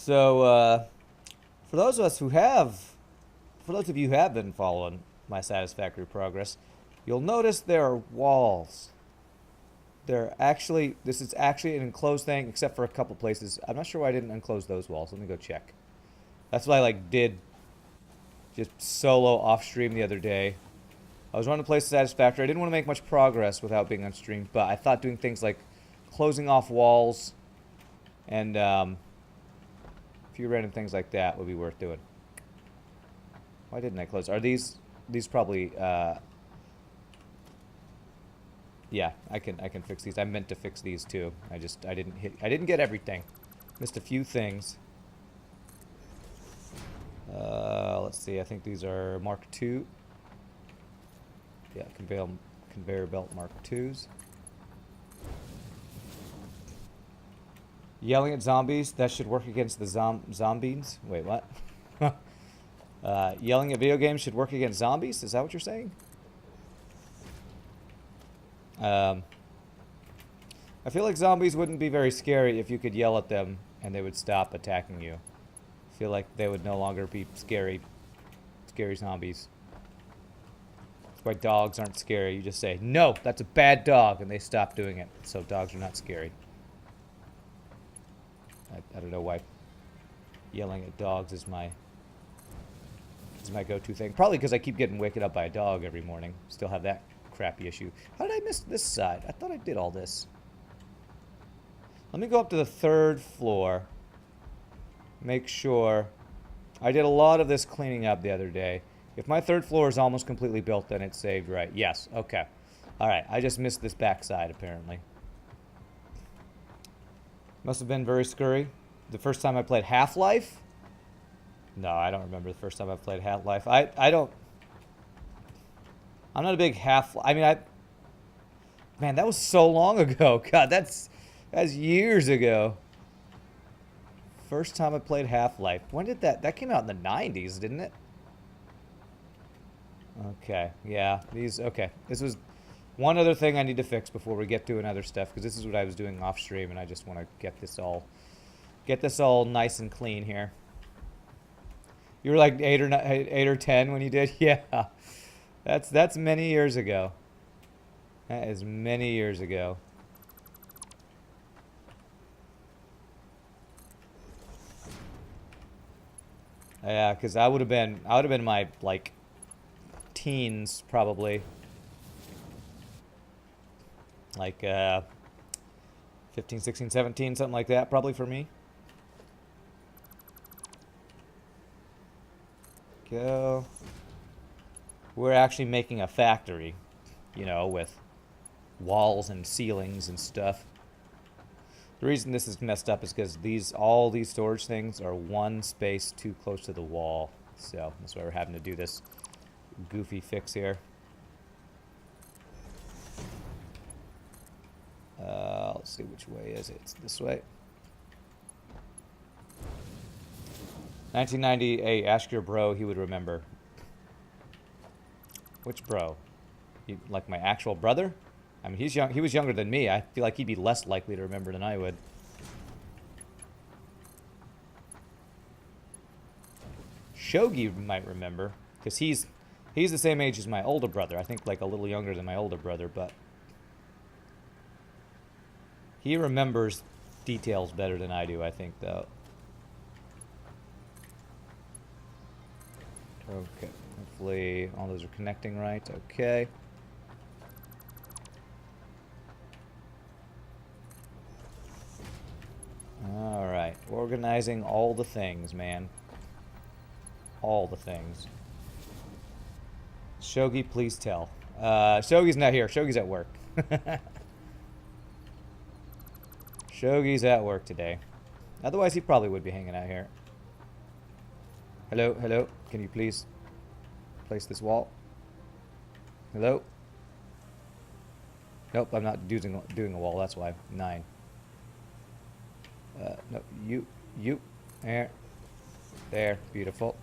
So, for those of us who have, for those of you who have been following my satisfactory progress, you'll notice there are walls. This is actually an enclosed thing, except for a couple places. I'm not sure why I didn't unclose those walls. Let me go check. That's what I did just solo off stream the other day. I was running the place satisfactory. I didn't want to make much progress without being on stream, but I thought doing things like closing off walls and a few random things like that would be worth doing. Why didn't I close? Are these probably yeah, I can fix these. I meant to fix these too. I didn't get everything. Missed a few things. Let's see. I think these are Mark II. Yeah, conveyor belt Mark IIs. Yelling at zombies, that should work against the zombies. Wait, what? Yelling at video games should work against zombies? Is that what you're saying? I feel like zombies wouldn't be very scary if you could yell at them and they would stop attacking you. I feel like they would no longer be scary zombies. That's why dogs aren't scary. You just say, no, that's a bad dog, and they stop doing it. So dogs are not scary. I don't know why yelling at dogs is my go-to thing. Probably because I keep getting waken up by a dog every morning. Still have that crappy issue. How did I miss this side? I thought I did all this. Let me go up to the 3rd floor. Make sure. I did a lot of this cleaning up the other day. If my 3rd floor is almost completely built, then it's saved right. Yes, okay. Alright, I just missed this back side, apparently. Must have been very scurry. The first time I played Half-Life? No, I don't remember the first time I played Half-Life. I'm not a big Half-Life. I mean, man, that was so long ago. God, that's years ago. First time I played Half-Life. When did that came out in the 90s, didn't it? Okay, yeah. Okay. This was one other thing I need to fix before we get doing other stuff, because this is what I was doing off stream, and I just want to get this all nice and clean here. You were like 8 or 10 when you did? Yeah. That's many years ago. That is many years ago. Yeah, because I would have been my teens probably. 15, 16, 17, something like that, probably for me. Go. We're actually making a factory, with walls and ceilings and stuff. The reason this is messed up is because all these storage things are one space too close to the wall. So that's why we're having to do this goofy fix here. Let's see, which way is it? It's this way. 1990, hey, ask your bro, he would remember. Which bro? Like my actual brother? I mean, he's young. He was younger than me. I feel like he'd be less likely to remember than I would. Shogi might remember, because he's the same age as my older brother. I think like a little younger than my older brother, but he remembers details better than I do, I think, though. Okay, hopefully all those are connecting right. Okay. Alright, organizing all the things, man. All the things. Shogi, please tell. Shogi's not here. Shogi's at work. Shogi's at work today. Otherwise, he probably would be hanging out here. Hello, hello. Can you please place this wall? Hello? Nope, I'm not doing a wall. That's why. 9. No, you. There. Beautiful.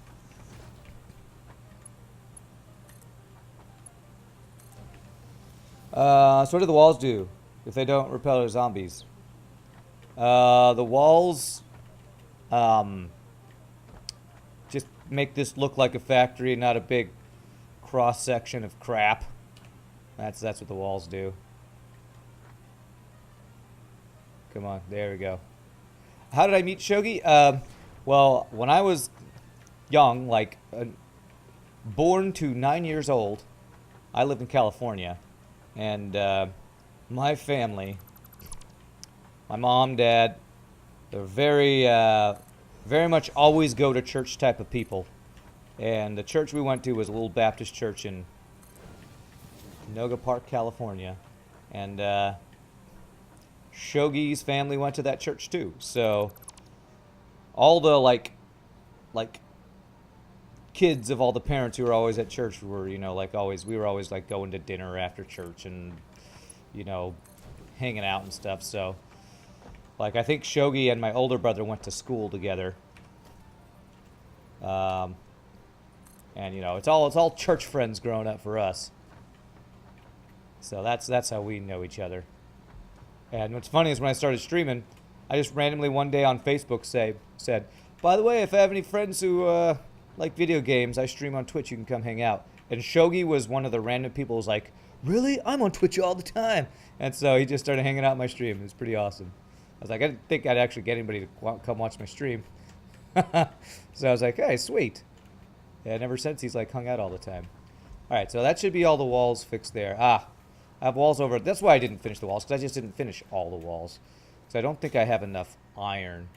So what do the walls do if they don't repel zombies? The walls Um, just make this look like a factory, not a big cross section of crap. That's what the walls do. Come on, there we go. How did I meet Shogi? Well, when I was young, like born to 9 years old, I lived in California, and my family, my mom, dad, they're very much always go to church type of people. And the church we went to was a little Baptist church in Noga Park, California. And Shogi's family went to that church too. So all the like kids of all the parents who were always at church were, like always, we were always like going to dinner after church and, hanging out and stuff. So like I think Shogi and my older brother went to school together. And it's all church friends growing up for us. So that's how we know each other. And what's funny is when I started streaming, I just randomly one day on Facebook said, by the way, if I have any friends who like video games, I stream on Twitch, you can come hang out. And Shogi was one of the random people who was like, really? I'm on Twitch all the time. And so he just started hanging out my stream. It was pretty awesome. I was like, I didn't think I'd actually get anybody to come watch my stream. So I was like, hey, sweet. Yeah, ever since he's like hung out all the time. All right, so that should be all the walls fixed there. I have walls over. That's why I didn't finish the walls, because I just didn't finish all the walls. So I don't think I have enough iron.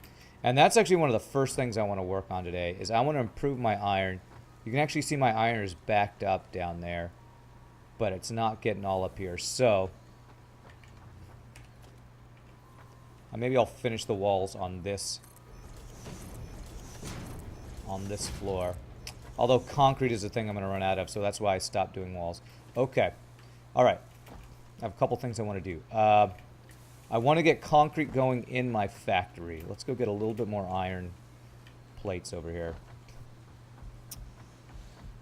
And that's actually one of the first things I want to work on today, is I want to improve my iron. You can actually see my iron is backed up down there, but it's not getting all up here. So maybe I'll finish the walls on this floor. Although concrete is the thing I'm going to run out of, so that's why I stopped doing walls. Okay. All right. I have a couple things I want to do. I want to get concrete going in my factory. Let's go get a little bit more iron plates over here.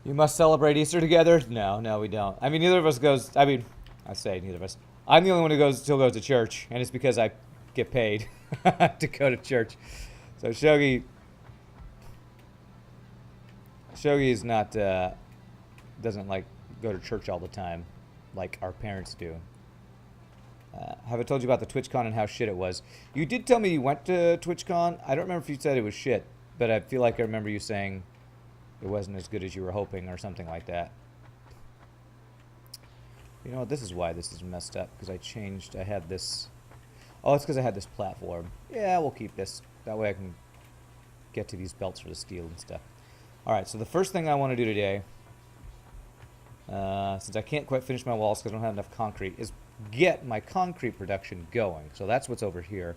You must celebrate Easter together? No, we don't. I mean, neither of us goes... I say neither of us. I'm the only one who still goes to church, and it's because I get paid to go to church. So Shogi is not... doesn't, like, go to church all the time like our parents do. Have I told you about the TwitchCon and how shit it was? You did tell me you went to TwitchCon. I don't remember if you said it was shit, but I feel like I remember you saying it wasn't as good as you were hoping or something like that. You know what? This is why this is messed up, because I had this... Oh, it's because I had this platform. Yeah, we'll keep this. That way I can get to these belts for the steel and stuff. Alright, so the first thing I want to do today, since I can't quite finish my walls because I don't have enough concrete, is get my concrete production going. So that's what's over here.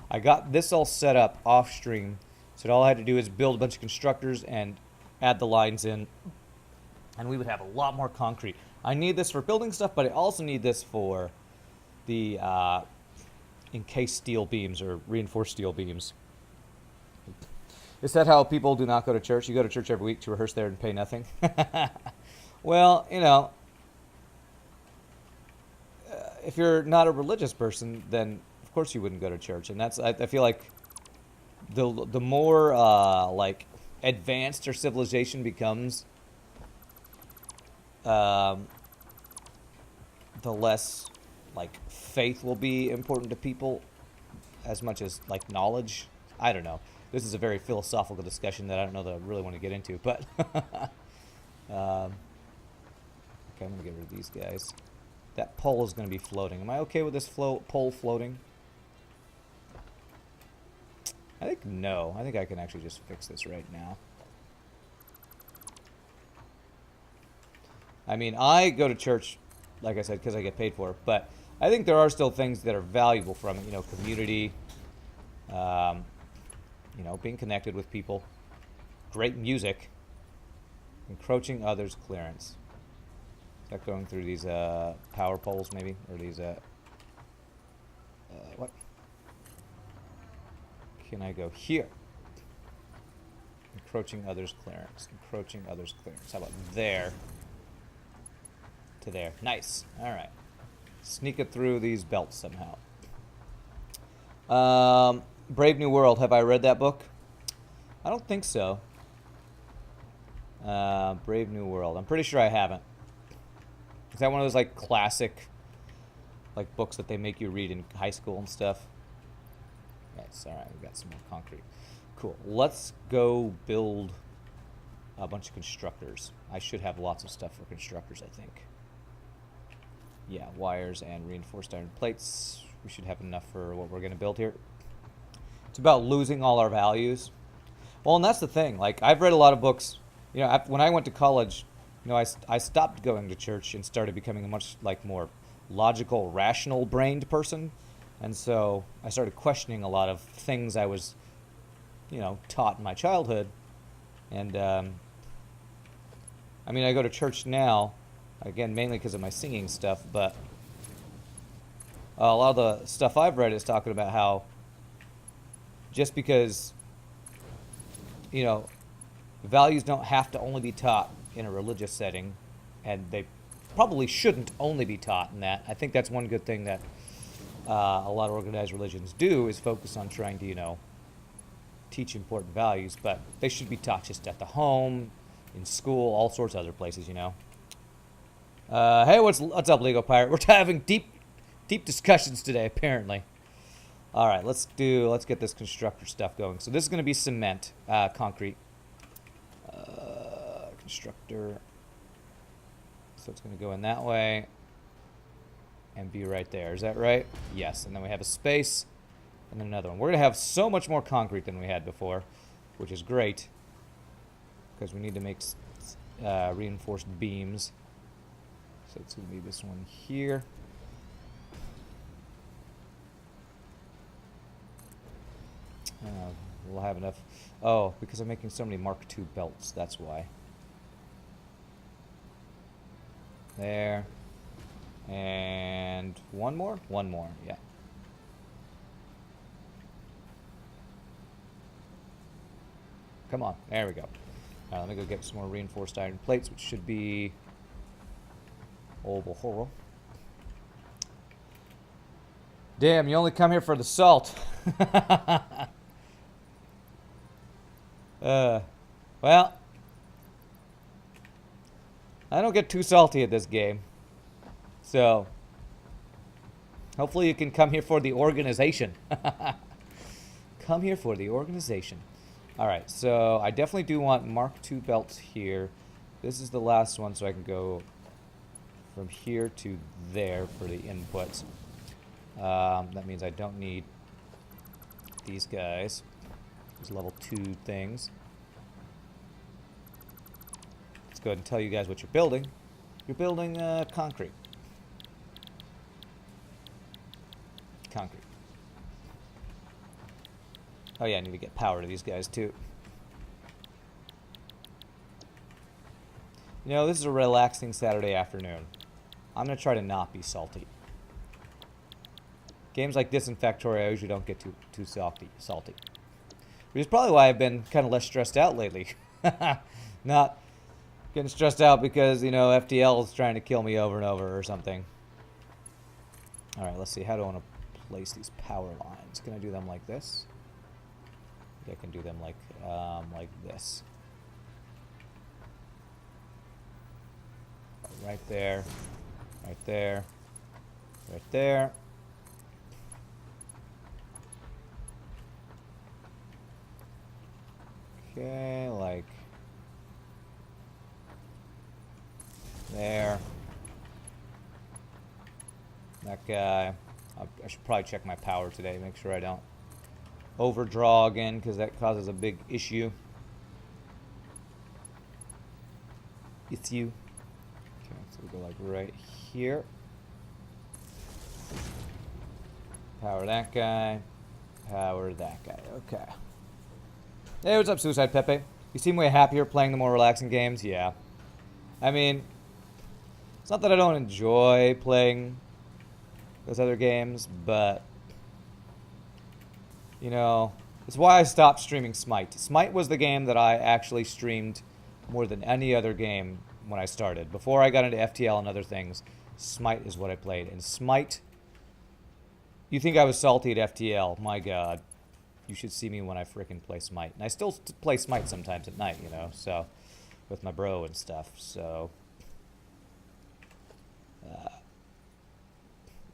I got this all set up off stream, so all I had to do is build a bunch of constructors and add the lines in, and we would have a lot more concrete. I need this for building stuff, but I also need this for the encased steel beams or reinforced steel beams. Is that how people do not go to church? You go to church every week to rehearse there and pay nothing? Well, if you're not a religious person, then of course you wouldn't go to church. And that's, I feel like the more like advanced our civilization becomes, the less like faith will be important to people as much as like knowledge. I don't know. This is a very philosophical discussion that I don't know that I really want to get into, but okay, I'm going to get rid of these guys. That pole is going to be floating. Am I okay with this pole floating? I think no. I think I can actually just fix this right now. I mean, I go to church, like I said, because I get paid for it, but I think there are still things that are valuable from it. Community, being connected with people, great music, encroaching others' clearance. Is that going through these power poles, maybe? Or these, what? Can I go here? Encroaching others' clearance. Encroaching others' clearance. How about there? To there. Nice. All right. Sneak it through these belts somehow. Brave New World. Have I read that book? I don't think so. Brave New World. I'm pretty sure I haven't. Is that one of those like classic like books that they make you read in high school and stuff? Yes, alright, we got some more concrete. Cool. Let's go build a bunch of constructors. I should have lots of stuff for constructors, I think. Yeah, wires and reinforced iron plates. We should have enough for what we're going to build here. It's about losing all our values. Well, and that's the thing. Like, I've read a lot of books. You know, when I went to college, you know, I stopped going to church and started becoming a much like more logical, rational-brained person. And so I started questioning a lot of things I was, you know, taught in my childhood. And, I mean, I go to church now, again, mainly because of my singing stuff, but a lot of the stuff I've read is talking about how just because, you know, values don't have to only be taught in a religious setting, and they probably shouldn't only be taught in that. I think that's one good thing that a lot of organized religions do is focus on trying to, you know, teach important values, but they should be taught just at the home, in school, all sorts of other places, you know. Hey, what's up, Lego Pirate? We're having deep discussions today, apparently. All right, let's get this constructor stuff going. So this is going to be cement, concrete. Constructor. So it's going to go in that way and be right there. Is that right? Yes. And then we have a space and then another one. We're going to have so much more concrete than we had before, which is great because we need to make reinforced beams. So it's going to be this one here. We'll have enough. Oh, because I'm making so many Mark II belts. That's why. There. And one more? One more, yeah. Come on. There we go. All right, let me go get some more reinforced iron plates, which should be horrible. Damn, you only come here for the salt. Well, I don't get too salty at this game. So, hopefully you can come here for the organization. Come here for the organization. Alright, so I definitely do want Mark II belts here. This is the last one, so I can go from here to there for the inputs. That means I don't need these guys. These level 2 things. Let's go ahead and tell you guys what you're building. You're building concrete. Concrete. Oh yeah, I need to get power to these guys too. You know, this is a relaxing Saturday afternoon. I'm going to try to not be salty. Games like Satisfactory, I usually don't get too salty. Which is probably why I've been kind of less stressed out lately. Not getting stressed out because, you know, FTL is trying to kill me over and over or something. Alright, let's see. How do I want to place these power lines? Can I do them like this? I can do them like this. Right there. Right there. Right there. Okay, like there. That guy. I should probably check my power today, make sure I don't overdraw again, because that causes a big issue. It's you. Okay, so we go like right here. Power that guy. Power that guy. Okay. Hey, what's up, Suicide Pepe? You seem way happier playing the more relaxing games? Yeah. I mean, it's not that I don't enjoy playing those other games, but, you know, it's why I stopped streaming Smite. Smite was the game that I actually streamed more than any other game when I started. Before I got into FTL and other things, Smite is what I played. And Smite, you think I was salty at FTL? My God. you should see me when I frickin' play Smite. And I still play Smite sometimes at night, you know, so with my bro and stuff. So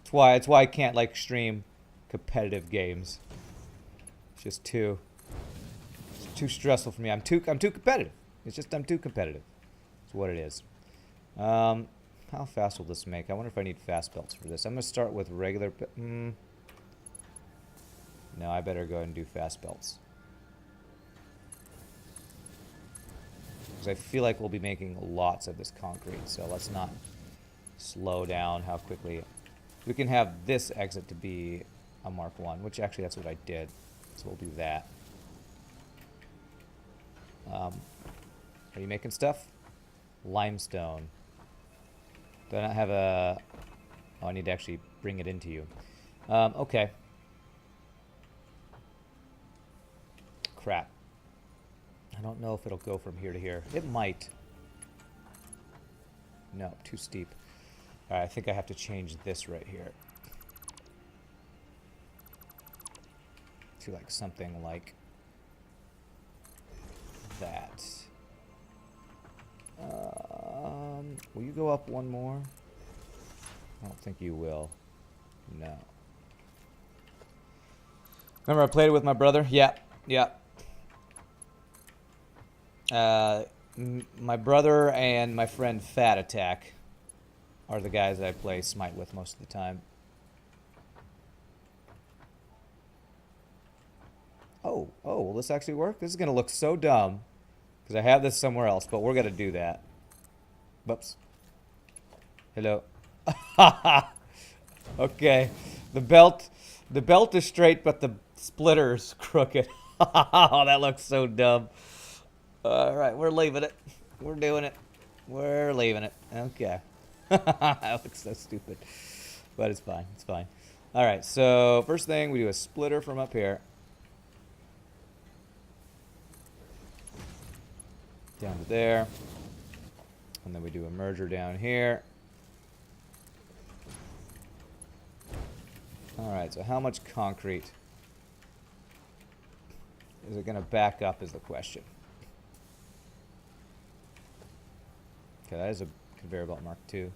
it's why I can't like stream competitive games. It's just too stressful for me. I'm too competitive. It's just I'm too competitive. That's what it is. How fast will this make? I wonder if I need fast belts for this. I'm gonna start with regular. No, I better go ahead and do fast belts. Because I feel like we'll be making lots of this concrete, so let's not slow down how quickly. We can have this exit to be a Mark 1, which actually that's what I did. So we'll do that. Are you making stuff? Limestone. Do I not have a... Oh, I need to actually bring it into you. Okay. Crap. I don't know if it'll go from here to here. It might. No, too steep. Alright, I think I have to change this right here. To like something like that. Will you go up one more? I don't think you will. No. Remember I played it with my brother? Yeah. Yeah. My brother and my friend Fat Attack are the guys that I play Smite with most of the time. Oh, will this actually work? This is going to look so dumb. Because I have this somewhere else, but we're going to do that. Whoops. Hello. Okay. The belt is straight, but the splitter's crooked. Oh, that looks so dumb. Alright, we're leaving it. We're doing it. We're leaving it. Okay. That looks so stupid. But it's fine. It's fine. Alright, so first thing, we do a splitter from up here. Down to there. And then we do a merger down here. Alright, so how much concrete is it going to back up is the question. Okay, that is a conveyor belt Mark II.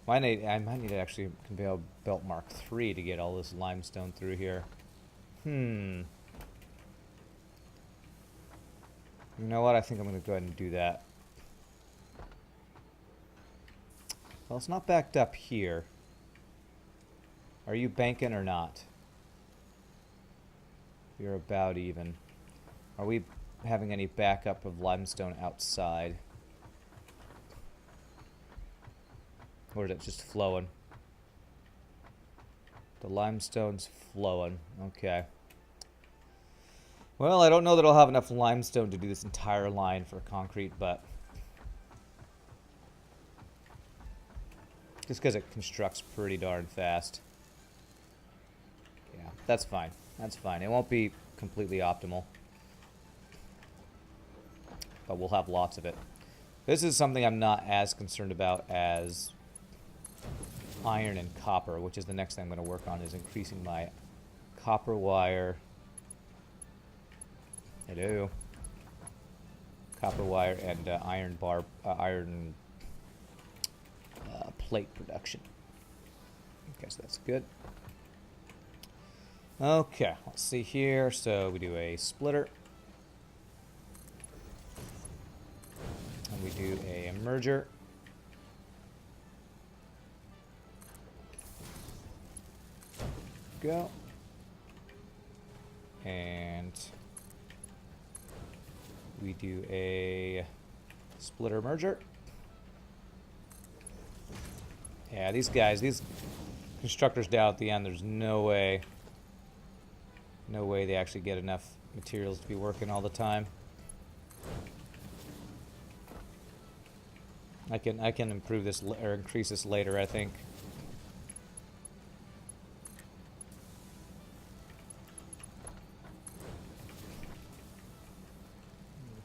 I might need to actually conveyor belt Mark III to get all this limestone through here. You know what? I think I'm going to go ahead and do that. Well, it's not backed up here. Are you banking or not? You're about even. Are we having any backup of limestone outside? Or is it just flowing? The limestone's flowing. Okay. Well, I don't know that I'll have enough limestone to do this entire line for concrete, but just because it constructs pretty darn fast. Yeah, that's fine. That's fine. It won't be completely optimal, but we'll have lots of it. This is something I'm not as concerned about as iron and copper, which is the next thing I'm going to work on, is increasing my copper wire. Hello. Copper wire and iron plate production. Okay, so that's good. Okay, let's see here. So we do a splitter. And we do a merger. Go. And we do a splitter merger. Yeah, these constructors down at the end, there's no way they actually get enough materials to be working all the time. I can improve this or increase this later, I think.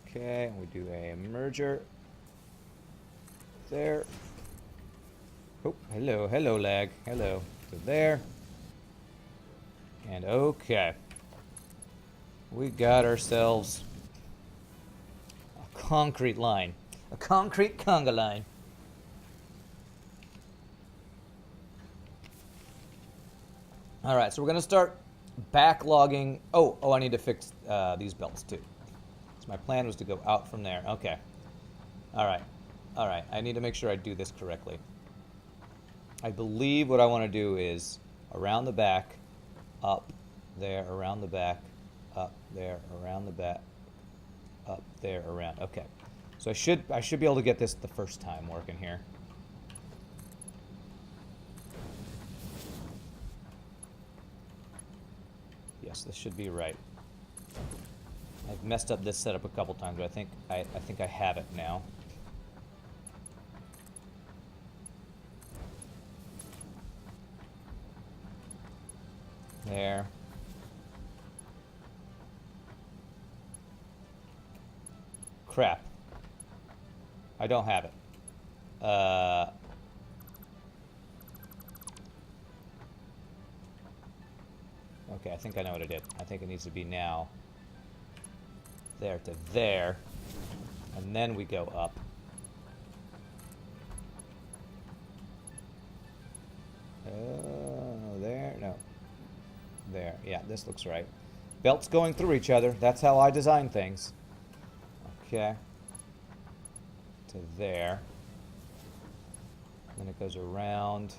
Okay, and we do a merger there. Oh, hello lag. Hello. So there. And okay. We got ourselves a concrete line. A concrete conga line. All right, so we're going to start backlogging. Oh, I need to fix these belts too. So my plan was to go out from there. Okay. All right. All right. I need to make sure I do this correctly. I believe what I want to do is around the back, up there, around the back, up there, around the back, up there, around. Okay. So I should be able to get this the first time working here. Yes, this should be right. I've messed up this setup a couple times, but I think I have it now. There. Crap. I don't have it. Okay, I think I know what I did. I think it needs to be now. There to there. And then we go up. There? No. There. Yeah, this looks right. Belts going through each other. That's how I design things. Okay. To there. Then it goes around.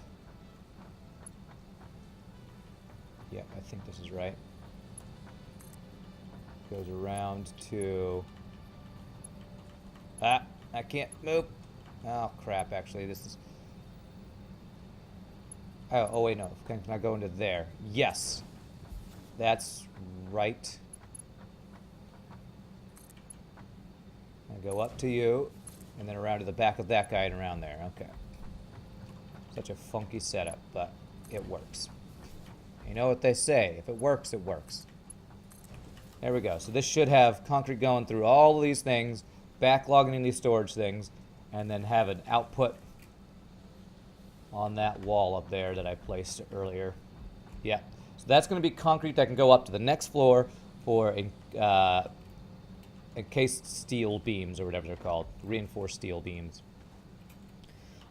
Yep, I think this is right. Goes around to... Ah, I can't move. Oh, crap, actually, this is... Oh, wait, no. Can I go into there? Yes. That's right. I go up to you, and then around to the back of that guy and around there. Okay. Such a funky setup, but it works. You know what they say. If it works, it works. There we go. So this should have concrete going through all of these things, backlogging in these storage things, and then have an output on that wall up there that I placed earlier. Yeah. So that's going to be concrete that can go up to the next floor for encased steel beams, or whatever they're called. Reinforced steel beams.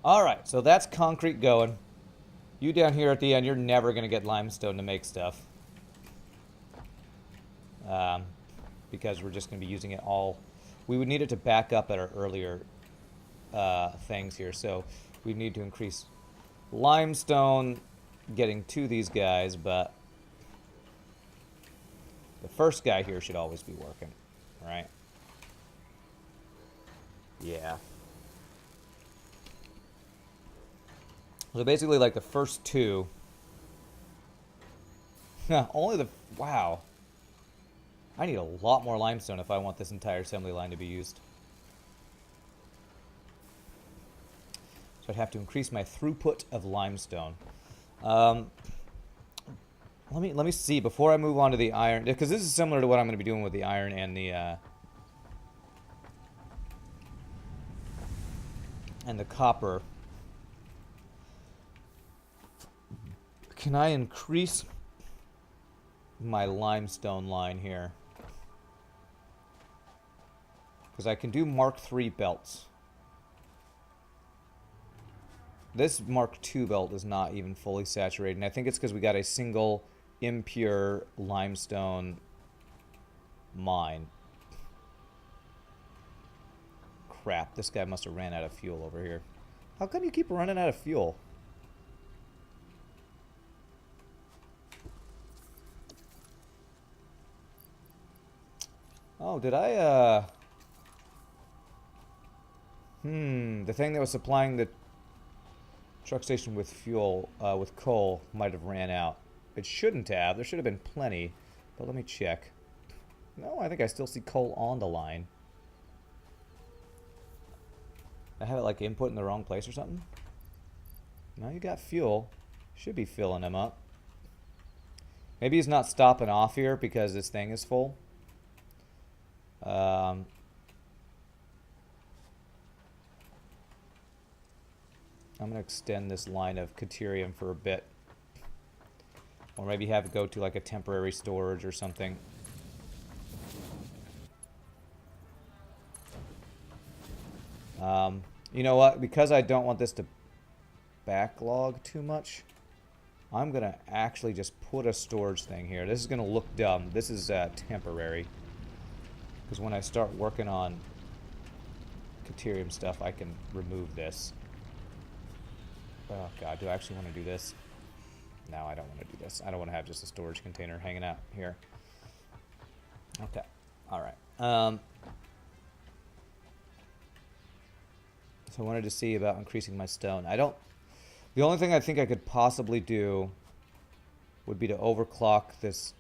All right. So that's concrete going. You down here at the end, you're never going to get limestone to make stuff. Because we're just going to be using it all. We would need it to back up at our earlier things here. So we need to increase limestone getting to these guys, but the first guy here should always be working, right? Yeah. So basically, like the first two. Only the... Wow. I need a lot more limestone if I want this entire assembly line to be used. So I'd have to increase my throughput of limestone. Let me see before I move on to the iron, because this is similar to what I'm going to be doing with the iron and the copper. Can I increase my limestone line here? Because I can do Mark III belts. This Mark II belt is not even fully saturated, and I think it's because we got a single impure limestone mine. Crap, this guy must have ran out of fuel over here. How come you keep running out of fuel? Oh, did I, the thing that was supplying the truck station with fuel, with coal, might have ran out. It shouldn't have. There should have been plenty. But let me check. No, I think I still see coal on the line. I have it, like, input in the wrong place or something? No, you got fuel. Should be filling him up. Maybe he's not stopping off here because this thing is full. I'm going to extend this line of Caterium for a bit. Or maybe have it go to like a temporary storage or something. You know what? Because I don't want this to backlog too much, I'm going to actually just put a storage thing here. This is going to look dumb. This is temporary. Because when I start working on Caterium stuff, I can remove this. Oh god, do I actually want to do this? No, I don't want to do this. I don't want to have just a storage container hanging out here. Okay. Alright. So I wanted to see about increasing my stone. The only thing I think I could possibly do would be to overclock this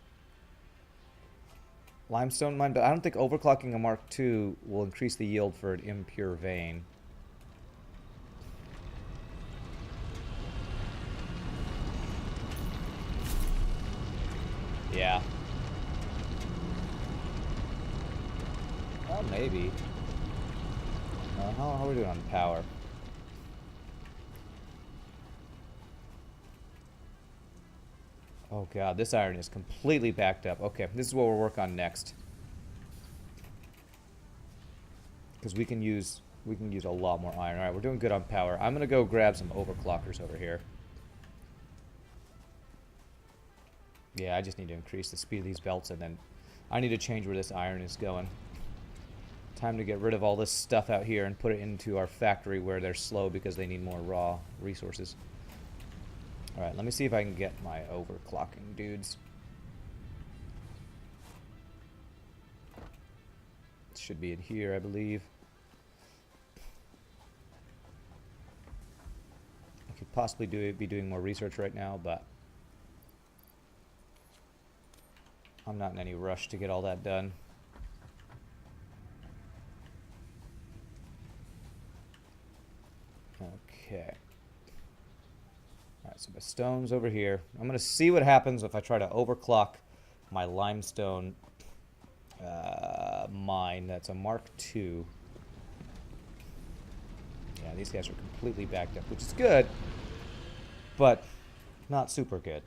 limestone mine, but I don't think overclocking a Mark II will increase the yield for an impure vein. Yeah. Well, maybe. How are we doing on power? Oh god, this iron is completely backed up. Okay, this is what we'll work on next. Because we can use a lot more iron. Alright, we're doing good on power. I'm gonna go grab some overclockers over here. Yeah, I just need to increase the speed of these belts, and then I need to change where this iron is going. Time to get rid of all this stuff out here and put it into our factory where they're slow because they need more raw resources. Alright, let me see if I can get my overclocking dudes. It should be in here, I believe. I could possibly be doing more research right now, but I'm not in any rush to get all that done. Okay. Alright, so my stone's over here. I'm going to see what happens if I try to overclock my limestone mine. That's a Mark II. Yeah, these guys are completely backed up, which is good, but not super good.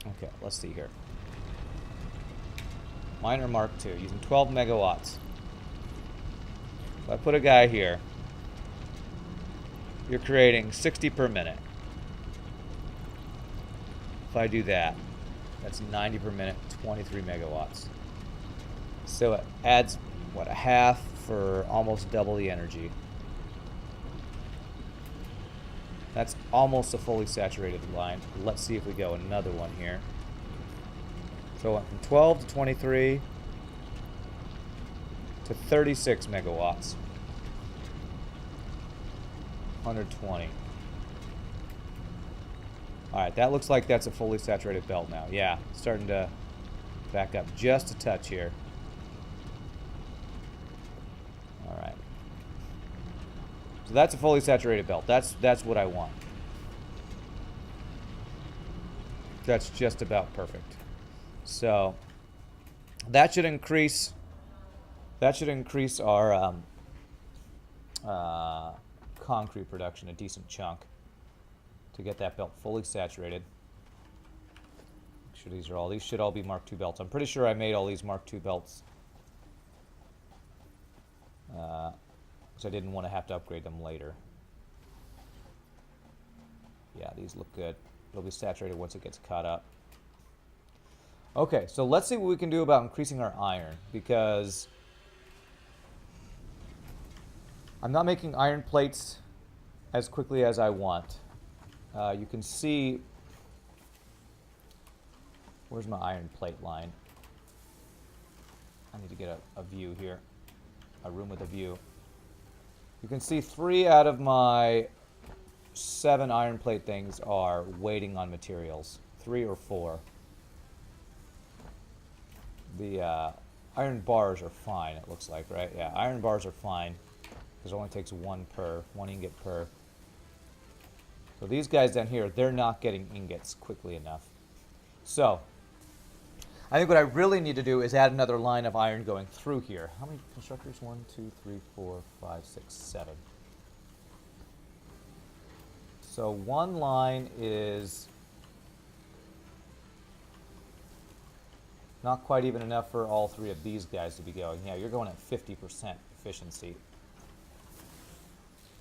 Okay, let's see here. Miner Mark II, using 12 megawatts. If I put a guy here, you're creating 60 per minute. If I do that, that's 90 per minute, 23 megawatts. So it adds, what, a half for almost double the energy. That's almost a fully saturated line. Let's see if we go another one here. So it went from 12 to 23 to 36 megawatts. 120. Alright, that looks like that's a fully saturated belt now. Yeah, starting to back up just a touch here. Alright. So that's a fully saturated belt. That's what I want. That's just about perfect. So that should increase our concrete production a decent chunk to get that belt fully saturated. Make sure these should all be Mark II belts. I'm pretty sure I made all these Mark II belts because I didn't want to have to upgrade them later. Yeah, these look good. It'll be saturated once it gets caught up. Okay, so let's see what we can do about increasing our iron, because I'm not making iron plates as quickly as I want. You can see, where's my iron plate line? I need to get a view here, a room with a view. You can see 3 out of my 7 iron plate things are waiting on materials. 3 or 4. The iron bars are fine, it looks like, right? Yeah, iron bars are fine, because it only takes 1 ingot per. So these guys down here, they're not getting ingots quickly enough. So I think what I really need to do is add another line of iron going through here. How many constructors? 1, 2, 3, 4, 5, 6, 7. So one line is Not quite even enough for all three of these guys to be going. Yeah, you're going at 50% efficiency.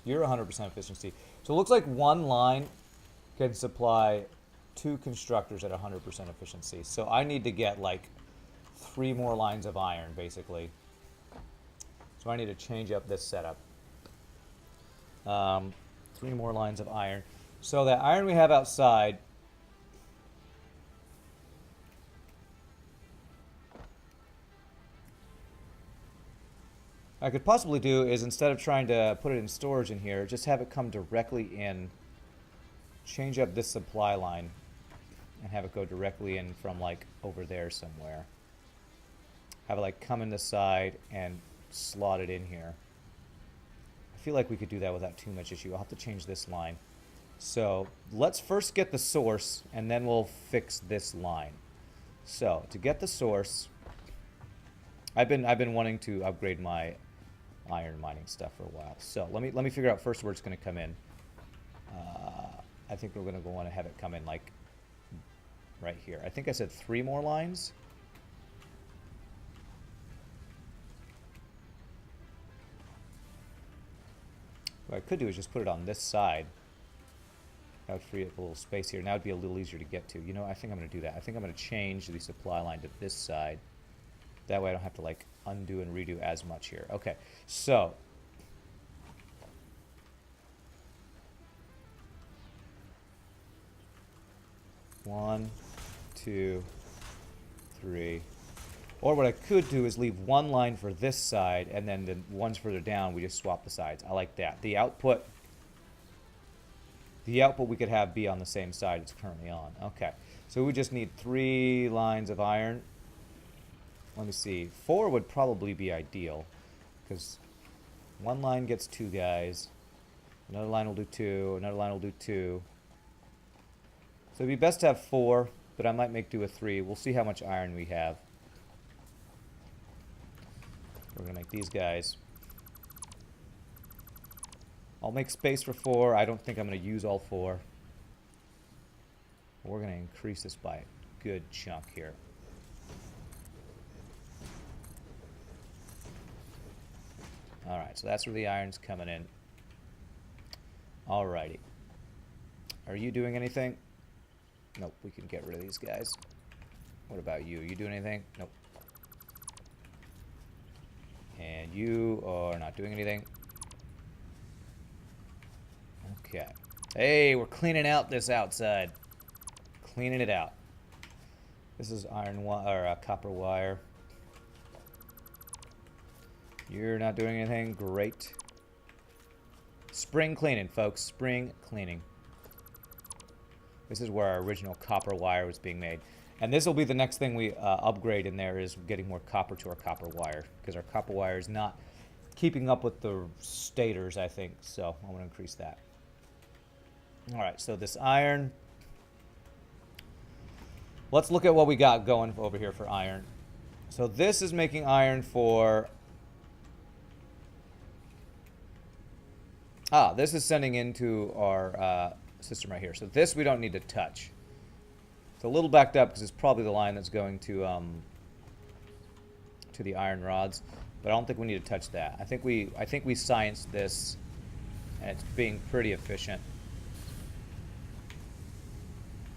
You're 100% efficiency. So it looks like one line can supply 2 constructors at 100% efficiency. So I need to get like 3 more lines of iron, basically. So I need to change up this setup. 3 more lines of iron. So that iron we have outside, I could possibly do is, instead of trying to put it in storage in here, just have it come directly in, change up this supply line, and have it go directly in from like over there somewhere. Have it like come in the side and slot it in here. I feel like we could do that without too much issue. I'll have to change this line. So let's first get the source, and then we'll fix this line. So to get the source, I've been wanting to upgrade my iron mining stuff for a while. So let me figure out first where it's going to come in. I think we're going to want to have it come in like right here. I think I said 3 more lines. What I could do is just put it on this side. That would free up a little space here. Now it'd be a little easier to get to. You know, I think I'm going to do that. I think I'm going to change the supply line to this side. That way I don't have to like undo and redo as much here. Okay, so one, two, three. Or what I could do is leave one line for this side, and then the ones further down, we just swap the sides. I like that. The output we could have be on the same side it's currently on. Okay, so we just need 3 lines of iron. Let me see. 4 would probably be ideal, because one line gets 2 guys. Another line will do 2. Another line will do 2. So it'd be best to have 4, but I might make do with 3. We'll see how much iron we have. We're going to make these guys. I'll make space for 4. I don't think I'm going to use all 4. We're going to increase this by a good chunk here. Alright, so that's where the iron's coming in. Alrighty. Are you doing anything? Nope, we can get rid of these guys. What about you? You doing anything? Nope. And you are not doing anything. Okay. Hey, we're cleaning out this outside. Cleaning it out. This is iron wire, or copper wire. You're not doing anything? Great. Spring cleaning, folks. Spring cleaning. This is where our original copper wire was being made. And this will be the next thing we upgrade in there, is getting more copper to our copper wire. Because our copper wire is not keeping up with the stators, I think. So I'm going to increase that. Alright, so this iron. Let's look at what we got going over here for iron. So this is making iron for... this is sending into our system right here. So this we don't need to touch. It's a little backed up because it's probably the line that's going to the iron rods, but I don't think we need to touch that. I think we scienced this, and it's being pretty efficient.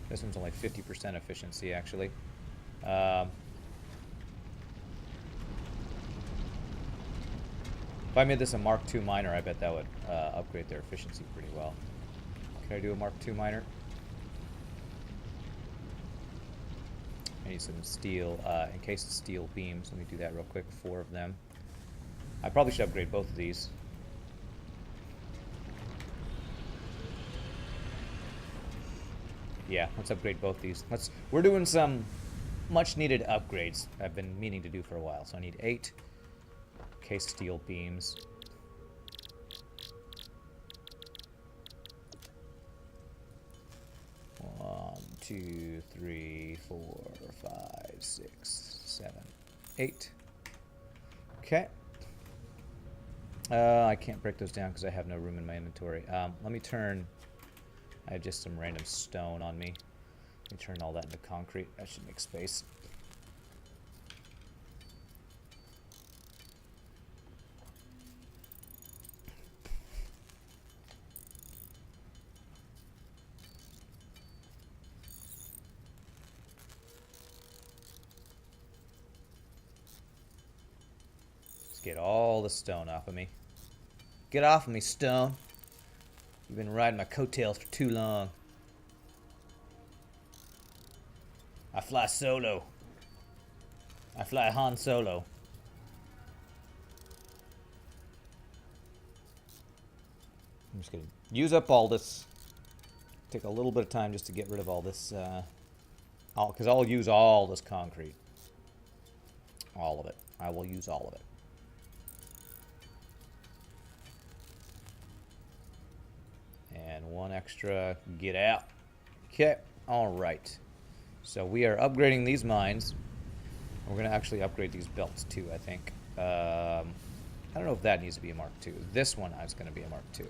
This one's only 50% efficiency, actually. If I made this a Mark II miner, I bet that would upgrade their efficiency pretty well. Can I do a Mark II miner? I need some steel, encased steel beams. Let me do that real quick. 4 of them. I probably should upgrade both of these. Yeah, let's upgrade both these. We're doing some much needed upgrades I've been meaning to do for a while. So I need 8 encased steel beams. One, 2, 3, 4, 5, 6, 7, 8. Okay. I can't break those down because I have no room in my inventory. Let me turn... I have just some random stone on me. Let me turn all that into concrete. That should make space. get all the stone off of me. Get off of me, stone. You've been riding my coattails for too long. I fly solo. I fly Han Solo. I'm just gonna use up all this. Take a little bit of time just to get rid of all this, because I'll use all this concrete. All of it. I will use all of it. And one extra. Get out. Okay. Alright. So we are upgrading these mines. We're going to actually upgrade these belts too, I think. I don't know if that needs to be a Mark II. This one is going to be a Mark II.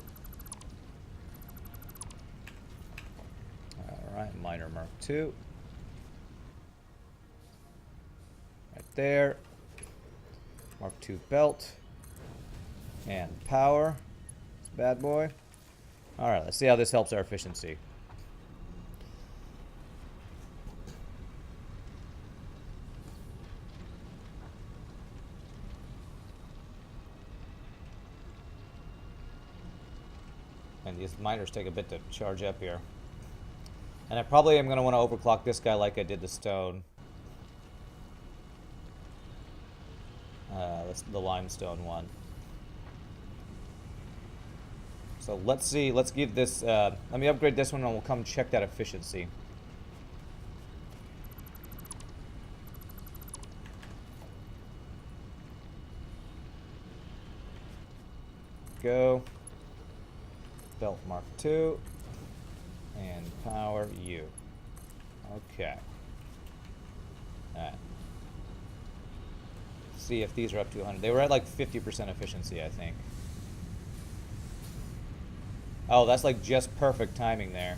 Alright, miner Mark II. Right there. Mark II belt. And power. This bad boy. Alright, let's see how this helps our efficiency. And these miners take a bit to charge up here. And I probably am going to want to overclock this guy like I did the stone. That's the limestone one. So let's see, let's give this, let me upgrade this one and we'll come check that efficiency. Go. Belt Mark II. And power U. Okay. Alright. See if these are up to 100. They were at like 50% efficiency, I think. Oh, that's like just perfect timing there.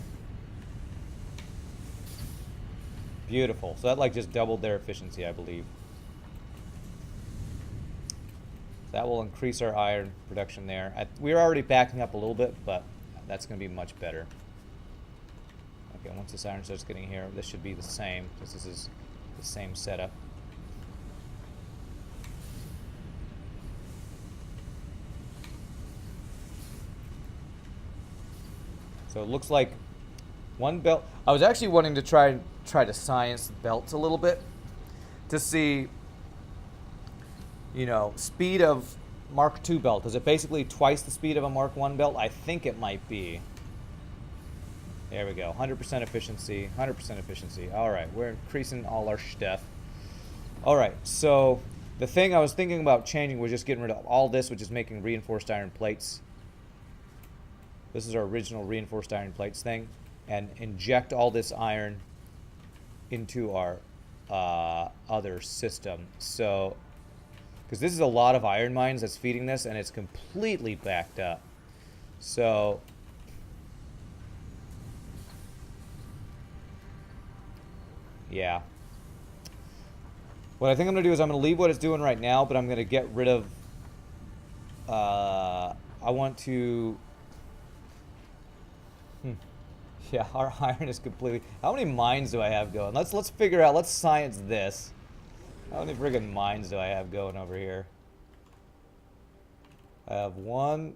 Beautiful. So that like just doubled their efficiency, I believe. That will increase our iron production there. We're already backing up a little bit, but that's going to be much better. Okay, once this iron starts getting here, this should be the same, because this is the same setup. So it looks like one belt. I was actually wanting to try to science belts a little bit to see, you know, speed of Mark II belt. Is it basically twice the speed of a Mark I belt? I think it might be. There we go. 100% efficiency. 100% efficiency. All right, we're increasing all our stuff. All right, so the thing I was thinking about changing was just getting rid of all this, which is making reinforced iron plates. This is our original reinforced iron plates thing, and inject all this iron into our other system. So, because this is a lot of iron mines that's feeding this, and it's completely backed up. So, yeah. What I think I'm going to do is I'm going to leave what it's doing right now, but I'm going to get rid of... I want to... Yeah, our iron is completely... How many mines do I have going? Let's figure out... Let's science this. How many friggin' mines do I have going over here? I have one...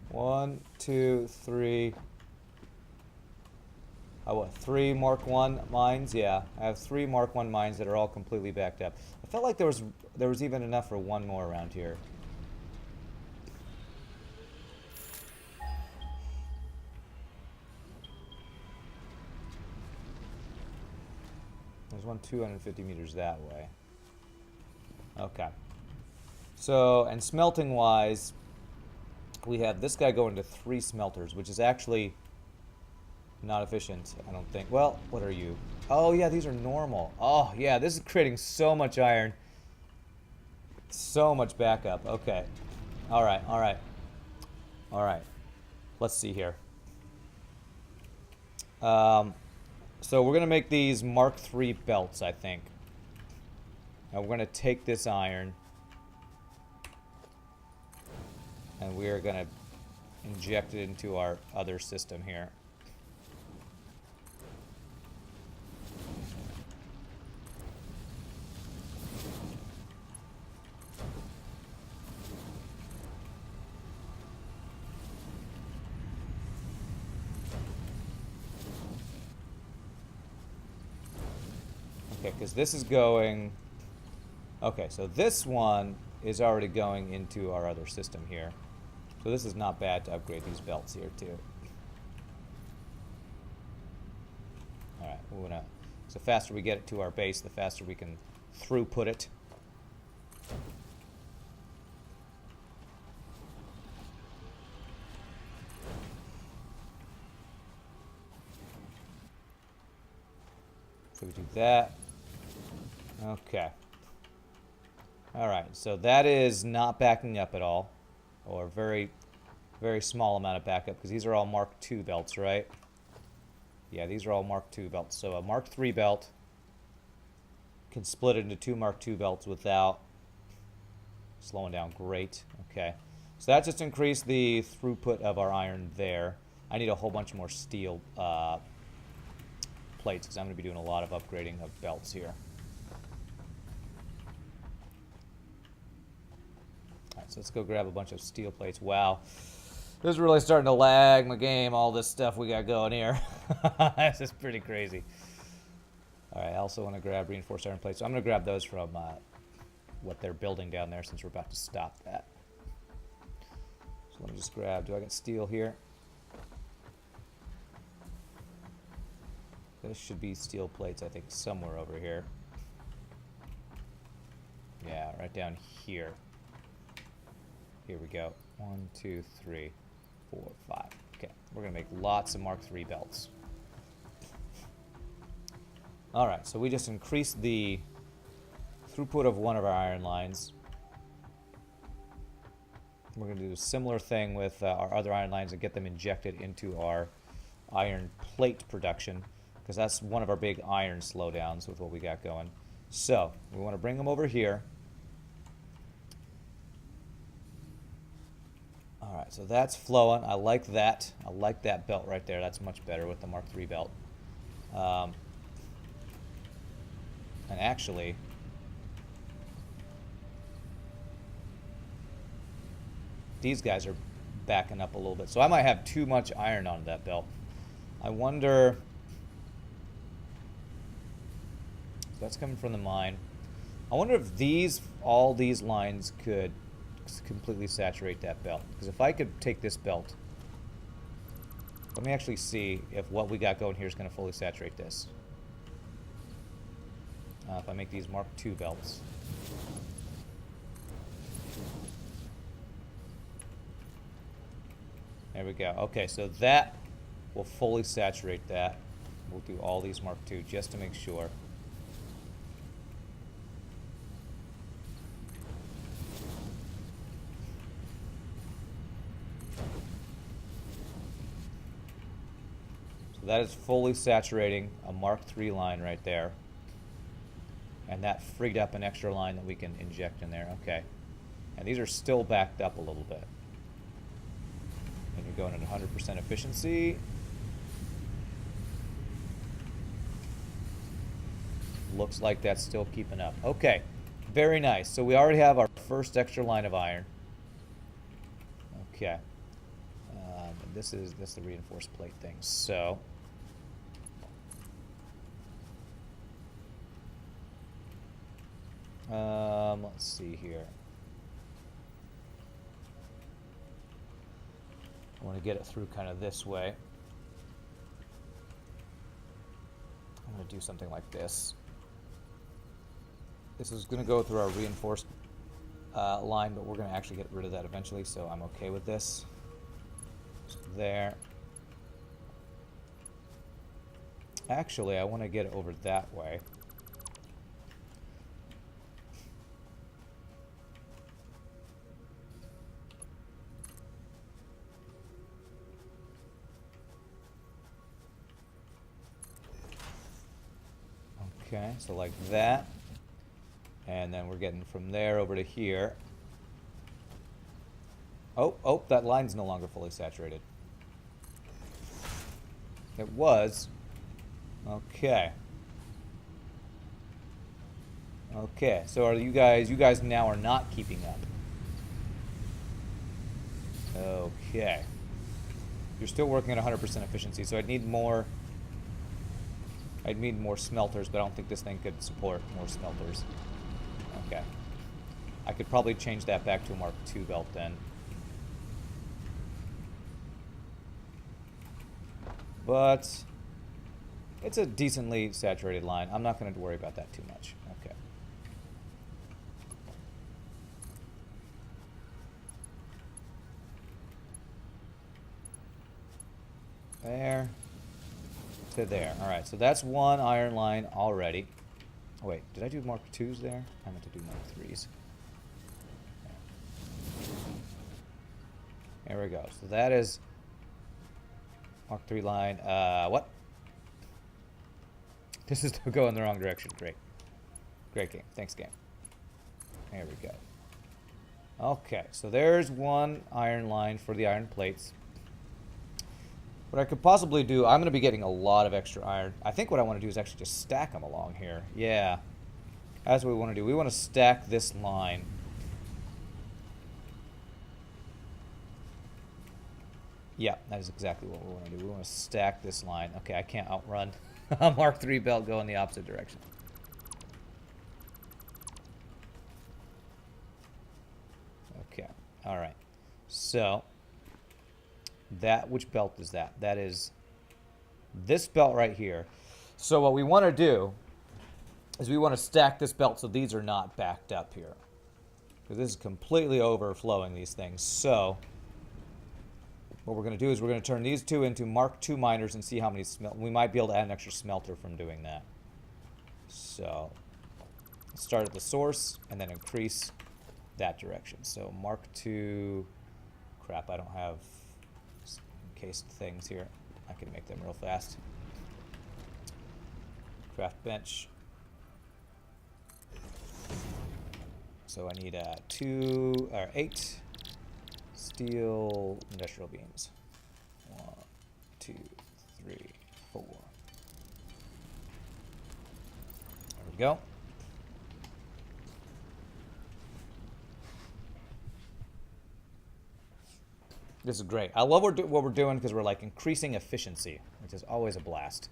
1, 2, 3... what, 3 Mark I mines? Yeah, I have 3 Mark I mines that are all completely backed up. I felt like there was even enough for one more around here. There's one 250 meters that way. Okay. So, and smelting wise, we have this guy going to 3 smelters, which is actually not efficient, I don't think. Well, what are you? Oh, yeah, these are normal. Oh, yeah, this is creating so much iron. So much backup. Okay. All right, all right. All right. Let's see here. So we're going to make these Mark III belts, I think. Now we're going to take this iron, and we are going to inject it into our other system here. Okay, because this is going... Okay, so this one is already going into our other system here. So this is not bad to upgrade these belts here, too. Alright, we're gonna... So the faster we get it to our base, the faster we can throughput it. So we do that. Okay. Alright, so that is not backing up at all. Or very, very small amount of backup, because these are all Mark II belts, right? Yeah, these are all Mark II belts. So a Mark III belt can split into 2 Mark II belts without slowing down. Great. Okay. So that just increased the throughput of our iron there. I need a whole bunch more steel plates, because I'm going to be doing a lot of upgrading of belts here. Alright, so let's go grab a bunch of steel plates. Wow. This is really starting to lag my game, all this stuff we got going here. This is pretty crazy. Alright, I also want to grab reinforced iron plates. So I'm going to grab those from what they're building down there, since we're about to stop that. So let me just grab, do I got steel here? This should be steel plates, I think, somewhere over here. Yeah, right down here. Here we go. 1, 2, 3, 4, 5. Okay, we're going to make lots of Mark III belts. Alright, so we just increased the throughput of one of our iron lines. We're going to do a similar thing with our other iron lines and get them injected into our iron plate production, because that's one of our big iron slowdowns with what we got going. So, we want to bring them over here. Alright, so that's flowing. I like that. I like that belt right there. That's much better with the Mark III belt. And actually, these guys are backing up a little bit. So I might have too much iron on that belt. I wonder... So that's coming from the mine. I wonder if all these lines could completely saturate that belt. Because if I could take this belt, let me actually see if what we got going here is going to fully saturate this. If I make these Mark II belts. There we go. Okay, so that will fully saturate that. We'll do all these Mark II just to make sure. So that is fully saturating a Mark III line right there. And that freed up an extra line that we can inject in there. Okay. And these are still backed up a little bit. And you're going at 100% efficiency. Looks like that's still keeping up. Okay. Very nice. So we already have our first extra line of iron. Okay. This is the reinforced plate thing. So... let's see here. I want to get it through kind of this way. I'm going to do something like this. This is going to go through our reinforced line, but we're going to actually get rid of that eventually, so I'm okay with this. So there. Actually, I want to get it over that way. Okay, so like that. And then we're getting from there over to here. Oh, that line's no longer fully saturated. It was. Okay. Okay, so are you guys now are not keeping up. Okay. You're still working at 100% efficiency, so I'd need more I'd need more smelters, but I don't think this thing could support more smelters. Okay. I could probably change that back to a Mark II belt then. But it's a decently saturated line. I'm not going to worry about that too much. Okay. There to there. All right, so that's one iron line already. Oh, wait, did I do Mark IIs there? I meant to do Mark IIIs. There we go. So that is Mark III line. What? This is going the wrong direction. Great. Great game. Thanks, game. There we go. Okay, so there's one iron line for the iron plates. What I could possibly do, I'm going to be getting a lot of extra iron. I think what I want to do is actually just stack them along here. Yeah. That's what we want to do. We want to stack this line. Yeah, that is exactly what we want to do. We want to stack this line. Okay, I can't outrun a Mark III belt going the opposite direction. Okay, all right. So, which belt is that? That is this belt right here. So what we want to do is we want to stack this belt so these are not backed up here. Because this is completely overflowing these things. So what we're going to do is we're going to turn these two into Mark II miners and see how many we might be able to add an extra smelter from doing that. So start at the source and then increase that direction. So Mark II, crap, I don't have encased things here. I can make them real fast. Craft bench. So I need 8 steel industrial beams. 1, 2, 3, 4. There we go. This is great. I love what we're doing because we're like increasing efficiency, which is always a blast.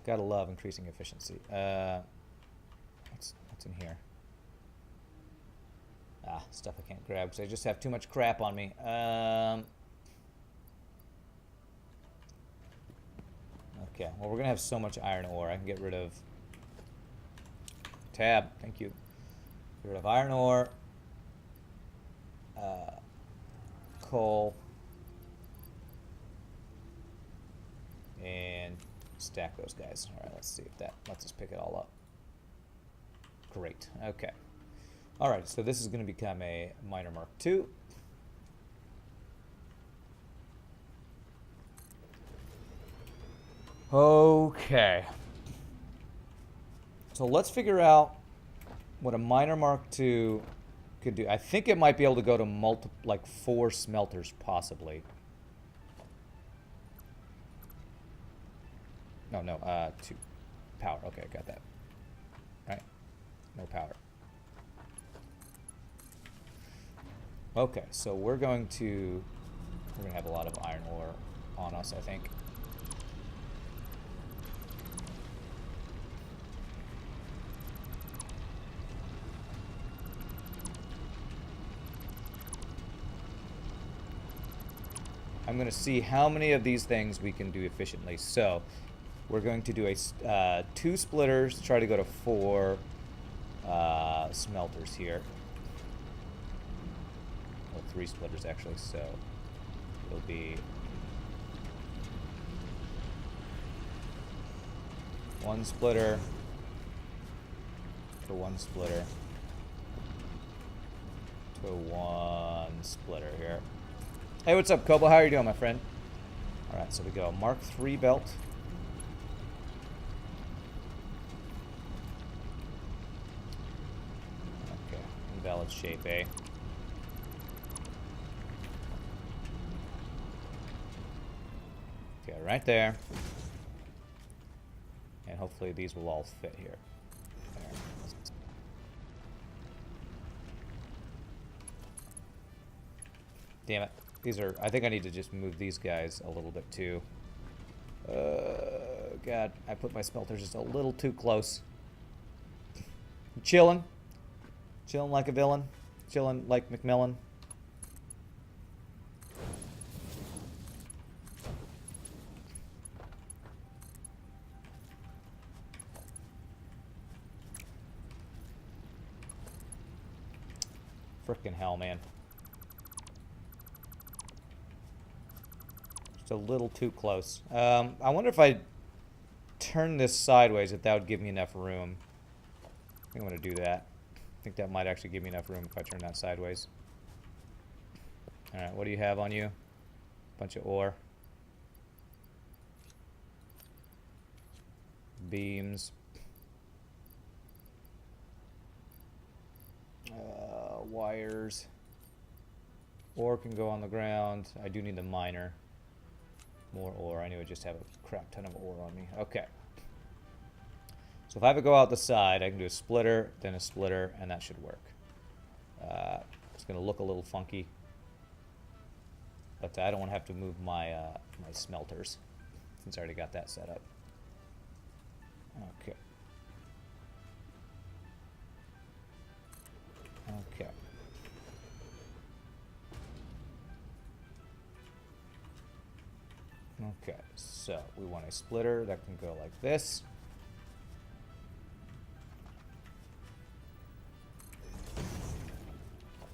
Gotta love increasing efficiency. What's in here? Stuff I can't grab because I just have too much crap on me. Okay, well we're gonna have so much iron ore. I can get rid of tab. Thank you. Get rid of iron ore, coal, and stack those guys. All right, let's see if that lets us pick it all up. Great. Okay. All right, so this is going to become a miner Mark II. Okay. So let's figure out what a miner Mark II could do. I think it might be able to go to like 4 smelters possibly. No, 2. Power. Okay, I got that. Right? No power. Okay, so we're going to have a lot of iron ore on us, I think. I'm going to see how many of these things we can do efficiently. So we're going to do 2 splitters, try to go to 4 smelters here. Well, 3 splitters actually, so it'll be 1 splitter to 1 splitter to 1 splitter here. Hey, what's up, Kobo? How are you doing, my friend? All right, so we go Mark III belt. Okay, invalid shape A. Okay, right there. And hopefully these will all fit here. There. Damn it. These are, I think I need to just move these guys a little bit too. God, I put my smelters just a little too close. Chilling. Chilling like a villain. Chilling like Macmillan. Frickin' hell, man. Just a little too close. I wonder if I turn this sideways, if that would give me enough room. I think I'm going to do that. I think that might actually give me enough room if I turn that sideways. Alright, what do you have on you? Bunch of ore. Beams. Wires. Ore can go on the ground. I do need the miner. More ore. I knew I just have a crap ton of ore on me. Okay. So if I have to go out the side, I can do a splitter, then a splitter, and that should work. It's going to look a little funky. But I don't want to have to move my my smelters, since I already got that set up. Okay. Okay. Okay, so we want a splitter that can go like this.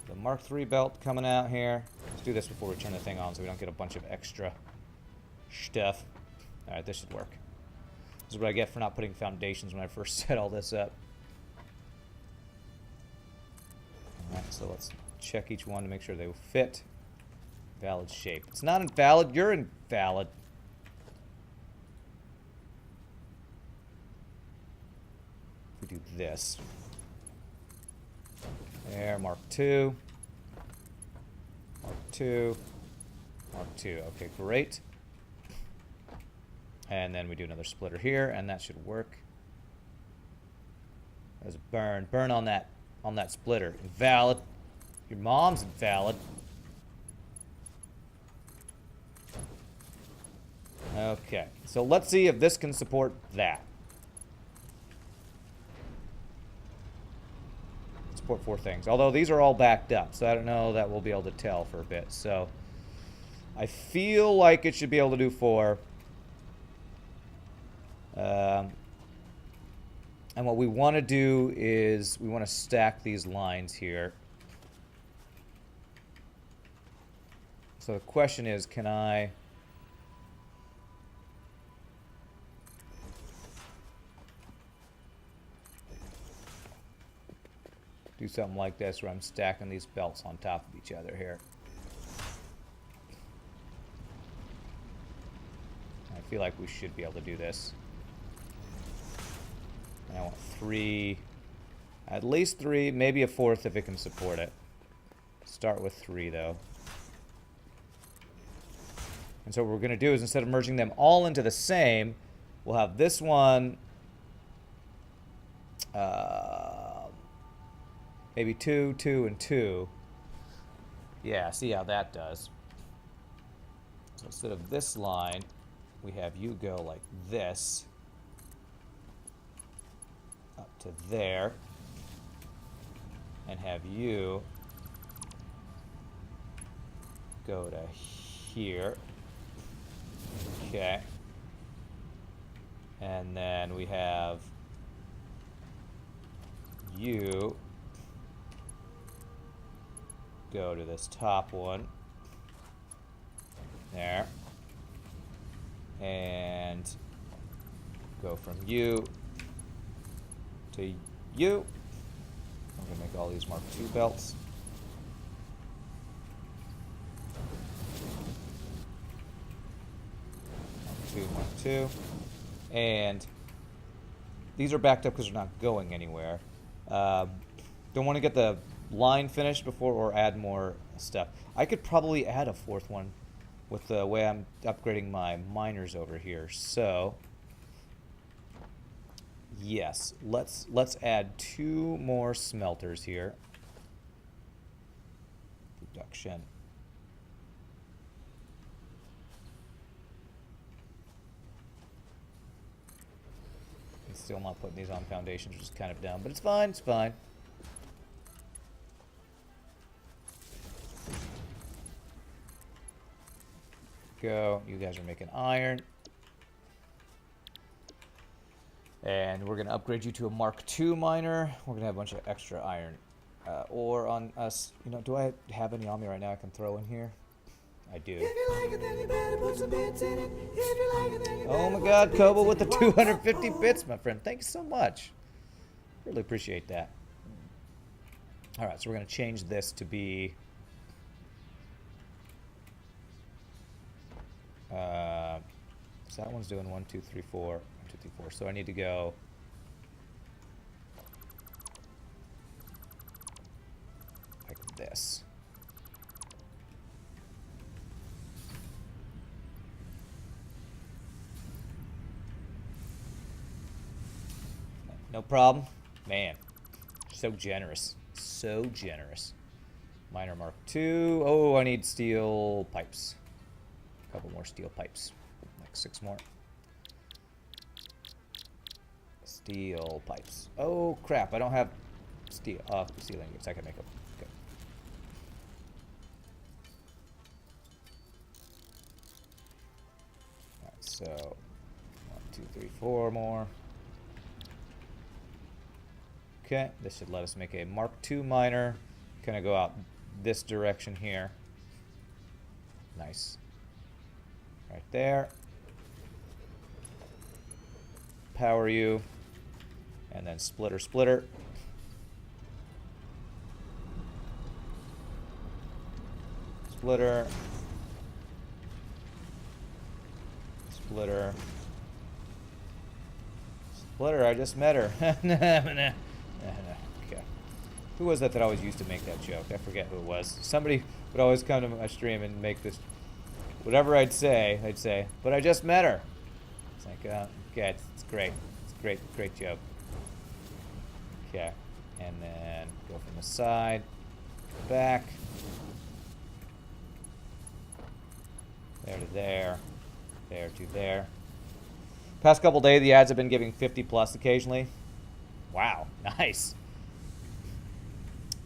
The Mark III belt coming out here. Let's do this before we turn the thing on so we don't get a bunch of extra stuff. Alright, this should work. This is what I get for not putting foundations when I first set all this up. Alright, so let's check each one to make sure they will fit. Valid shape. It's not invalid, you're invalid. If we do this. There, Mark II. Mark II. Mark II. Okay, great. And then we do another splitter here, and that should work. There's a burn. Burn on that splitter. Invalid. Your mom's invalid. Okay, so let's see if this can support that. Support 4 things. Although these are all backed up, so I don't know that we'll be able to tell for a bit. So I feel like it should be able to do 4. And what we want to do is we want to stack these lines here. So the question is, can I... do something like this where I'm stacking these belts on top of each other here. I feel like we should be able to do this. And I want 3, at least 3, maybe a 4th if it can support it. Start with 3 though. And so what we're going to do is, instead of merging them all into the same, we'll have this one maybe 2, 2, and 2. Yeah, see how that does. So instead of this line, we have you go like this. Up to there. And have you go to here. Okay. And then we have you go to this top one. There. And go from you to you. I'm going to make all these Mark II belts. Mark II. And these are backed up because they're not going anywhere. Don't want to get the line finished before or add more stuff. I could probably add a 4th one with the way I'm upgrading my miners over here. So yes, let's add 2 more smelters here. Production. I'm still not putting these on foundations, which is kind of dumb, but it's fine, it's fine. Go. You guys are making iron. And we're going to upgrade you to a Mark II miner. We're going to have a bunch of extra iron ore on us. You know, do I have any on me right now I can throw in here? I do. Oh my god, Kobo with the 250 bits, my friend. Thank you so much. Really appreciate that. Alright, so we're going to change this to be... so that one's doing 1, 2, 3, 4. 1, 2, 3, 4. So I need to go... like this. No problem. Man, so generous. So generous. Miner Mark II. Oh, I need steel pipes. A couple more steel pipes. Like 6 more. Steel pipes. Oh, crap. I don't have steel ingots. I can make them. Okay. Alright, so 1, 2, 3, 4 more. Okay, this should let us make a Mark II miner. Gonna go out this direction here. Nice. Right there. Power you. And then splitter, splitter. Splitter. Splitter. Splitter, I just met her. Okay. Who was that always used to make that joke? I forget who it was. Somebody would always come to my stream and make this... whatever I'd say, but I just met her. It's like, okay, it's great. It's a great joke. Okay. And then go from the side, back. There to there. There to there. Past couple days, the ads have been giving 50 plus occasionally. Wow, nice.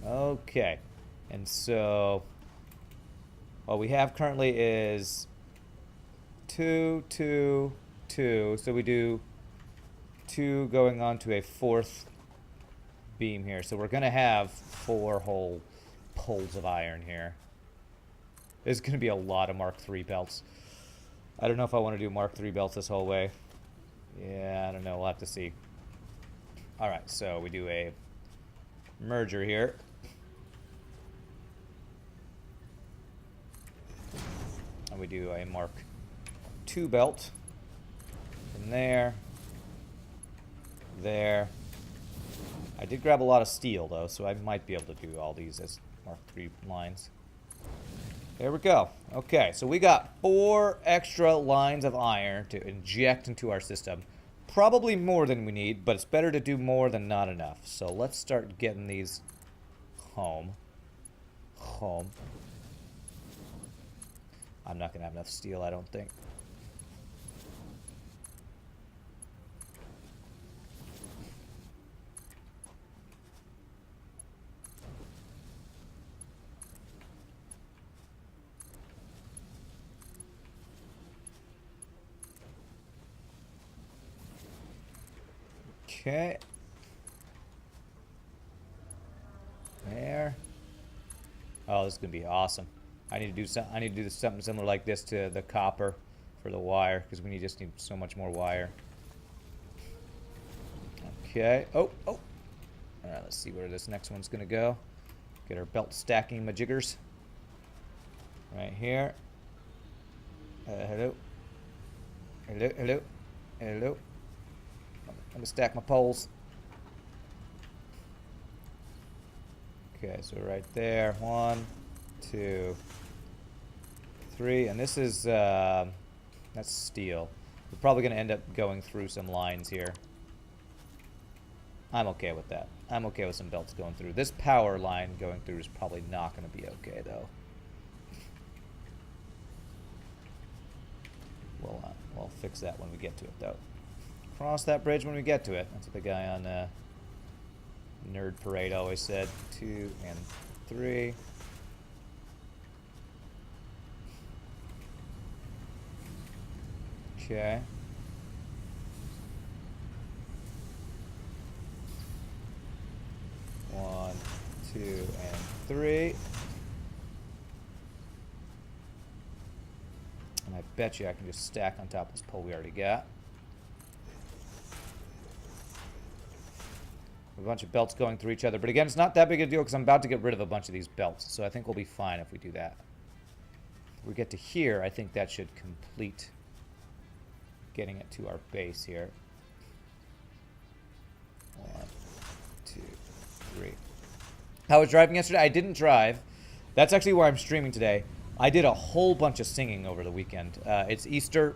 Okay. And so, what we have currently is 2, 2, 2. So we do 2 going on to a 4th beam here. So we're going to have 4 whole poles of iron here. There's going to be a lot of Mark III belts. I don't know if I want to do Mark III belts this whole way. Yeah, I don't know. We'll have to see. Alright, so we do a merger here. And we do a Mark II belt. From there. There. I did grab a lot of steel, though, so I might be able to do all these as Mark III lines. There we go. Okay, so we got 4 extra lines of iron to inject into our system. Probably more than we need, but it's better to do more than not enough. So let's start getting these home. I'm not going to have enough steel, I don't think. Okay. There. Oh, this is gonna be awesome. I need to do something similar like this to the copper for the wire, because we just need so much more wire. Okay. Oh. All right. Let's see where this next one's gonna go. Get our belt stacking majiggers. Right here. Hello. Let me stack my poles. Okay, so right there, 1, 2, 3, and this is that's steel. We're probably going to end up going through some lines here. I'm okay with that. I'm okay with some belts going through. This power line going through is probably not going to be okay, though. We'll fix that when we get to it, though. Cross that bridge when we get to it. That's what the guy on Nerd Parade always said. 2 and 3. Okay. One, 2, and 3. And I bet you I can just stack on top of this pole we already got. A bunch of belts going through each other. But again, it's not that big a deal because I'm about to get rid of a bunch of these belts. So I think we'll be fine if we do that. If we get to here, I think that should complete getting it to our base here. 1, 2, 3. I was driving yesterday. I didn't drive. That's actually where I'm streaming today. I did a whole bunch of singing over the weekend. It's Easter.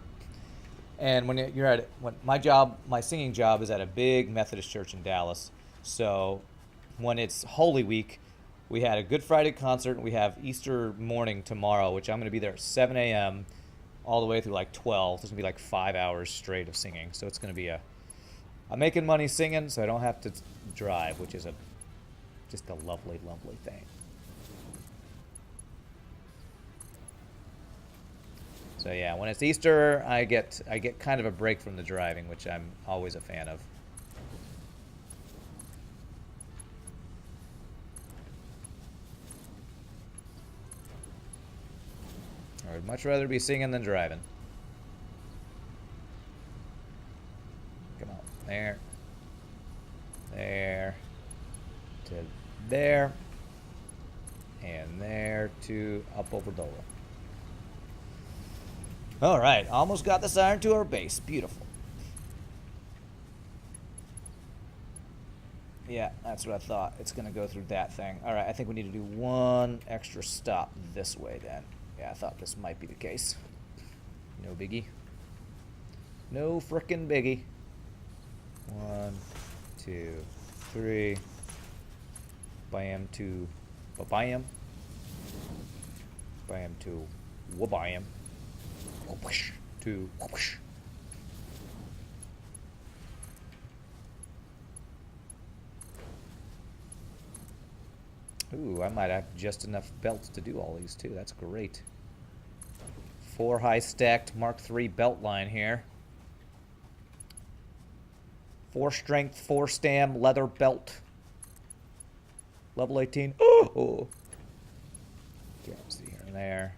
And when you're at my singing job is at a big Methodist church in Dallas. So when it's Holy Week, we had a Good Friday concert, and we have Easter morning tomorrow, which I'm going to be there at 7 a.m. all the way through like 12. There's going to be like 5 hours straight of singing. So it's going to be I'm making money singing, so I don't have to drive, which is just a lovely, lovely thing. So yeah, when it's Easter, I get kind of a break from the driving, which I'm always a fan of. I would much rather be singing than driving. Come on, there, there, to there, and there to up over Dola. All right, almost got this iron to our base. Beautiful. Yeah, that's what I thought. It's going to go through that thing. All right, I think we need to do one extra stop this way then. Yeah, I thought this might be the case. No biggie. No frickin' biggie. 1, 2, 3. Bam, 2. Ba-bam. Bam, 2. Wa-bam. Whoosh, 2. Whoosh. Ooh, I might have just enough belts to do all these too. That's great. 4 high stacked Mark III belt line here. 4 strength, 4 stam leather belt. Level 18. Oh! Okay, let's see here and there.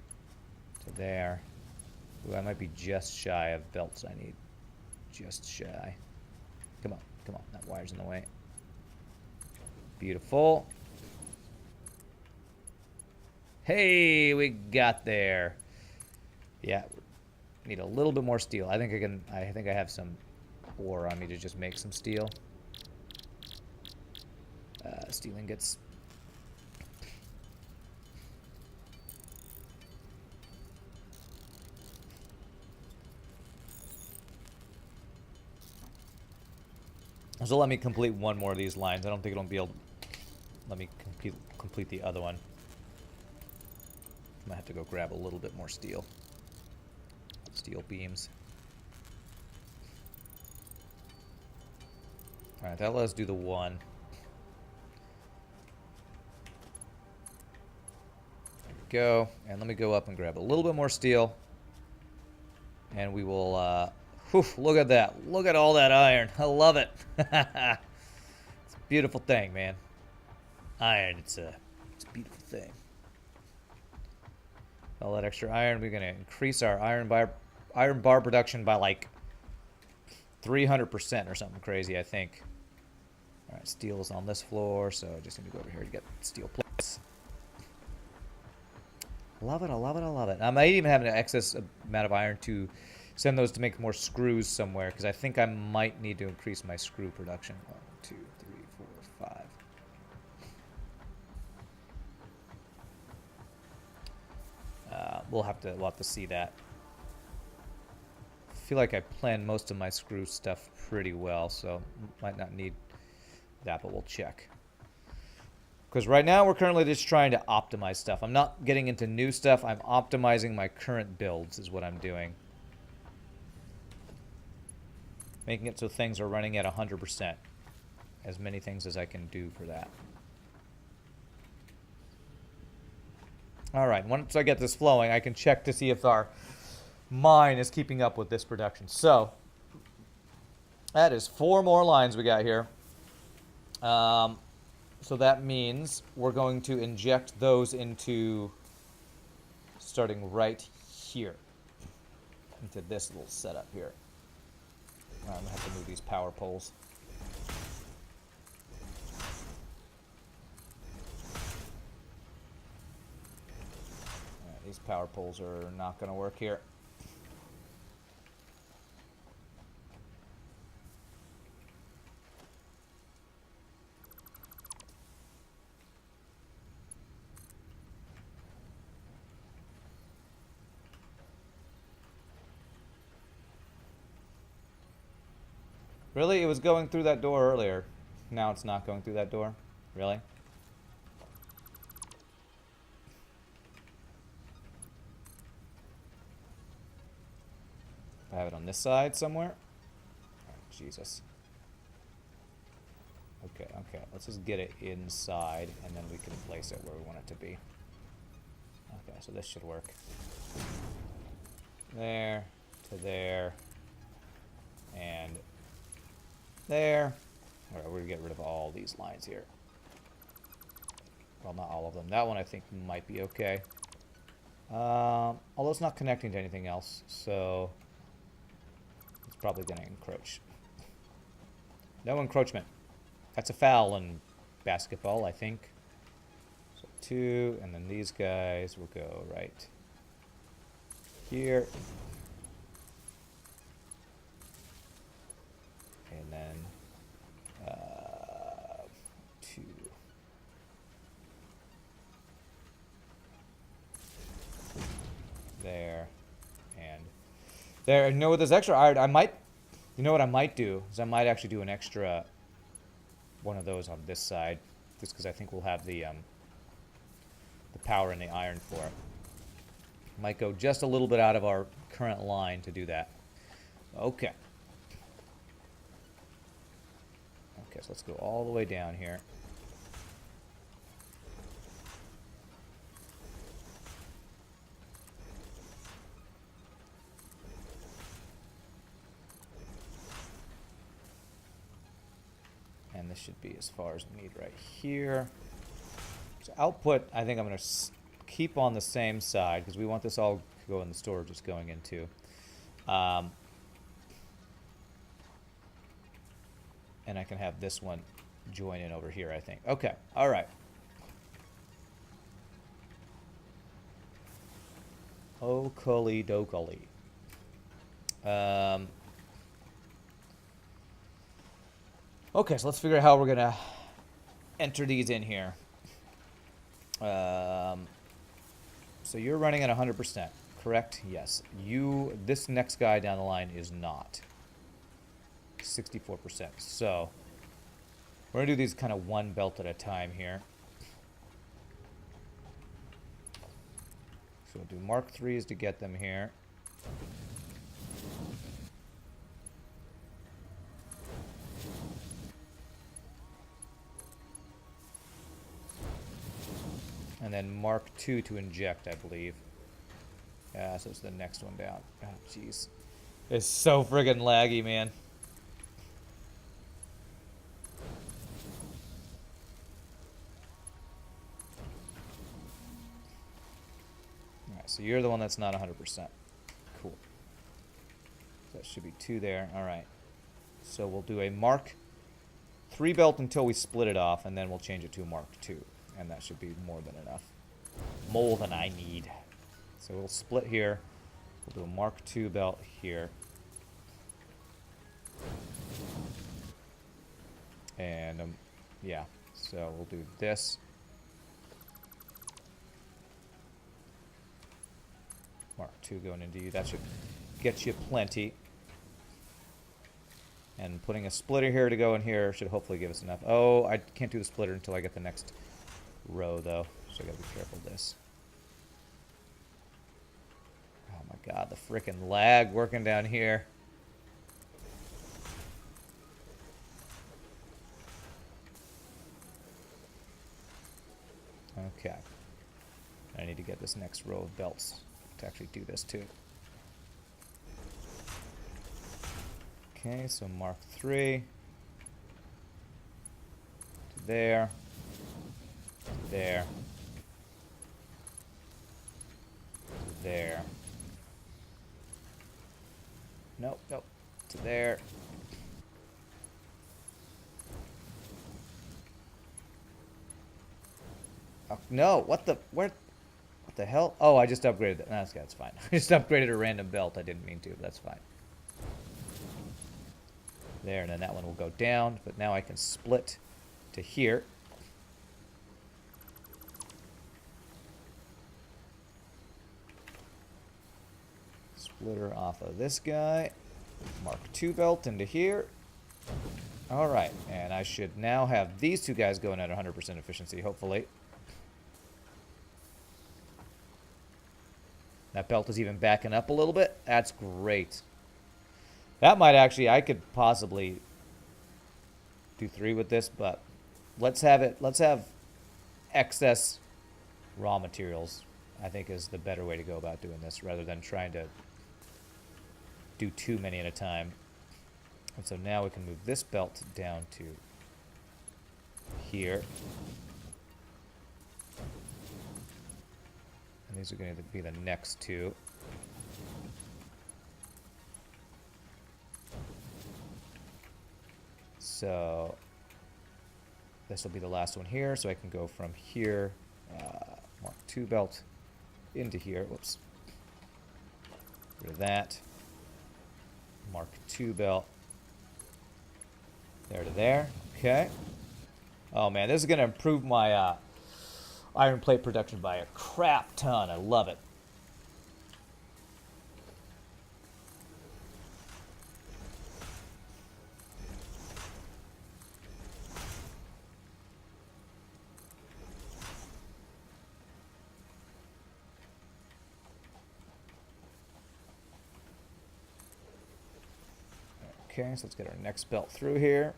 To there. Ooh, I might be just shy of belts I need. Just shy. Come on, come on. That wire's in the way. Beautiful. Hey, we got there. Yeah, need a little bit more steel. I think I have some ore on me to just make some steel. Steel ingots. So let me complete one more of these lines. I don't think it'll be able to let me complete the other one. I might have to go grab a little bit more steel. Steel beams. Alright, that'll let us do the one. There we go. And let me go up and grab a little bit more steel. And we will, whew, look at that. Look at all that iron. I love it. It's a beautiful thing, man. Iron, it's a beautiful thing. All that extra iron, we're going to increase our iron bar production by like 300% or something crazy, I think. All right, steel is on this floor, so I just need to go over here to get steel plates. Love it, I love it, I love it. I might even have an excess amount of iron to send those to make more screws somewhere, because I think I might need to increase my screw production. 1, 2, 3, 4, 5. We'll have to see that. I feel like I planned most of my screw stuff pretty well, so might not need that, but we'll check. Because right now we're currently just trying to optimize stuff. I'm not getting into new stuff. I'm optimizing my current builds is what I'm doing. Making it so things are running at 100%. As many things as I can do for that. Alright, once I get this flowing, I can check to see if our mine is keeping up with this production. So, that is 4 more lines we got here. So that means we're going to inject those into, starting right here, into this little setup here. I'm going to have to move these power poles. These power poles are not going to work here. Really? It was going through that door earlier. Now it's not going through that door? Really? I have it on this side somewhere? Oh, Jesus. Okay, okay. Let's just get it inside, and then we can place it where we want it to be. Okay, so this should work. There, to there, and there. Alright, we're going to get rid of all these lines here. Well, not all of them. That one I think might be okay. Although it's not connecting to anything else, so it's probably going to encroach. No encroachment. That's a foul in basketball, I think. So 2, and then these guys will go right here. And then 2. There. And there. You know, with this extra iron, I might... You know what I might do? Is I might actually do an extra one of those on this side. Just because I think we'll have the power and the iron for it. Might go just a little bit out of our current line to do that. Okay. Okay, so let's go all the way down here. And this should be as far as we need right here. So output, I think I'm going to keep on the same side because we want this all to go in the storage it's going into. And I can have this one join in over here, I think. Okay, all right. Okally dokally. Okay, so let's figure out how we're going to enter these in here. So you're running at 100%, correct? Yes. This next guy down the line is not. 64%. So we're going to do these kind of one belt at a time here. So we'll do Mark 3s to get them here. And then Mark 2 to inject, I believe. Yeah, so it's the next one down. Oh, jeez. It's so friggin' laggy, man. Alright, so you're the one that's not 100%. Cool. So that should be 2 there. Alright. So we'll do a Mark 3 belt until we split it off, and then we'll change it to a Mark 2. And that should be more than enough. More than I need. So we'll split here. We'll do a Mark II belt here. And, yeah. So we'll do this. Mark II going into you. That should get you plenty. And putting a splitter here to go in here should hopefully give us enough. Oh, I can't do the splitter until I get the next row, though. So I gotta be careful of this. Oh my god, the frickin' lag working down here. Okay. I need to get this next row of belts to actually do this too. Okay, so Mark 3. To there. To there. To there. Nope, nope. To there. Oh, no, what the, what the hell? Oh, I just upgraded it. That's fine. I just upgraded a random belt. I didn't mean to, but that's fine. There, and then that one will go down, but now I can split to here. Splitter off of this guy. Mark 2 belt into here. Alright, and I should now have these two guys going at 100% efficiency, hopefully. That belt is even backing up a little bit. That's great. That might actually, I could possibly do 3 with this, but let's have excess raw materials, I think, is the better way to go about doing this, rather than trying to do too many at a time. And so now we can move this belt down to here. And these are going to be the next 2. So this will be the last one here, so I can go from here, Mark 2 belt into here. Whoops. Rid of that. Mark 2 belt. There to there. Okay. Oh man, this is going to improve my iron plate production by a crap ton. I love it. Okay, so let's get our next belt through here.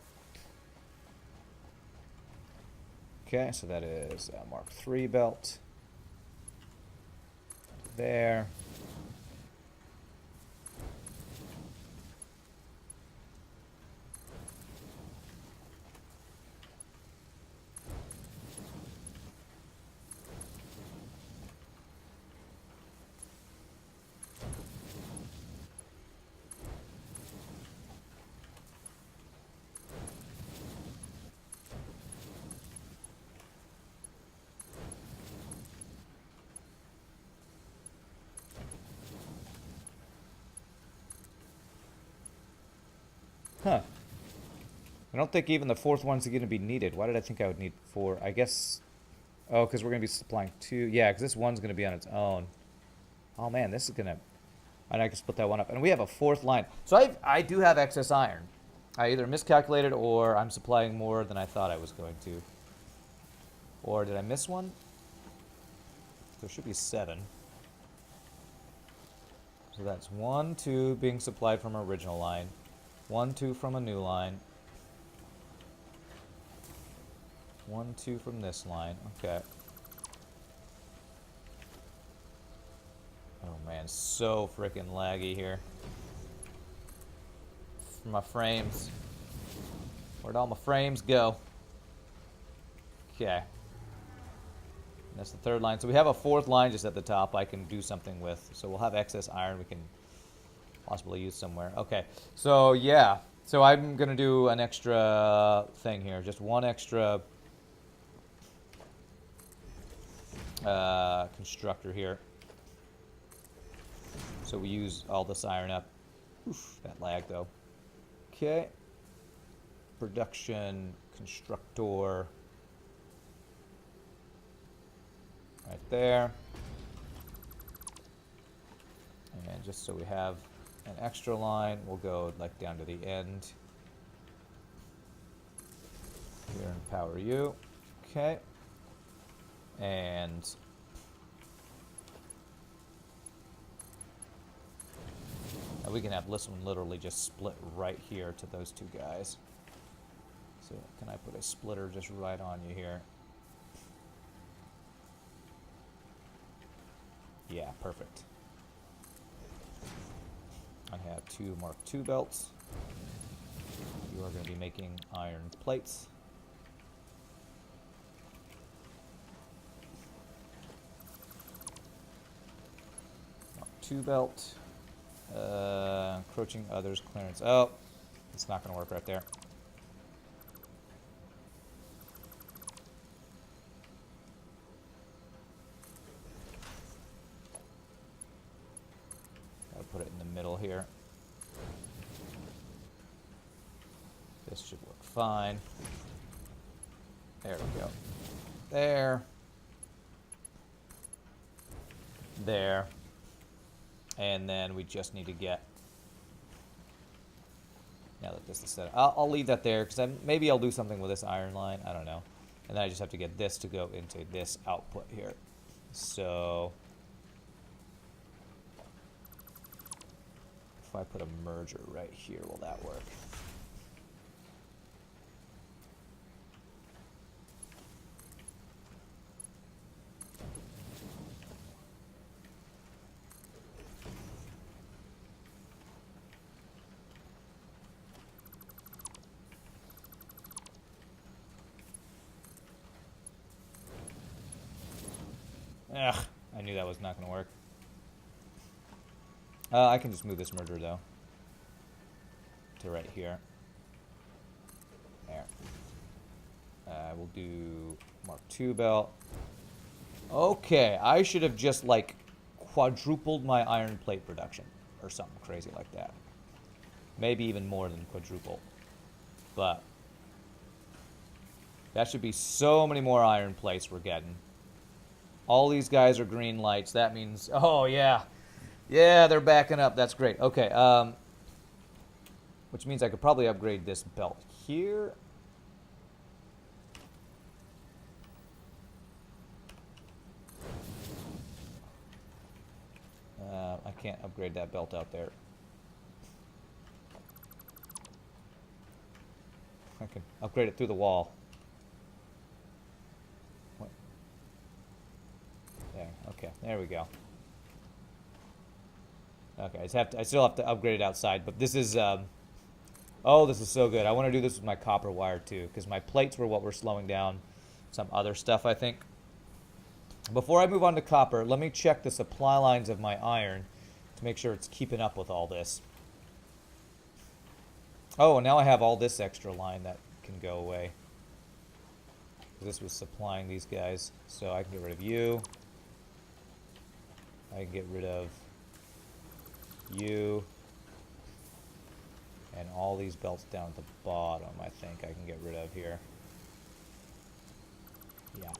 Okay, so that is Mark 3 belt. There. Huh. I don't think even the 4th one's going to be needed. Why did I think I would need 4? I guess... Oh, because we're going to be supplying 2. Yeah, because this one's going to be on its own. Oh, man, this is going to... And I can split that one up. And we have a 4th line. So I do have excess iron. I either miscalculated or I'm supplying more than I thought I was going to. Or did I miss one? There should be 7. So that's 1, 2 being supplied from our original line. 1, 2 from a new line. 1, 2 from this line. Okay. Oh man, so freaking laggy here. My frames. Where'd all my frames go? Okay. That's the 3rd line. So we have a 4th line just at the top I can do something with. So we'll have excess iron we can possibly use somewhere. Okay. So yeah. So I'm going to do an extra thing here. Just one extra constructor here. So we use all this iron up. Oof, that lag though. Okay. Production constructor. Right there. And just so we have an extra line, we'll go like down to the end. Here and power you. Okay. And we can have this one literally just split right here to those 2 guys. So can I put a splitter just right on you here? Yeah, perfect. I have 2 Mark II belts. You are going to be making iron plates. Mark II belt. Encroaching others clearance. Oh, it's not going to work right there. Gotta put it in the middle here. This should work fine. There we go. There. There. And then we just need to get... Now that this is set up. I'll leave that there, because maybe I'll do something with this iron line. I don't know. And then I just have to get this to go into this output here. So... if I put a merger right here, will that work? Ugh, I knew that was not going to work. I can just move this merger, though, to right here. There. We'll do Mark II belt. Okay, I should have just, like, quadrupled my iron plate production, or something crazy like that. Maybe even more than quadruple. But that should be so many more iron plates we're getting. All these guys are green lights. That means, oh yeah. Yeah, they're backing up. That's great. Okay, which means I could probably upgrade this belt here. I can't upgrade that belt out there. I can upgrade it through the wall. What? There. Okay, there we go. Okay, I still have to upgrade it outside, but this is, oh, this is so good. I want to do this with my copper wire, too, because my plates were what were slowing down some other stuff, I think. Before I move on to copper, let me check the supply lines of my iron to make sure it's keeping up with all this. Oh, and now I have all this extra line that can go away. This was supplying these guys, so I can get rid of you. I can get rid of you, and all these belts down at the bottom I think I can get rid of here. Yeah.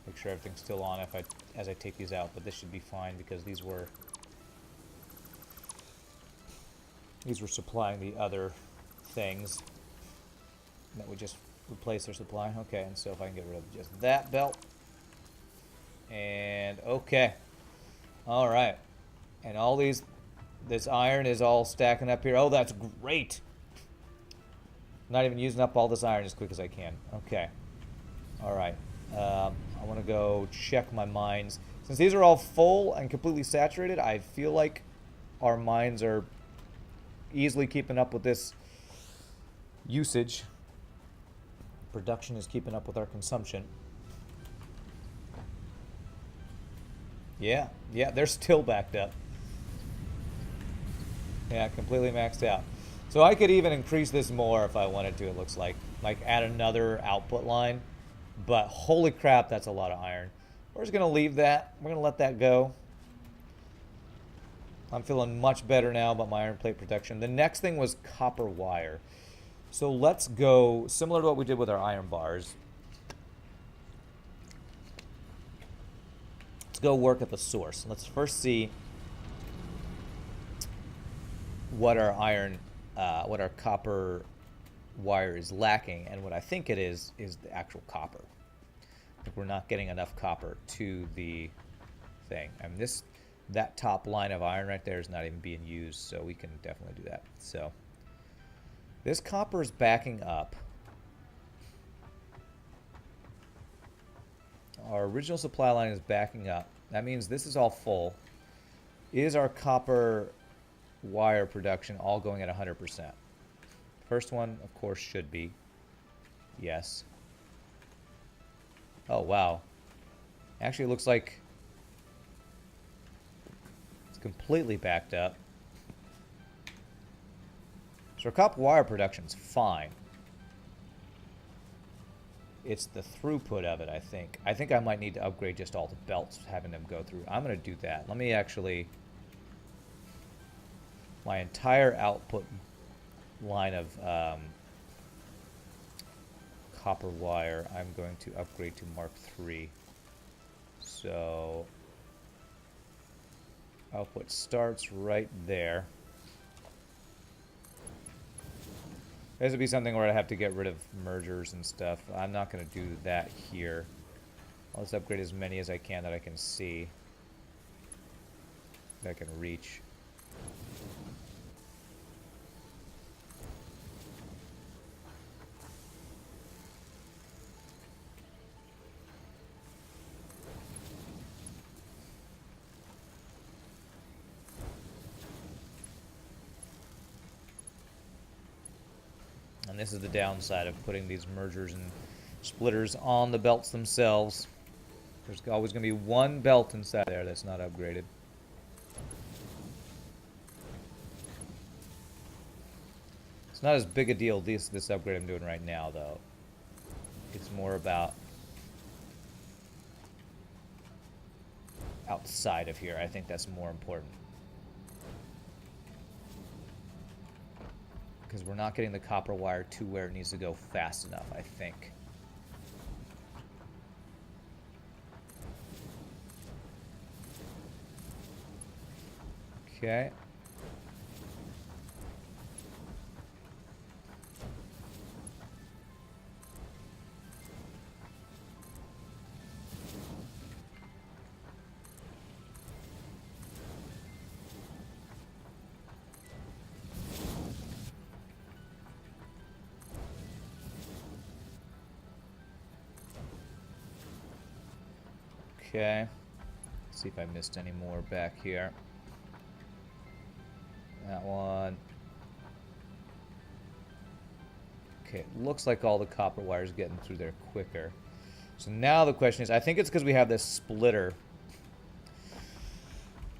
Make sure everything's still on as I take these out, but this should be fine because these were supplying the other things that we just replaced their supply. Okay, and so if I can get rid of just that belt. And okay. Alright. And all this iron is all stacking up here. Oh, that's great. Not even using up all this iron as quick as I can. Okay. Alright. I want to go check my mines. Since these are all full and completely saturated, I feel like our mines are easily keeping up with this usage. Production is keeping up with our consumption. Yeah, they're still backed up. Yeah, completely maxed out. So I could even increase this more if I wanted to, it looks like. Like add another output line. But holy crap, that's a lot of iron. We're just going to leave that. We're going to let that go. I'm feeling much better now about my iron plate production. The next thing was copper wire. So let's go, similar to what we did with our iron bars. Let's go work at the source. Let's first see what our what our copper wire is lacking, and what I think it is the actual copper. I think we're not getting enough copper to the thing. And that top line of iron right there is not even being used, so we can definitely do that. So this copper is backing up. Our original supply line is backing up. That means this is all full. Is our copper wire production all going at 100%? First one, of course, should be. Yes. Oh, wow. Actually, it looks like it's completely backed up. So our copper wire production's fine. It's the throughput of it, I think. I think I might need to upgrade just all the belts, having them go through. I'm going to do that. Let me actually... My entire output line of copper wire, I'm going to upgrade to Mark III. So... output starts right there. This would be something where I have to get rid of mergers and stuff. I'm not going to do that here. I'll just upgrade as many as I can that I can see. That I can reach. And this is the downside of putting these mergers and splitters on the belts themselves. There's always going to be one belt inside there that's not upgraded. It's not as big a deal, this upgrade I'm doing right now, though. It's more about outside of here. I think that's more important. Because we're not getting the copper wire to where it needs to go fast enough, I think. Okay. Okay. Let's see if I missed any more back here. That one. Okay, it looks like all the copper wires getting through there quicker. So now the question is, I think it's because we have this splitter.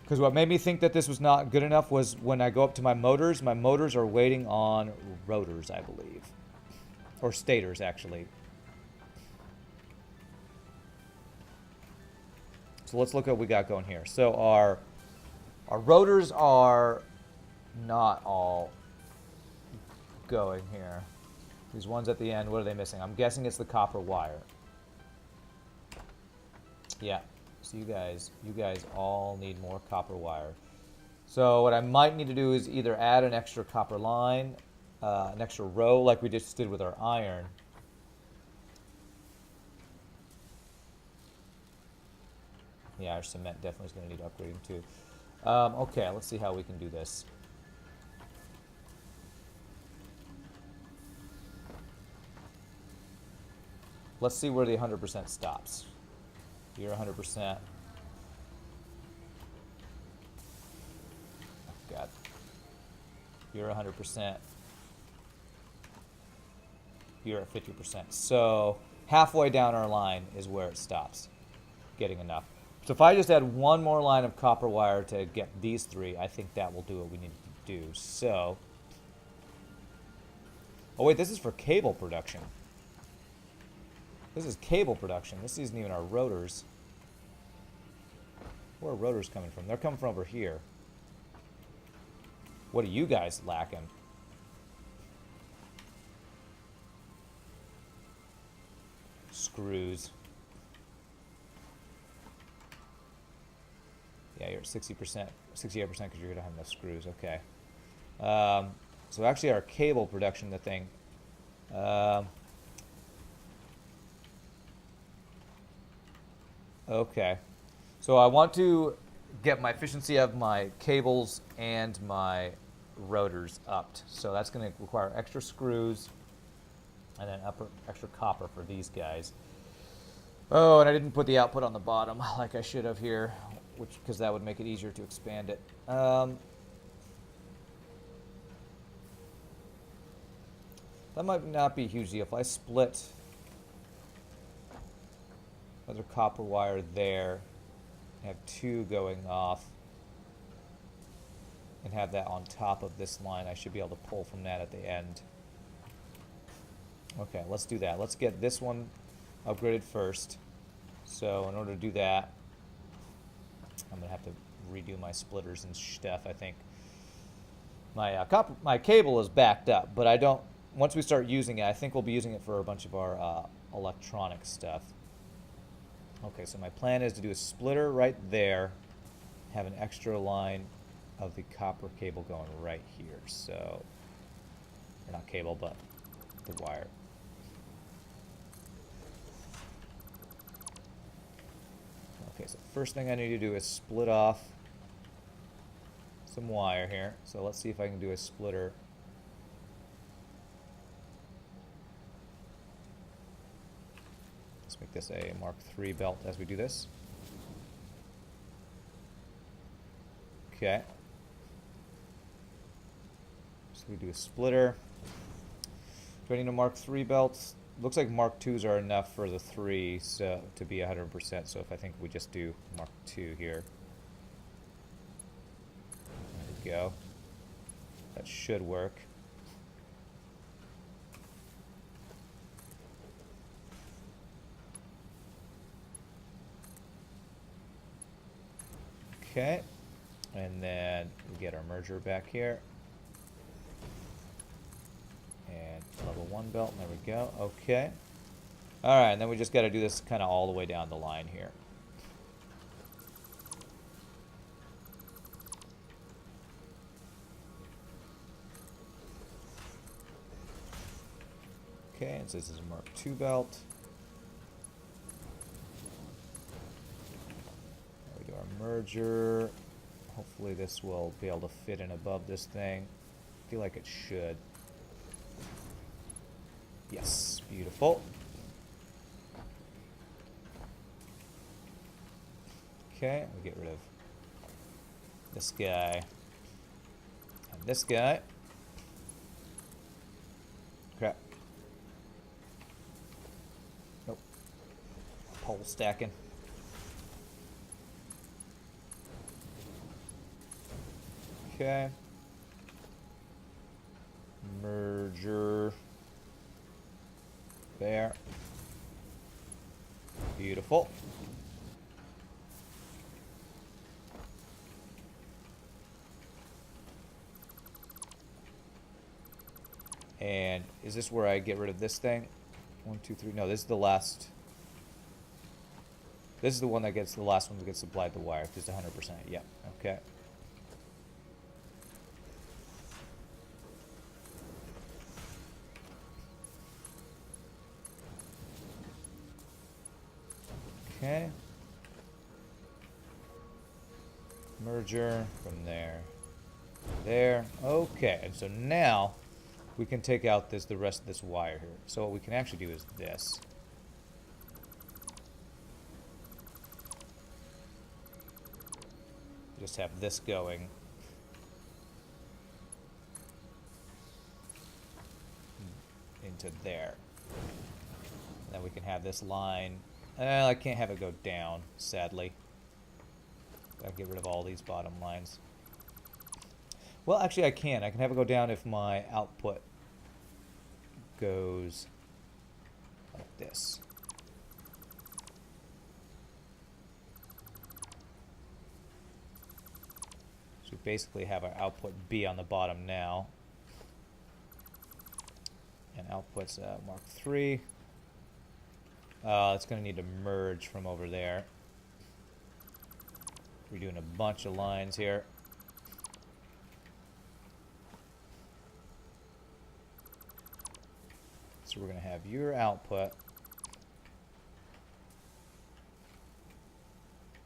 Because what made me think that this was not good enough was when I go up to my motors are waiting on rotors, I believe. Or stators, actually. So let's look at what we got going here. So our rotors are not all going here. These ones at the end, what are they missing? I'm guessing it's the copper wire. Yeah. So you guys all need more copper wire. So what I might need to do is either add an extra copper line, an extra row like we just did with our iron. Yeah, our cement definitely is going to need upgrading too. Okay, let's see how we can do this. Let's see where the 100% stops. You're 100%. Oh, God. You're 100%. You're at 50%. So halfway down our line is where it stops. Getting enough. So if I just add one more line of copper wire to get these three, I think that will do what we need to do. So, oh wait, this is for cable production. This is cable production. This isn't even our rotors. Where are rotors coming from? They're coming from over here. What are you guys lacking? Screws. Yeah, you're at 60%, 68% because you're going to have enough screws. Okay. So actually our cable production, the thing. Okay. So I want to get my efficiency of my cables and my rotors upped. So that's going to require extra screws and then extra copper for these guys. Oh, and I didn't put the output on the bottom like I should have here, because that would make it easier to expand it. That might not be a huge deal. If I split another copper wire there, have two going off, and have that on top of this line, I should be able to pull from that at the end. Okay, let's do that. Let's get this one upgraded first. So in order to do that, I'm going to have to redo my splitters and stuff, I think. My cable is backed up, but I don't, once we start using it, I think we'll be using it for a bunch of our electronic stuff. Okay, so my plan is to do a splitter right there, have an extra line of the copper cable going right here. So, or not cable, but the wire. Okay, so first thing I need to do is split off some wire here. So let's see if I can do a splitter. Let's make this a Mark III belt as we do this. Okay. So we do a splitter. Do I need a Mark III belt? Looks like Mark IIs are enough for the 3 so to be 100%. So if I think we just do Mark II here. There we go. That should work. Okay. And then we get our merger back here. And level 1 belt, and there we go. Okay. Alright, and then we just got to do this kind of all the way down the line here. Okay, and so this is a Mark II belt. There we do our merger. Hopefully this will be able to fit in above this thing. I feel like it should. Yes, beautiful. Okay, we get rid of this guy and this guy. Crap. Nope. Pole stacking. Okay. Merger. There. Beautiful. And is this where I get rid of this thing? 1, 2, 3. No, this is the last. This is the one that gets the last one that gets supplied the wire. Just 100%. Yep. Okay. Okay. Merger from there. There. Okay. And so now we can take out the rest of this wire here. So what we can actually do is this. Just have this going. Into there. And then we can have this line. I can't have it go down, sadly. I'll get rid of all these bottom lines. Well, actually I can. I can have it go down if my output goes like this. So we basically have our output B on the bottom now. And output's Mark III. It's going to need to merge from over there. We're doing a bunch of lines here. So we're going to have your output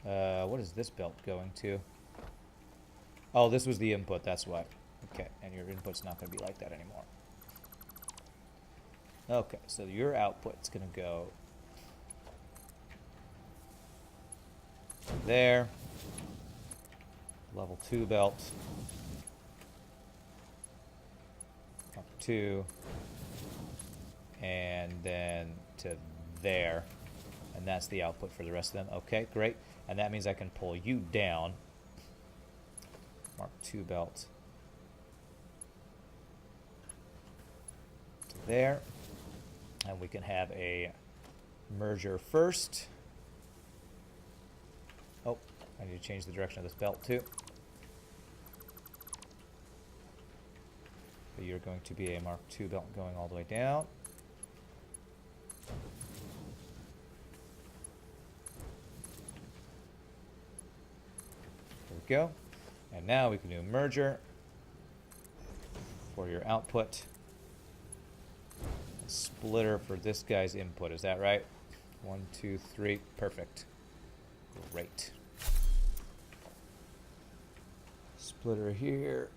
What is this belt going to? Oh, this was the input, that's why. Okay, and your input's not going to be like that anymore. Okay, so your output's going to go there. Level 2 belt. Up 2. And then to there. And that's the output for the rest of them. Okay, great. And that means I can pull you down. Mark 2 belt. To there. And we can have a merger first. Oh, I need to change the direction of this belt too. So you're going to be a Mark II belt going all the way down. There we go. And now we can do a merger for your output. A splitter for this guy's input. Is that right? 1, 2, 3. Perfect. Great. Splitter here.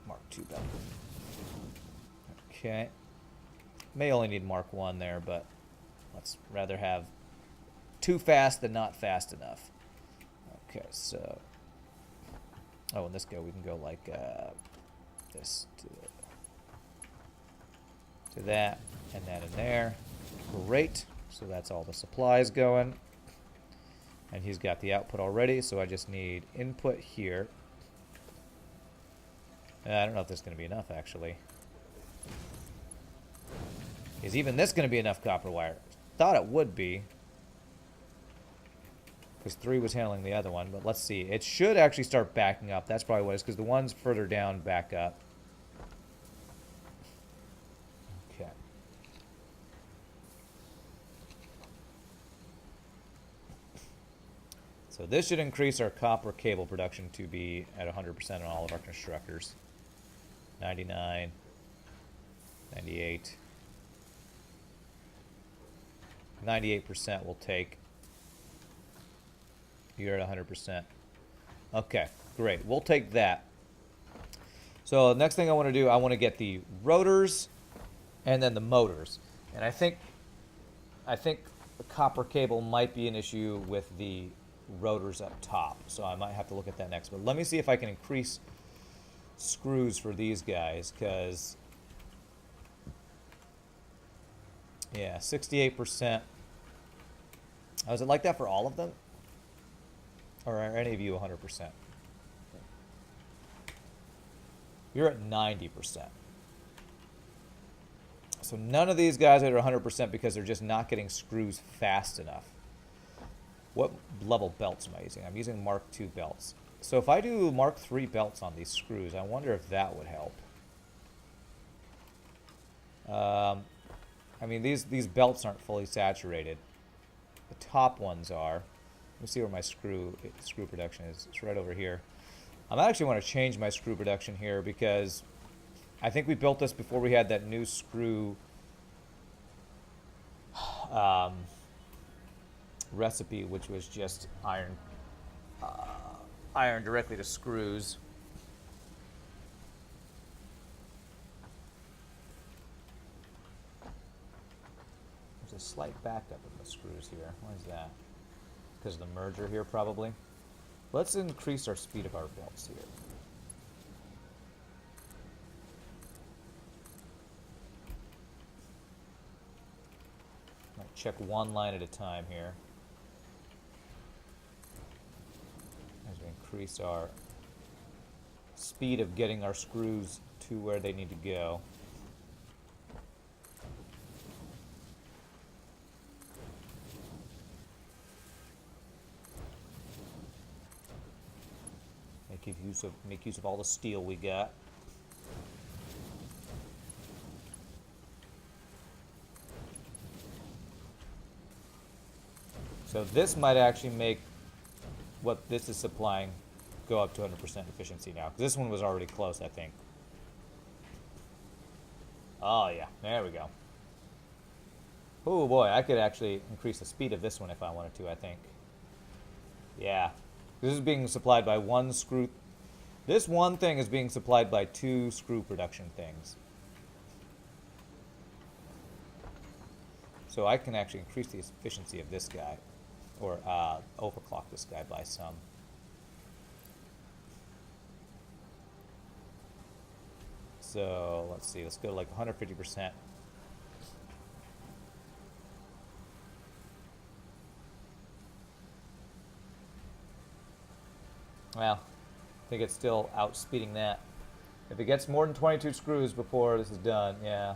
Mark II belt. Okay. May only need Mark 1 there, but let's rather have too fast than not fast enough. Okay, so... Oh, in this go, we can go like this to that, and that in there. Great. So that's all the supplies going. And he's got the output already, so I just need input here. I don't know if this is going to be enough, actually. Is even this going to be enough copper wire? Thought it would be. Because 3 was handling the other one, but let's see. It should actually start backing up. That's probably what it is, because the ones further down back up. Okay. So this should increase our copper cable production to be at 100% on all of our constructors. 99, 98. 98% will take. You're at 100%. Okay, great. We'll take that. So the next thing I want to do, I want to get the rotors and then the motors. And I think the copper cable might be an issue with the rotors up top. So I might have to look at that next. But let me see if I can increase screws for these guys, because yeah, 68%. Oh, is it like that for all of them? Or are any of you 100%? You're at 90%. So none of these guys are 100% because they're just not getting screws fast enough. What level belts am I using? I'm using Mark II belts. So if I do Mark III belts on these screws, I wonder if that would help. I mean, these belts aren't fully saturated. The top ones are. Let me see where my screw production is. It's right over here. I actually want to change my screw production here because I think we built this before we had that new screw recipe, which was just iron directly to screws. There's a slight backup in the screws here. Why is that? Because of the merger here, probably. Let's increase our speed of our belts here. Might check one line at a time here. As we increase our speed of getting our screws to where they need to go. Make use of all the steel we got. So this might actually make what this is supplying go up to 100% efficiency now. 'Cause this one was already close, I think. Oh yeah, there we go. Oh boy, I could actually increase the speed of this one if I wanted to, I think. Yeah. This is being supplied by one screw. This one thing is being supplied by 2 screw production things. So I can actually increase the efficiency of this guy. Or overclock this guy by some. So let's see, let's go to like 150%. Well, I think it's still outspeeding that. If it gets more than 22 screws before this is done, yeah.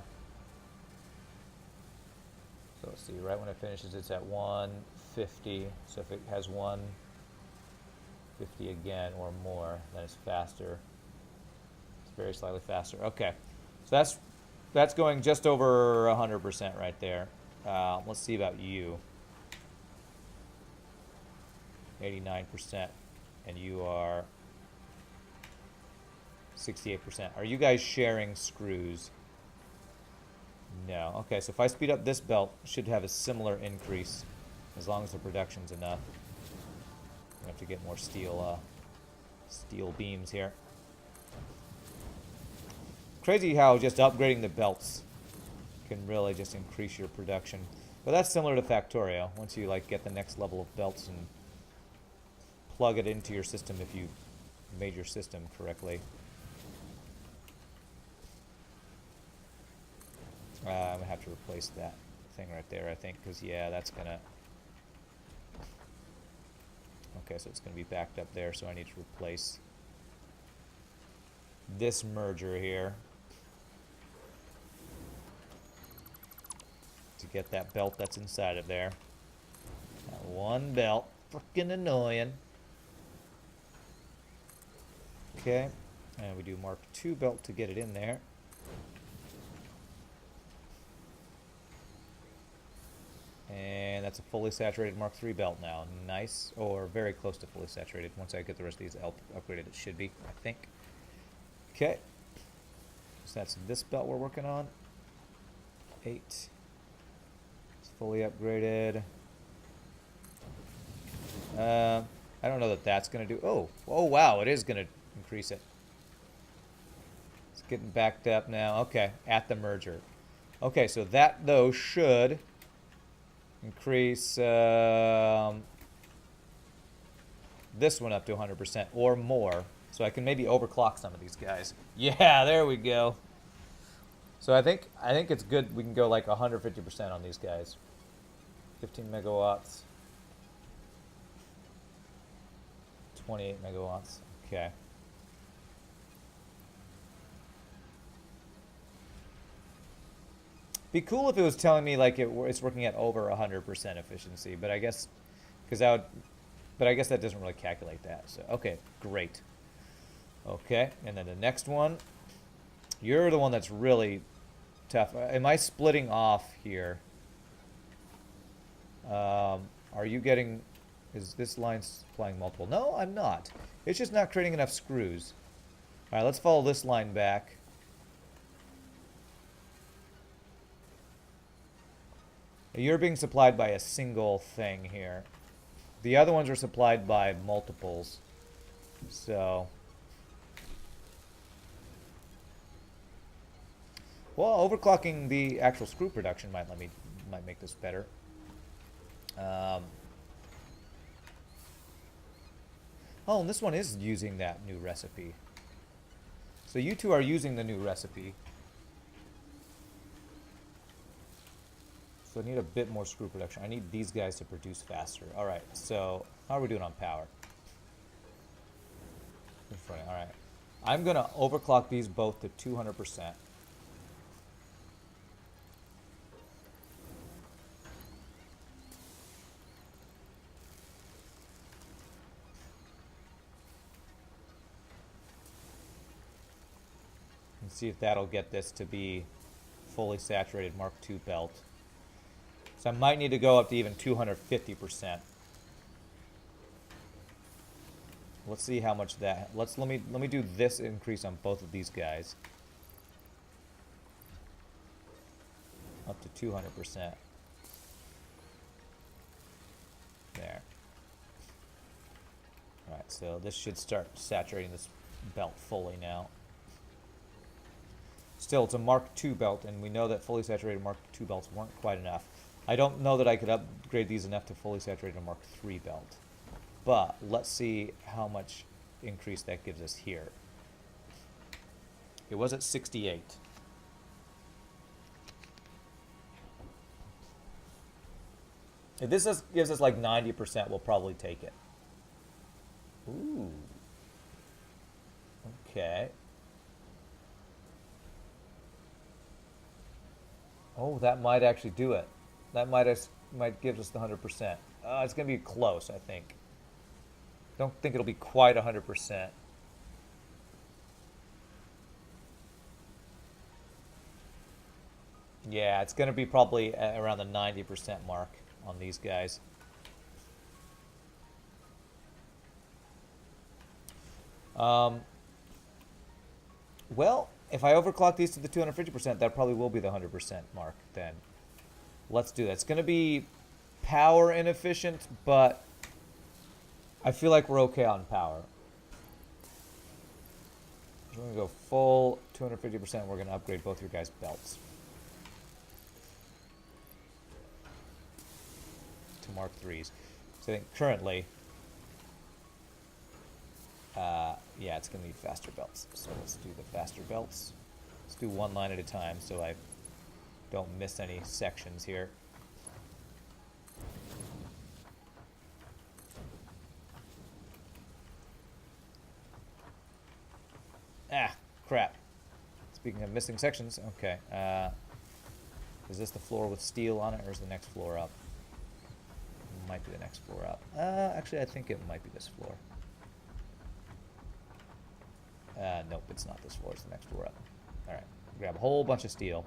So let's see, right when it finishes, it's at 150. So if it has 150 again or more, then it's faster. It's very slightly faster. Okay, so that's going just over 100% right there. Let's see about you. 89%, and you are 68%. Are you guys sharing screws? No. Okay, so if I speed up this belt, it should have a similar increase as long as the production's enough. We have to get more steel beams here. Crazy how just upgrading the belts can really just increase your production. But that's similar to Factorio. Once you like get the next level of belts and plug it into your system if you made your system correctly. I'm going to have to replace that thing right there, I think, because, yeah, that's going to... Okay, so it's going to be backed up there, so I need to replace this merger here to get that belt that's inside of there. That one belt. Frickin' annoying. Okay, and we do Mark II belt to get it in there. And that's a fully saturated Mark III belt now. Nice, or very close to fully saturated. Once I get the rest of these upgraded, it should be, I think. Okay, so that's this belt we're working on. 8. It's fully upgraded. I don't know that that's going to do... Oh, wow, it is going to increase it. It's getting backed up now. Okay, at the merger. Okay, so that, though, should... increase this one up to 100% or more, so I can maybe overclock some of these guys. Yeah, there we go. So I think it's good. We can go like 150% on these guys. 15 megawatts, 28 megawatts. Okay. Be cool if it was telling me like it's working at over 100% efficiency, but I guess but I guess that doesn't really calculate that. So okay, great. Okay, and then the next one, you're the one that's really tough. Am I splitting off here? Are you getting? Is this line supplying multiple? No, I'm not. It's just not creating enough screws. All right, let's follow this line back. You're being supplied by a single thing here. The other ones are supplied by multiples. So... well, overclocking the actual screw production might make this better. Oh, and this one is using that new recipe. So you two are using the new recipe. So I need a bit more screw production. I need these guys to produce faster. All right, so how are we doing on power? All right. I'm going to overclock these both to 200%. And see if that'll get this to be fully saturated Mark II belt. So I might need to go up to even 250%. Let's see how much that. Let me do this increase on both of these guys. Up to 200%. There. Alright, so this should start saturating this belt fully now. Still, it's a Mark II belt, and we know that fully saturated Mark II belts weren't quite enough. I don't know that I could upgrade these enough to fully saturate a Mark III belt. But let's see how much increase that gives us here. It was at 68. If this gives us like 90%, we'll probably take it. Ooh. Okay. Oh, that might actually do it. That might give us the 100%. It's going to be close, I think. Don't think it'll be quite 100%. Yeah, it's going to be probably around the 90% mark on these guys. Well, if I overclock these to the 250%, that probably will be the 100% mark then. Let's do that. It's going to be power inefficient, but I feel like we're okay on power. We're going to go full 250%. We're going to upgrade both your guys' belts to Mark IIIs. So I think currently, yeah, it's going to be faster belts. So let's do the faster belts. Let's do one line at a time so I don't miss any sections here. Ah, crap. Speaking of missing sections, okay. Is this the floor with steel on it, or is the next floor up? It might be the next floor up. Actually, I think it might be this floor. Nope, it's not this floor. It's the next floor up. All right, grab a whole bunch of steel.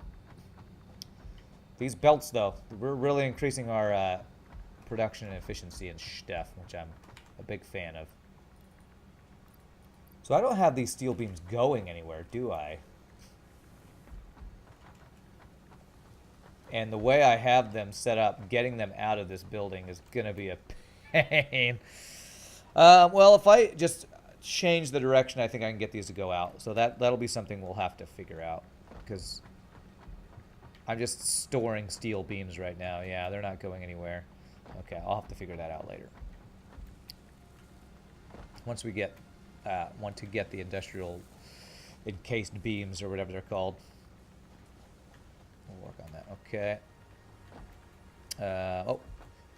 These belts, though, we're really increasing our production and efficiency and stuff, which I'm a big fan of. So I don't have these steel beams going anywhere, do I? And the way I have them set up, getting them out of this building is going to be a pain. Well, if I just change the direction, I think I can get these to go out. So that'll be something we'll have to figure out, because I'm just storing steel beams right now. Yeah, they're not going anywhere. Okay, I'll have to figure that out later. Once we get want to get the industrial encased beams, or whatever they're called. We'll work on that. Okay. Oh,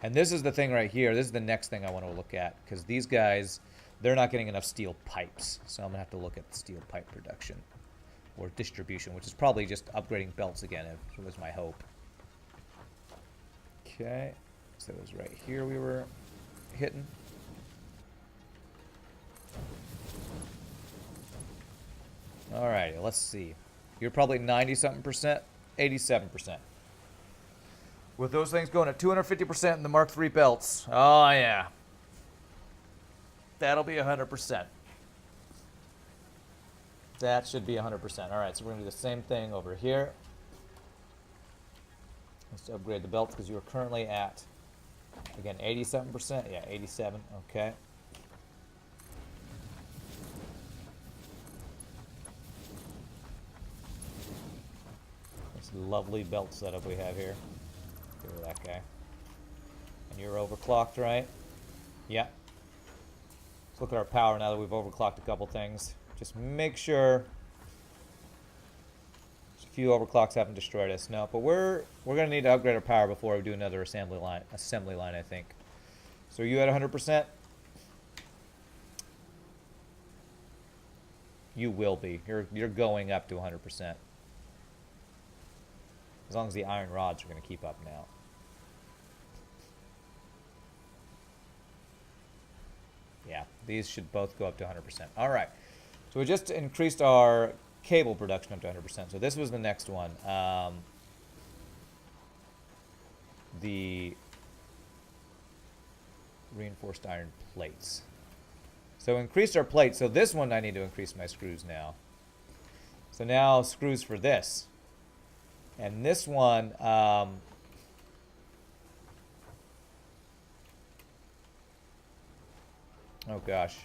and this is the thing right here. This is the next thing I want to look at, because these guys, they're not getting enough steel pipes. So I'm going to have to look at the steel pipe production or distribution, which is probably just upgrading belts again, if it was my hope. Okay. So it was right here we were hitting. Alrighty, let's see. You're probably 90-something%, 87%. With those things going at 250% in the Mark III belts. Oh, yeah. That'll be 100%. That should be 100%. Alright, so we're going to do the same thing over here. Let's upgrade the belts, because you are currently at, again, 80-something%. Yeah, 87. Okay. Lovely belt setup we have here. Look at that guy. And you're overclocked, right? Yeah. Let's look at our power now that we've overclocked a couple things. Just make sure a few overclocks haven't destroyed us. No, but we're gonna need to upgrade our power before we do another assembly line, I think. So are you at 100%? You will be. You're going up to 100%. As long as the iron rods are going to keep up now. Yeah, these should both go up to 100%. All right. So we just increased our cable production up to 100%. So this was the next one. The reinforced iron plates. So increased our plates. So this one I need to increase my screws now. So now screws for this. And this one, Oh gosh.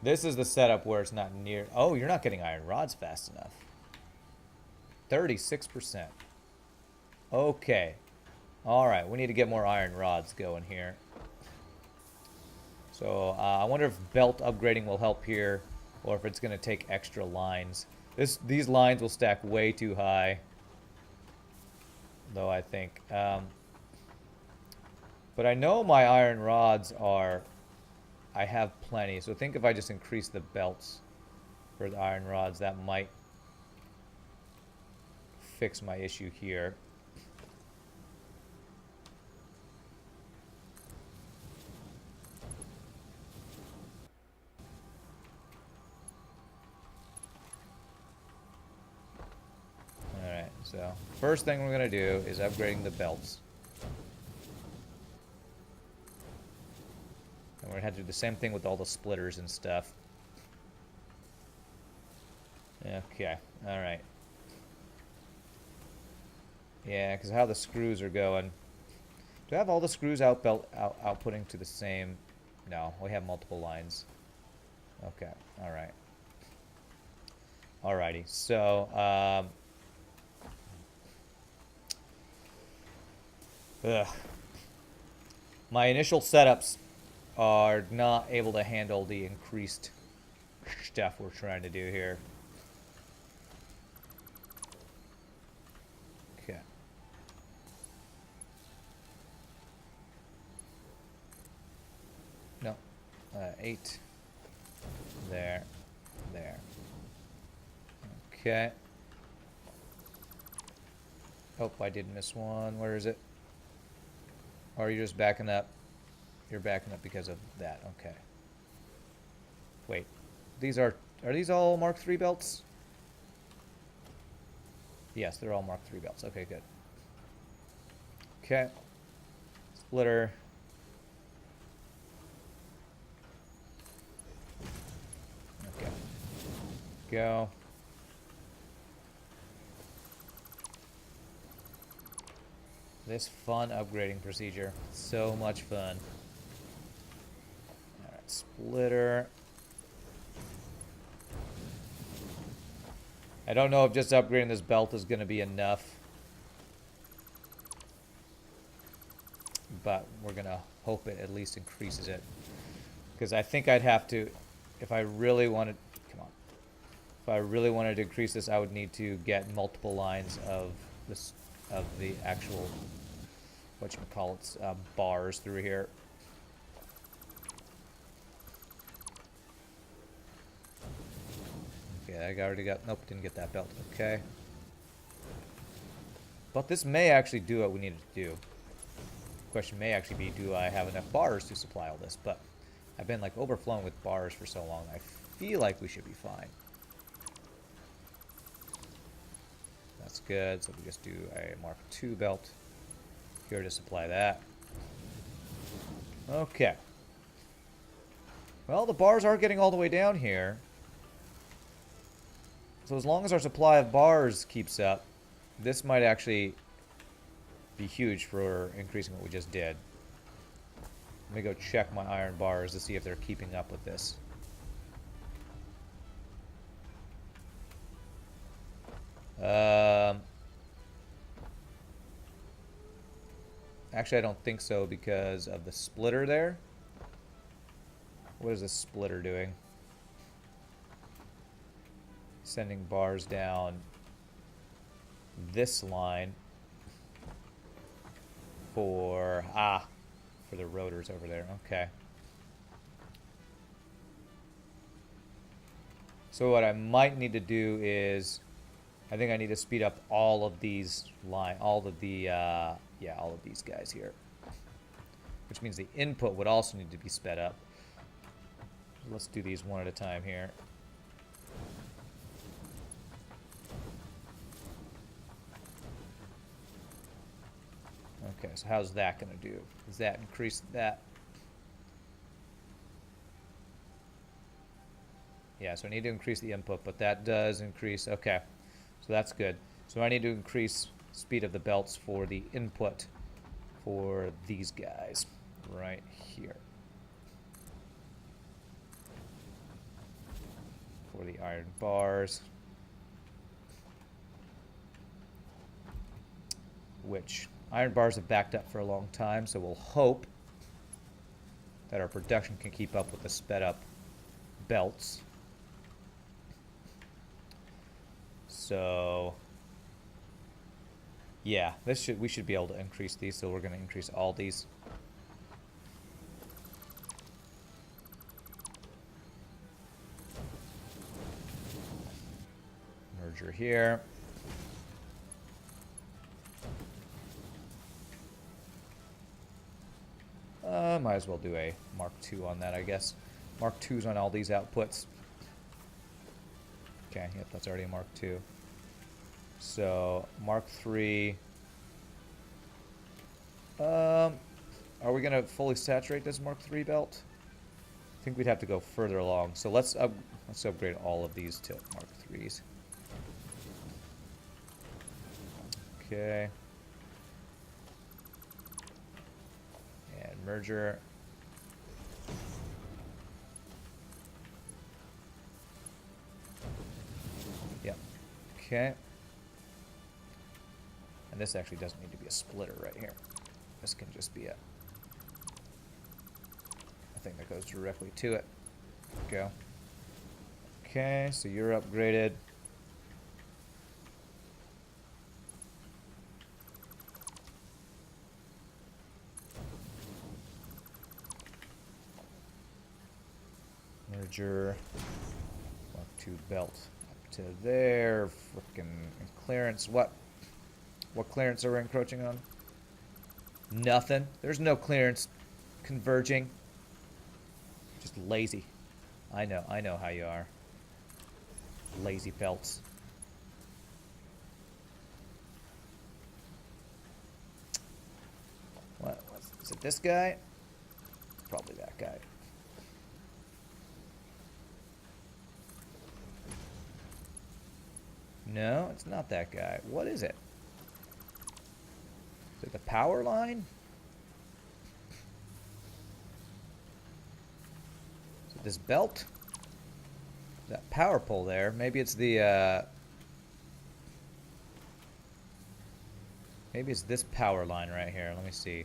This is the setup where it's not near... Oh, you're not getting iron rods fast enough. 36%. Okay. Alright, we need to get more iron rods going here. So, I wonder if belt upgrading will help here, or if it's going to take extra lines. These lines will stack way too high, though, I think. But I know my iron rods are... I have plenty, so I think if I just increase the belts for the iron rods, that might fix my issue here. Alright, so first thing we're going to do is upgrading the belts. And we're going to have to do the same thing with all the splitters and stuff. Okay, alright. Yeah, because how the screws are going. Do I have all the screws outputting to the same? No, we have multiple lines. Okay, alright. Alrighty, so, my initial setups are not able to handle the increased stuff we're trying to do here. Okay. No. 8. There. There. Okay. Oh, I did miss one. Where is it? Or are you just backing up? You're backing up because of that. Okay. Wait. These are these all Mark III belts? Yes, they're all Mark III belts. Okay, good. Okay. Splitter. Okay. Go. This fun upgrading procedure. So much fun. Alright, splitter. I don't know if just upgrading this belt is going to be enough. But we're going to hope it at least increases it. Because I think I'd have to, if I really wanted, come on. If I really wanted to increase this, I would need to get multiple lines of this, of the actual, whatchamacallits, bars through here. Okay, I already got, nope, didn't get that belt. Okay. But this may actually do what we needed to do. The question may actually be, do I have enough bars to supply all this? But I've been like overflowing with bars for so long, I feel like we should be fine. That's good, so we just do a Mark II belt here to supply that. Okay. Well, the bars are getting all the way down here. So as long as our supply of bars keeps up, this might actually be huge for increasing what we just did. Let me go check my iron bars to see if they're keeping up with this. Actually, I don't think so because of the splitter there. What is this splitter doing? Sending bars down this line for the rotors over there. Okay. So what I might need to do is, I think I need to speed up all of these all of these guys here, which means the input would also need to be sped up. Let's do these one at a time here. Okay, so how's that going to do? Does that increase that? Yeah, so I need to increase the input, but that does increase. Okay, so that's good. So I need to increase speed of the belts for the input for these guys. right here. For the iron bars. Which iron bars have backed up for a long time, so we'll hope that our production can keep up with the sped up belts. So yeah, we should be able to increase these, so we're going to increase all these. Merger here. Might as well do a Mark II on that, I guess. Mark II's on all these outputs. Okay, yep, that's already a Mark II. So, Mark III. Are we going to fully saturate this Mark III belt? I think we'd have to go further along. So let's upgrade all of these to Mark IIIs. Okay. And merger. Yep. Okay. And this actually doesn't need to be a splitter right here. This can just be a thing that goes directly to it. Go. Okay, so you're upgraded. Merger. Mark II belt up to there. Frickin' clearance. What clearance are we encroaching on? Nothing. There's no clearance converging. Just lazy. I know how you are. Lazy belts. Is it this guy? It's probably that guy. No, it's not that guy. What is it? Is it the power line? Is it this belt? That power pole there. Maybe it's the maybe it's this power line right here. Let me see.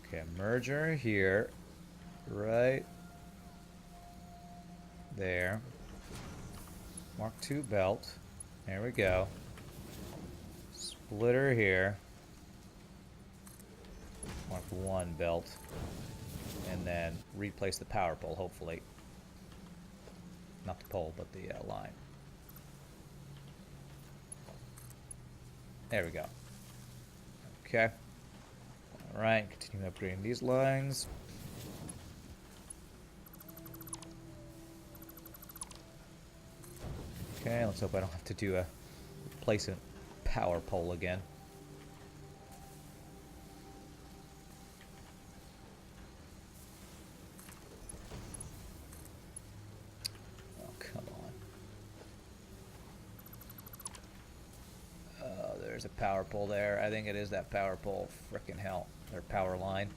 Okay, merger here. Right there. Mark II belt. There we go. Splitter here. Mark I belt. And then replace the power pole, hopefully. Not the pole, but the line. There we go. Okay. Alright, continue upgrading these lines. Okay, let's hope I don't have to do a replace a power pole again. Oh, come on. Oh, there's a power pole there. I think it is that power pole. Frickin' hell. Their power line.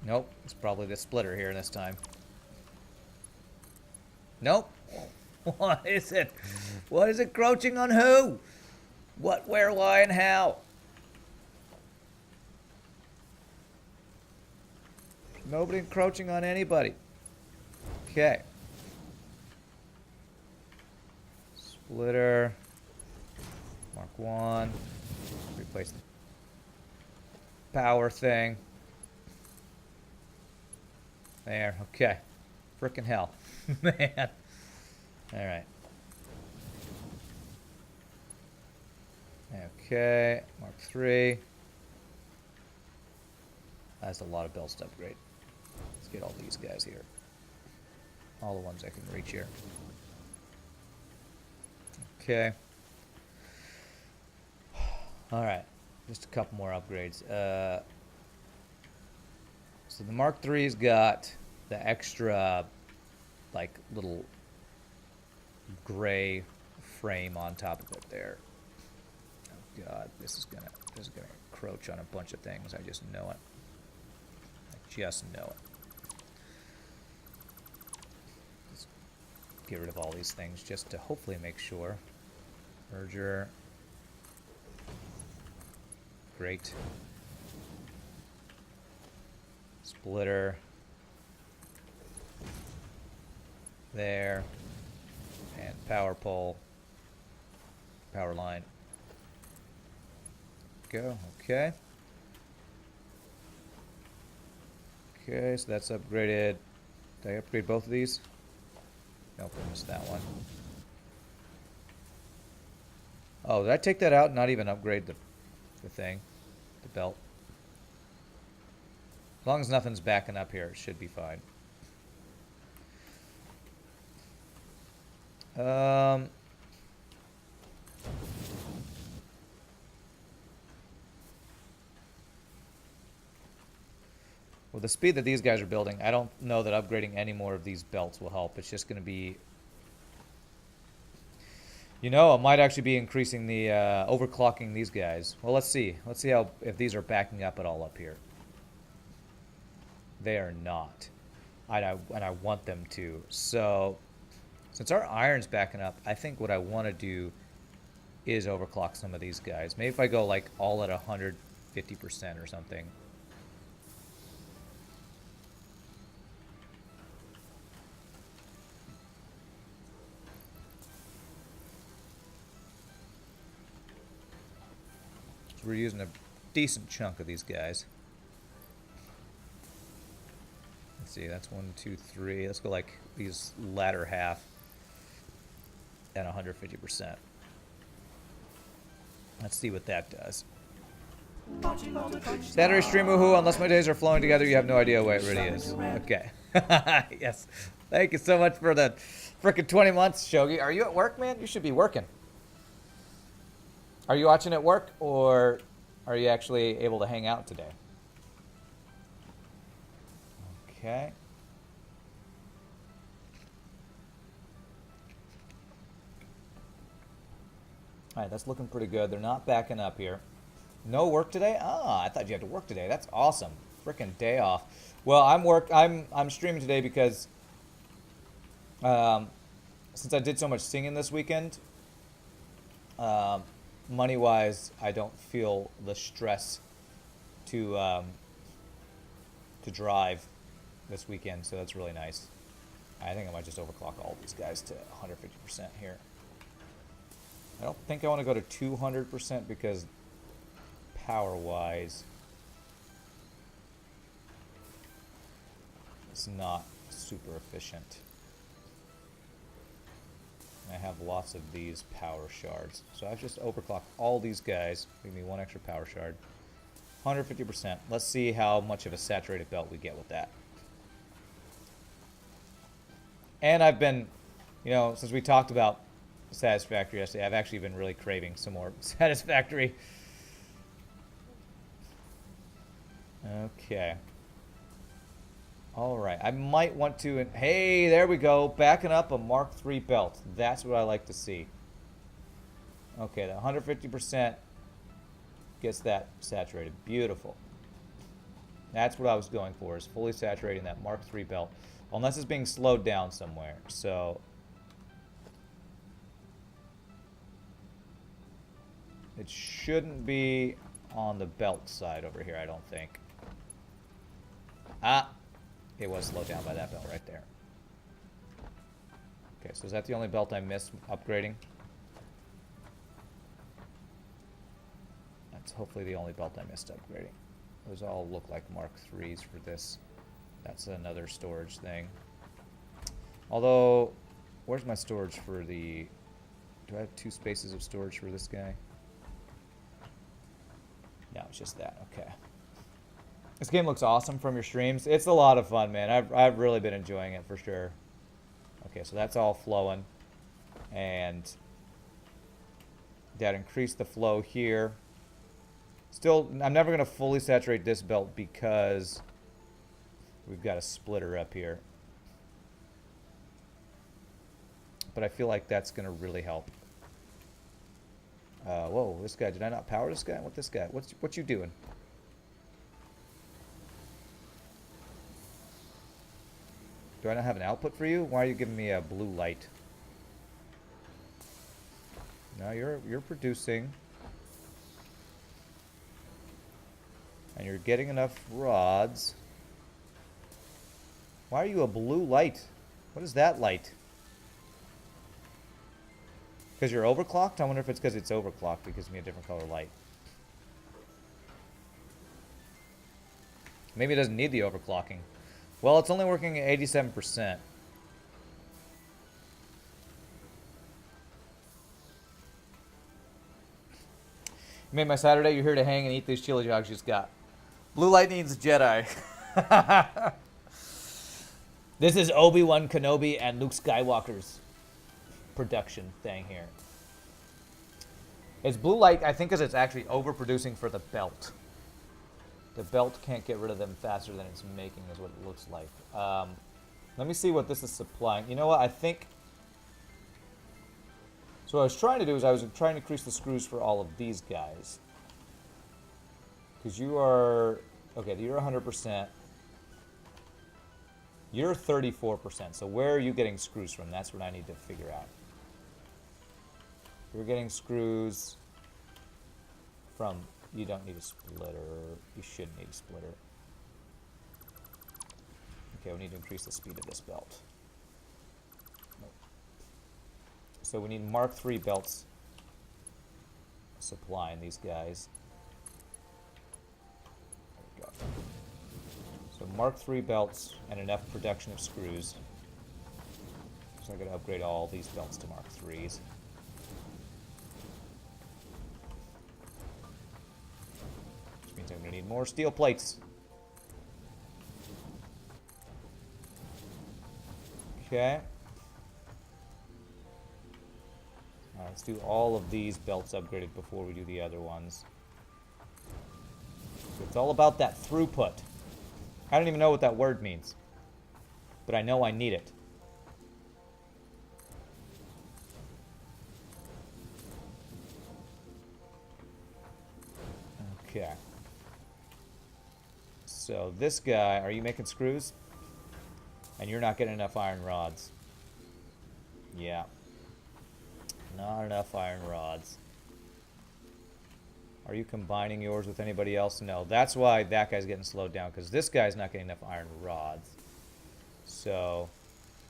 Nope, it's probably the splitter here this time. Nope. What is it? What is it crouching on who? What, where, why, and how? Nobody encroaching on anybody. Okay. Splitter. Mark 1. Replace the power thing. There, okay. Frickin' hell. Man. Alright. Okay, Mark 3. That's a lot of belts to upgrade. Let's get all these guys here. All the ones I can reach here. Okay. Alright. Just a couple more upgrades. So the Mark III's got the extra, like, little gray frame on top of it there. Oh God, this is gonna encroach on a bunch of things. I just know it. I just know it. Just get rid of all these things just to hopefully make sure. Merger. Great. Splitter. There. And power pole. Power line. Go. Okay. Okay, so that's upgraded. Did I upgrade both of these? Nope, I missed that one. Oh, did I take that out and not even upgrade the thing? The belt? As long as nothing's backing up here, it should be fine. Well, the speed that these guys are building, I don't know that upgrading any more of these belts will help. It's just going to be... You know, it might actually be increasing the overclocking these guys. Well, let's see. Let's see how if these are backing up at all up here. They are not. And I want them to. So, since our iron's backing up, I think what I want to do is overclock some of these guys. Maybe if I go like all at 150% or something. So we're using a decent chunk of these guys. Let's see, that's 1, 2, 3. Let's go like these latter half at 150%. Let's see what that does. Saturday stream, woohoo. Unless my days are flowing together, you have no idea what it really is. Okay. Yes. Thank you so much for the frickin' 20 months, Shogi. Are you at work, man? You should be working. Are you watching at work, or are you actually able to hang out today? Okay. Alright, that's looking pretty good. They're not backing up here. No work today? Ah, I thought you had to work today. That's awesome. Frickin' day off. Well, I'm streaming today because since I did so much singing this weekend, money-wise, I don't feel the stress to drive this weekend, so that's really nice. I think I might just overclock all these guys to 150% here. I don't think I want to go to 200% because power-wise, it's not super efficient. I have lots of these power shards. So I've just overclocked all these guys. Give me one extra power shard. 150%. Let's see how much of a saturated belt we get with that. And I've been, you know, since we talked about Satisfactory yesterday, I've actually been really craving some more Satisfactory. Okay. Alright, I might want to... Hey, there we go. Backing up a Mark III belt. That's what I like to see. Okay, the 150% gets that saturated. Beautiful. That's what I was going for, is fully saturating that Mark III belt. Unless it's being slowed down somewhere. So... it shouldn't be on the belt side over here, I don't think. Ah! It was slowed down by that belt right there. Okay, so is that the only belt I missed upgrading? That's hopefully the only belt I missed upgrading. Those all look like Mark IIIs for this. That's another storage thing. Although, where's my storage for the... do I have 2 spaces of storage for this guy? No, it's just that. Okay. This game looks awesome from your streams. It's a lot of fun, man. I've really been enjoying it for sure. Okay, so that's all flowing. And that increased the flow here. Still, I'm never going to fully saturate this belt because we've got a splitter up here. But I feel like that's going to really help. Whoa, this guy, did I not power this guy? What this guy? What you doing? Do I not have an output for you? Why are you giving me a blue light? No, you're producing. And you're getting enough rods. Why are you a blue light? What is that light? Because you're overclocked? I wonder if it's because it's overclocked. It gives me a different color light. Maybe it doesn't need the overclocking. Well, it's only working at 87%. You made my Saturday. You're here to hang and eat these chili dogs you just got. Blue light needs Jedi. This is Obi-Wan Kenobi and Luke Skywalker's production thing here. It's blue light, I think, because it's actually overproducing for the belt. The belt can't get rid of them faster than it's making, is what it looks like. Let me see what this is supplying. You know what? I think... So what I was trying to do is I was trying to increase the screws for all of these guys. Because you are... Okay, you're 100%. You're 34%. So where are you getting screws from? That's what I need to figure out. You're getting screws from... You don't need a splitter. You shouldn't need a splitter. Okay, we need to increase the speed of this belt. Nope. So we need Mark III belts supplying these guys. There we go. So Mark III belts and enough production of screws. So I'm going to upgrade all these belts to Mark IIIs. Means I'm going to need more steel plates. Okay. Alright, let's do all of these belts upgraded before we do the other ones. So it's all about that throughput. I don't even know what that word means. But I know I need it. Okay. So this guy, are you making screws? And you're not getting enough iron rods. Yeah. Not enough iron rods. Are you combining yours with anybody else? No. That's why that guy's getting slowed down, because this guy's not getting enough iron rods. So,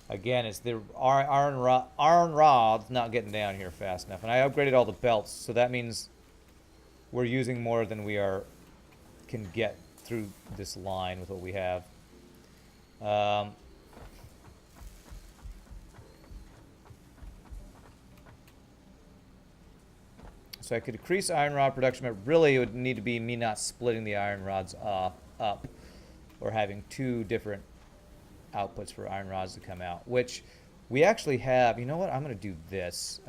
again, it's the iron rods not getting down here fast enough. And I upgraded all the belts, so that means we're using more than we can get through this line with what we have. So I could increase iron rod production, but really it would need to be me not splitting the iron rods up or having two different outputs for iron rods to come out, which we actually have. You know what? I'm going to do this.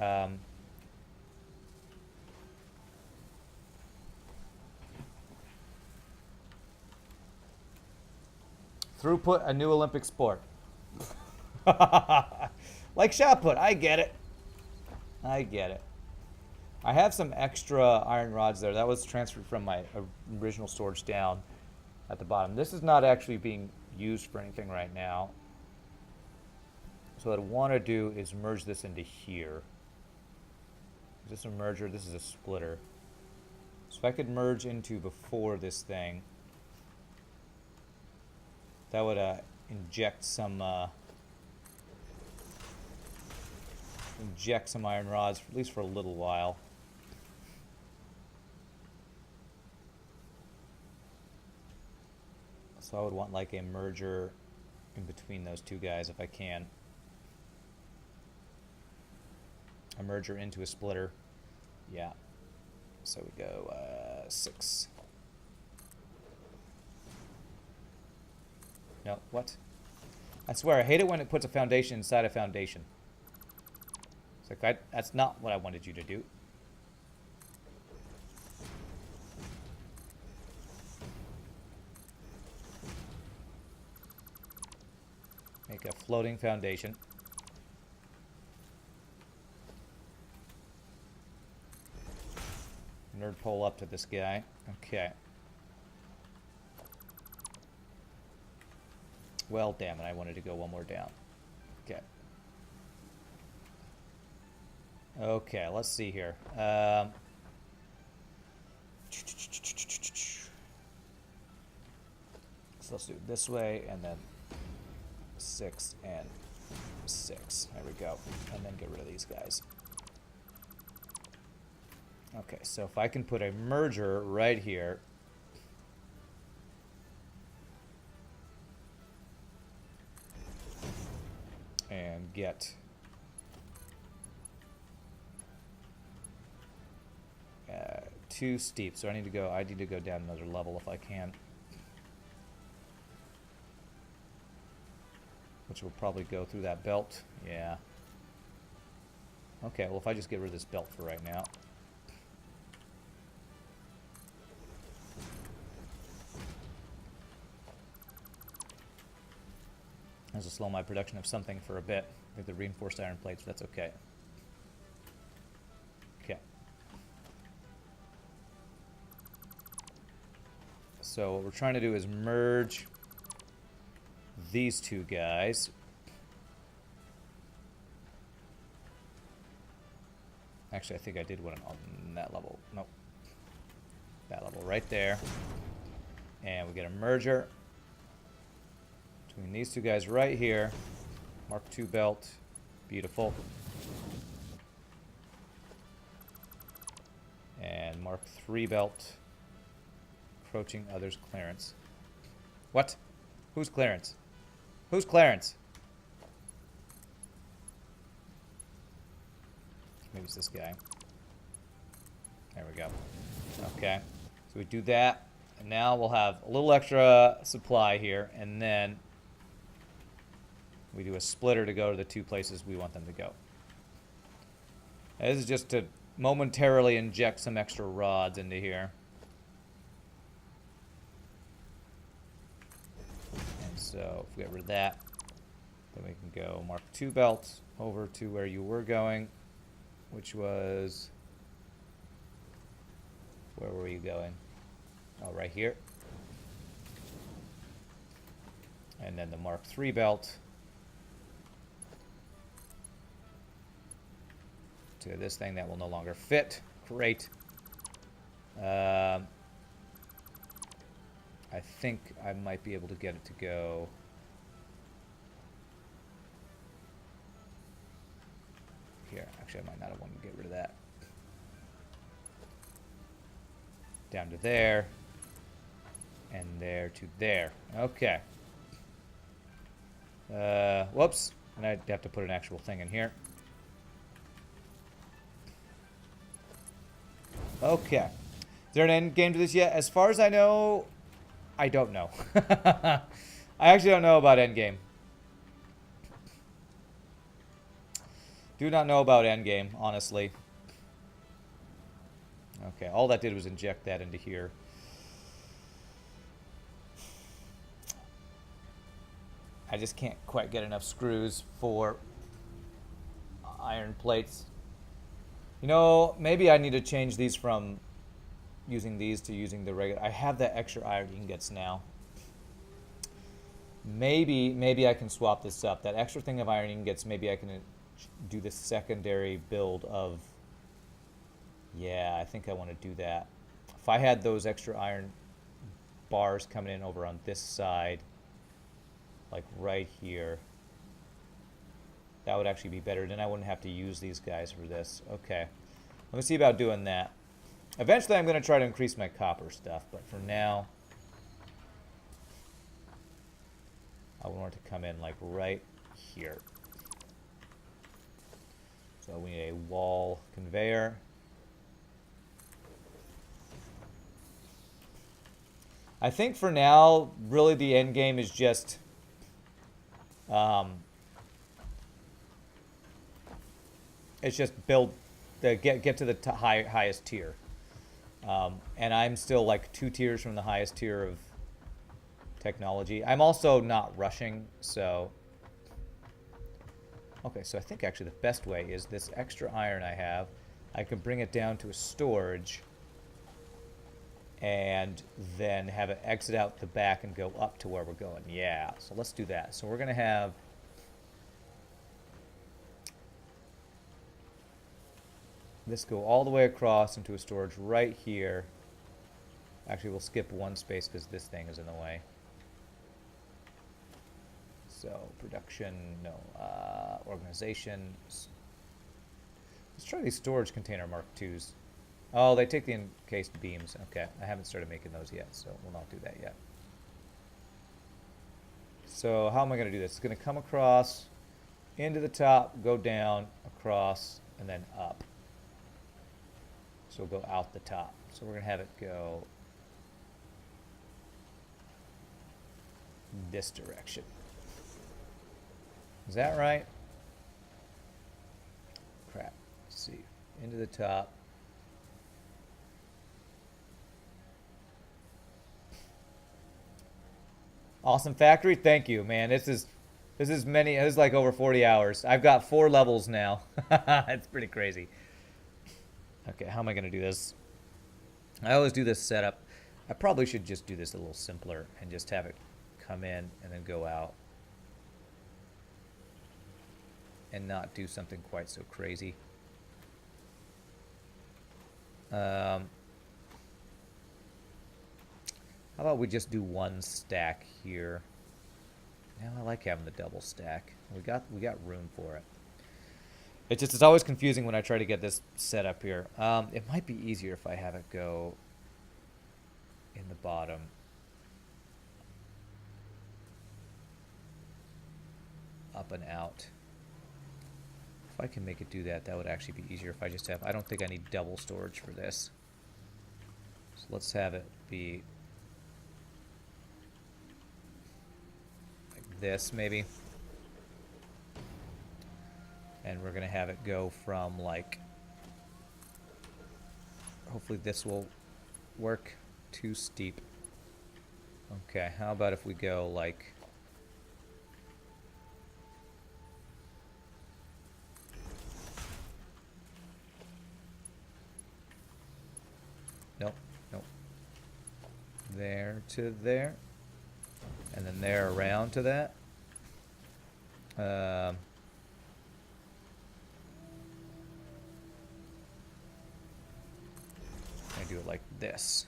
Throughput, a new Olympic sport. Like shot put. I get it. I get it. I have some extra iron rods there. That was transferred from my original storage down at the bottom. This is not actually being used for anything right now. So what I want to do is merge this into here. Is this a merger? This is a splitter. So if I could merge into before this thing, that would inject some iron rods, at least for a little while. So I would want like a merger in between those two guys if I can. A merger into a splitter. Yeah. So we go 6. No, what? I swear, I hate it when it puts a foundation inside a foundation. It's like, that's not what I wanted you to do. make a floating foundation. Nerd pole up to this guy. Okay. Well, damn it, I wanted to go one more down. Okay. Okay, let's see here. So let's do it this way, and then 6 and 6. There we go. And then get rid of these guys. Okay, so if I can put a merger right here. And get too steep, so I need to go down another level if I can. Which will probably go through that belt. Yeah. Okay, well if I just get rid of this belt for right now. This will slow my production of something for a bit. Like the reinforced iron plates, but that's okay. Okay. So what we're trying to do is merge these two guys. Actually, I think I did one on that level. Nope. That level right there. And we get a merger between these two guys right here. Mark II belt. Beautiful. And Mark III belt. Approaching others' clearance. What? Who's clearance? Who's clearance? Maybe it's this guy. There we go. Okay. So we do that. And now we'll have a little extra supply here. And then we do a splitter to go to the two places we want them to go. Now, this is just to momentarily inject some extra rods into here. And so if we get rid of that, then we can go Mark II belt over to where you were going, which was, where were you going? Oh, right here. And then the Mark III belt to this thing that will no longer fit. Great. I think I might be able to get it to go here. Actually, I might not have wanted to get rid of that. Down to there. And there to there. Okay. Whoops. And I'd have to put an actual thing in here. Okay. Is there an end game to this yet? As far as I know, I don't know. I actually don't know about end game. Do not know about end game, honestly. Okay, all that did was inject that into here. I just can't quite get enough screws for iron plates. You know, maybe I need to change these from using these to using the regular. I have that extra iron ingots now. Maybe I can swap this up. That extra thing of iron ingots, maybe I can do the secondary build of... Yeah, I think I want to do that. If I had those extra iron bars coming in over on this side, like right here, that would actually be better. Then I wouldn't have to use these guys for this. Okay. Let me see about doing that. Eventually I'm going to try to increase my copper stuff, but for now, I want it to come in like right here. So we need a wall conveyor. I think for now, really the end game is just it's just build the get to the highest tier. And I'm still like 2 tiers from the highest tier of technology. I'm also not rushing, so Okay, so I think actually the best way is this extra iron I have, I can bring it down to a storage and then have it exit out the back and go up to where we're going. Yeah, so let's do that. So we're going to have this go all the way across into a storage right here. Actually, we'll skip one space because this thing is in the way. So production, no, organization. Let's try these storage container Mark IIs. Oh, they take the encased beams. Okay, I haven't started making those yet, so we'll not do that yet. So how am I going to do this? It's going to come across, into the top, go down, across, and then up. So we'll go out the top. So we're going to have it go this direction. Is that right? Crap. Let's see. Into the top. Awesome factory. Thank you, man. This is like over 40 hours. I've got 4 levels now. It's pretty crazy. Okay, how am I going to do this? I always do this setup. I probably should just do this a little simpler and just have it come in and then go out. And not do something quite so crazy. How about we just do one stack here? Now I like having the double stack. We got room for it. It's always confusing when I try to get this set up here. It might be easier if I have it go in the bottom. Up and out. If I can make it do that, that would actually be easier if I just have... I don't think I need double storage for this. So let's have it be... like this, maybe. And we're going to have it go from, like... hopefully this will work. Too steep. Okay, how about if we go, like... Nope. There to there. And then there around to that. I do it like this.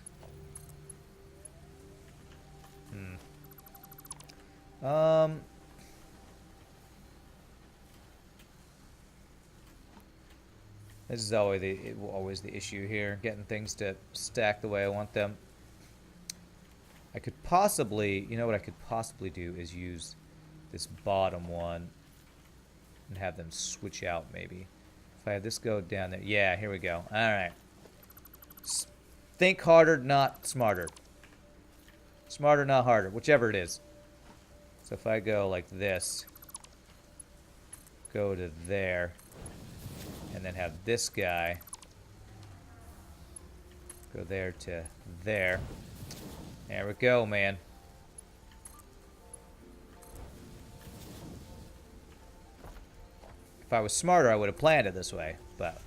This is always the issue here, getting things to stack the way I want them. I could possibly, you know what I could possibly do is use this bottom one and have them switch out maybe. If I have this go down there, yeah, here we go. All right. Think harder, not smarter. Smarter, not harder, whichever it is. So if I go like this, go to there, and then have this guy go there to there. There we go, man. If I was smarter, I would have planned it this way, but...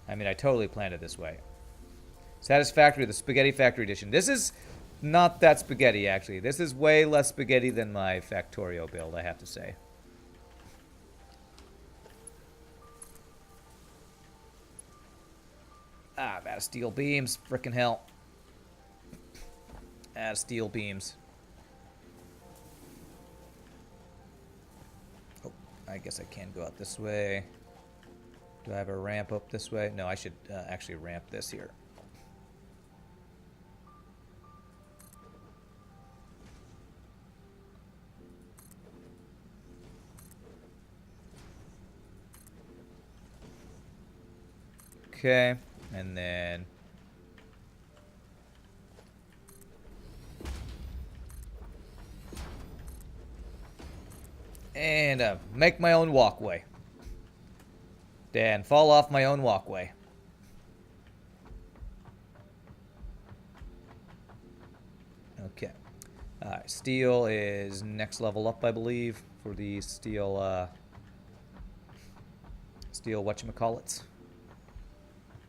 I mean, I totally planned it this way. Satisfactory, the Spaghetti Factory Edition. This is not that spaghetti, actually. This is way less spaghetti than my Factorio build, I have to say. Ah, I'm out of steel beams. Frickin' hell. Out of steel beams. Oh, I guess I can go out this way. Do I have a ramp up this way? No, I should actually ramp this here. Okay, and then... and make my own walkway. Dan, fall off my own walkway. Okay. Steel is next level up, I believe, for the steel, steel whatchamacallits.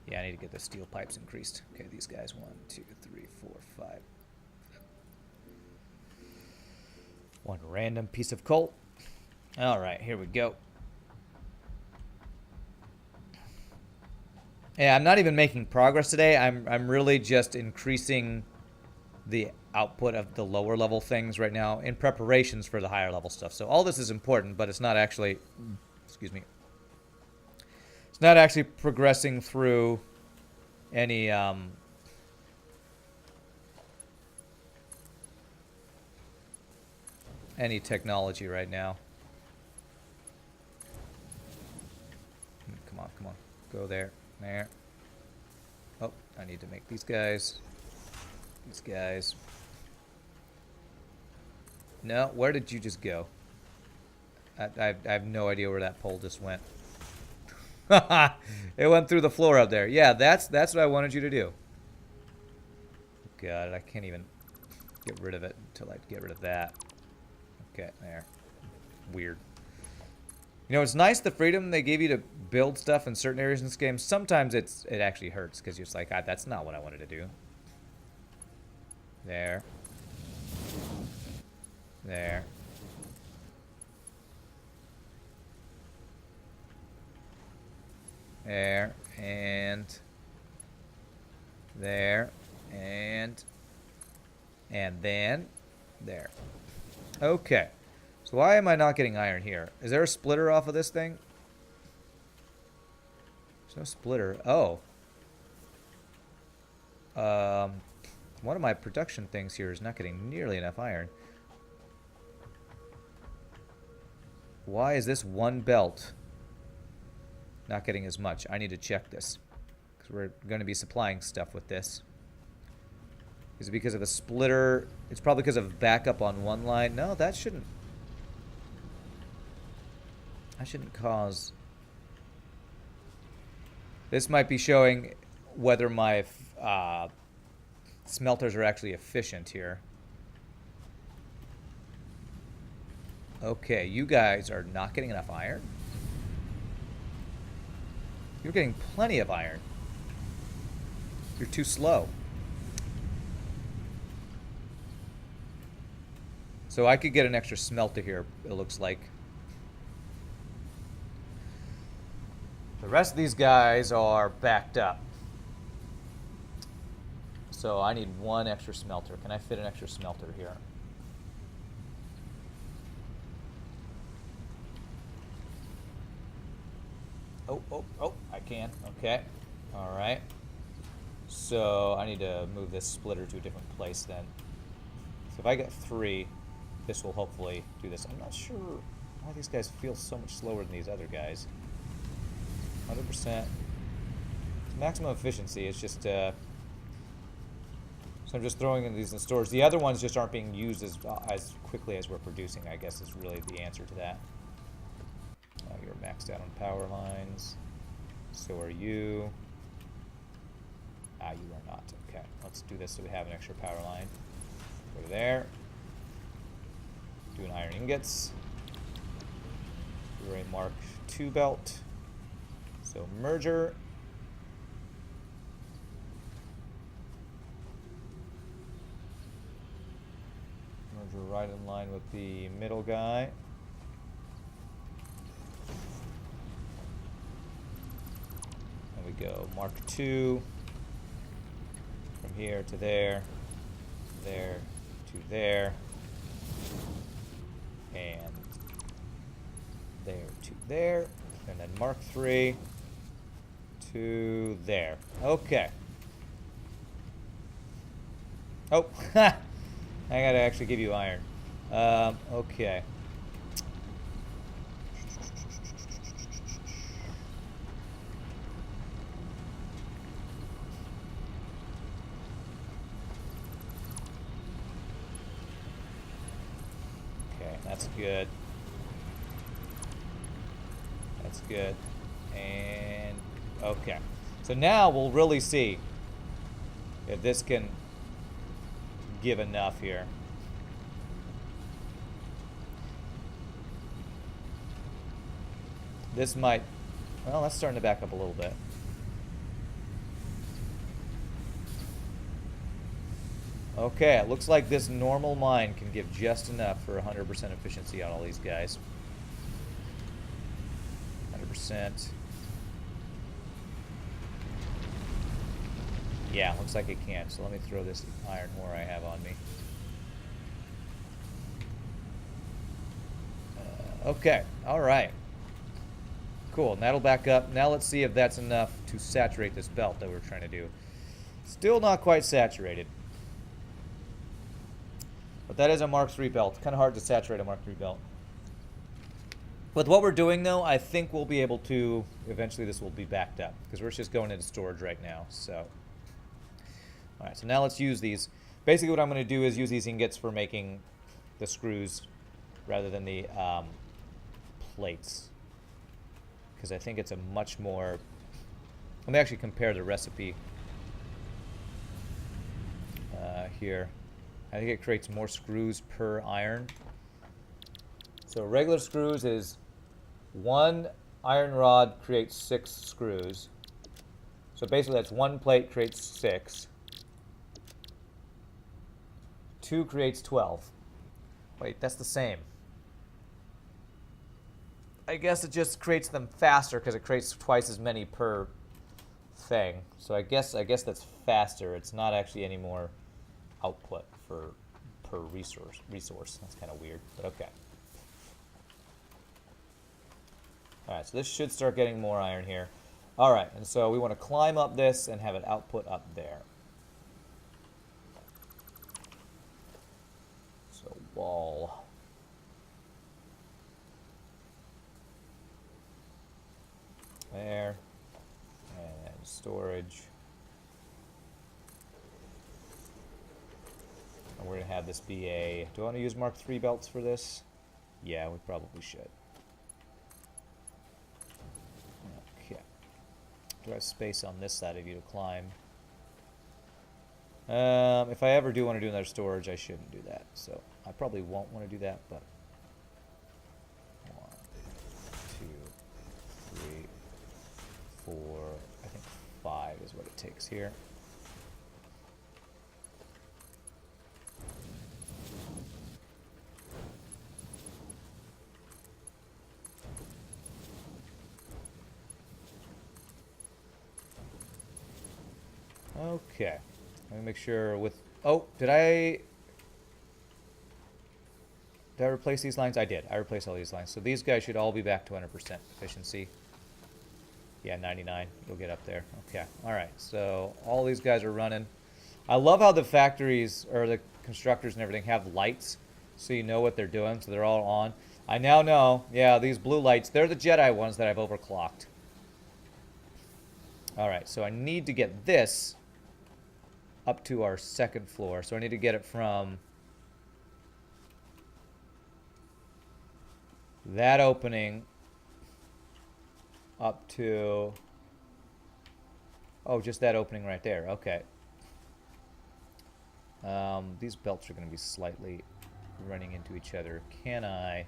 Yeah, I need to get the steel pipes increased. Okay, these guys, 1, 2, 3, 4, 5. One random piece of coal. All right, here we go. Yeah, I'm not even making progress today. I'm really just increasing the output of the lower level things right now in preparations for the higher level stuff. So all this is important, but it's not actually, excuse me, it's not actually progressing through any technology right now. Come on, come on, go there, there. Oh, I need to make these guys. These guys. No, where did you just go? I have no idea where that pole just went. It went through the floor out there. Yeah, that's what I wanted you to do. God, I can't even get rid of it until I get rid of that. Okay, there. Weird. You know, it's nice the freedom they give you to build stuff in certain areas in this game. Sometimes it actually hurts because you're just like, that's not what I wanted to do. There. There. There. And there. And then there. Okay. So why am I not getting iron here? Is there a splitter off of this thing? There's no splitter. Oh. One of my production things here is not getting nearly enough iron. Why is this one belt not getting as much? I need to check this, because we're going to be supplying stuff with this. Is it because of a splitter? It's probably because of backup on one line. No, that shouldn't cause... This might be showing whether my smelters are actually efficient here. Okay, you guys are not getting enough iron. You're getting plenty of iron. You're too slow. So I could get an extra smelter here, it looks like. The rest of these guys are backed up. So I need one extra smelter. Can I fit an extra smelter here? Oh, I can. Okay. All right. So I need to move this splitter to a different place then. So if I get 3, this will hopefully do this. I'm not sure why these guys feel so much slower than these other guys. 100%. Maximum efficiency. It's just... so I'm just throwing in these in stores. The other ones just aren't being used as quickly as we're producing, I guess, is really the answer to that. You're maxed out on power lines. So are you. You are not. Okay, let's do this so we have an extra power line. Go to there. Do an iron ingots. We're a Mark II belt. So merger. Merger right in line with the middle guy. And we go Mark II. From here to there. There to there. And there to there. And then Mark III to there. Okay. Oh, I gotta actually give you iron. Okay. Okay, that's good. That's good. And okay. So now we'll really see if this can give enough here. This might... Well, that's starting to back up a little bit. Okay, it looks like this normal mine can give just enough for 100% efficiency on all these guys. 100%. Yeah, looks like it can. So let me throw this iron ore I have on me. Okay, all right. Cool, and that'll back up. Now let's see if that's enough to saturate this belt that we're trying to do. Still not quite saturated. But that is a Mark III belt. Kind of hard to saturate a Mark III belt. With what we're doing, though, I think we'll be able to... Eventually this will be backed up, because we're just going into storage right now, so... Alright, so now let's use these. Basically what I'm going to do is use these ingots for making the screws rather than the plates. Because I think it's a much more... Let me actually compare the recipe here. I think it creates more screws per iron. So regular screws is 1 iron rod creates 6 screws. So basically that's 1 plate creates 6. 2 creates 12. Wait, that's the same. I guess it just creates them faster because it creates twice as many per thing. So I guess that's faster. It's not actually any more output per resource. That's kind of weird, but okay. All right, so this should start getting more iron here. All right, and so we want to climb up this and have it output up there. So wall. There. And storage. And we're going to have this be a... Do I want to use Mark III belts for this? Yeah, we probably should. Okay. Do I have space on this side of you to climb? If I ever do want to do another storage, I shouldn't do that. So I probably won't want to do that, but... 1, 2, 3, 4, I think 5 is what it takes here. Okay. Let me make sure with... Oh, did I replace these lines? I did. I replaced all these lines. So these guys should all be back to 100% efficiency. Yeah, 99. You'll get up there. Okay. All right. So all these guys are running. I love how the factories or the constructors and everything have lights so you know what they're doing. So they're all on. I now know, yeah, these blue lights, they're the Jedi ones that I've overclocked. All right. So I need to get this up to our 2nd floor. So I need to get it from that opening up to... Oh, just that opening right there. Okay. These belts are going to be slightly running into each other. Can I...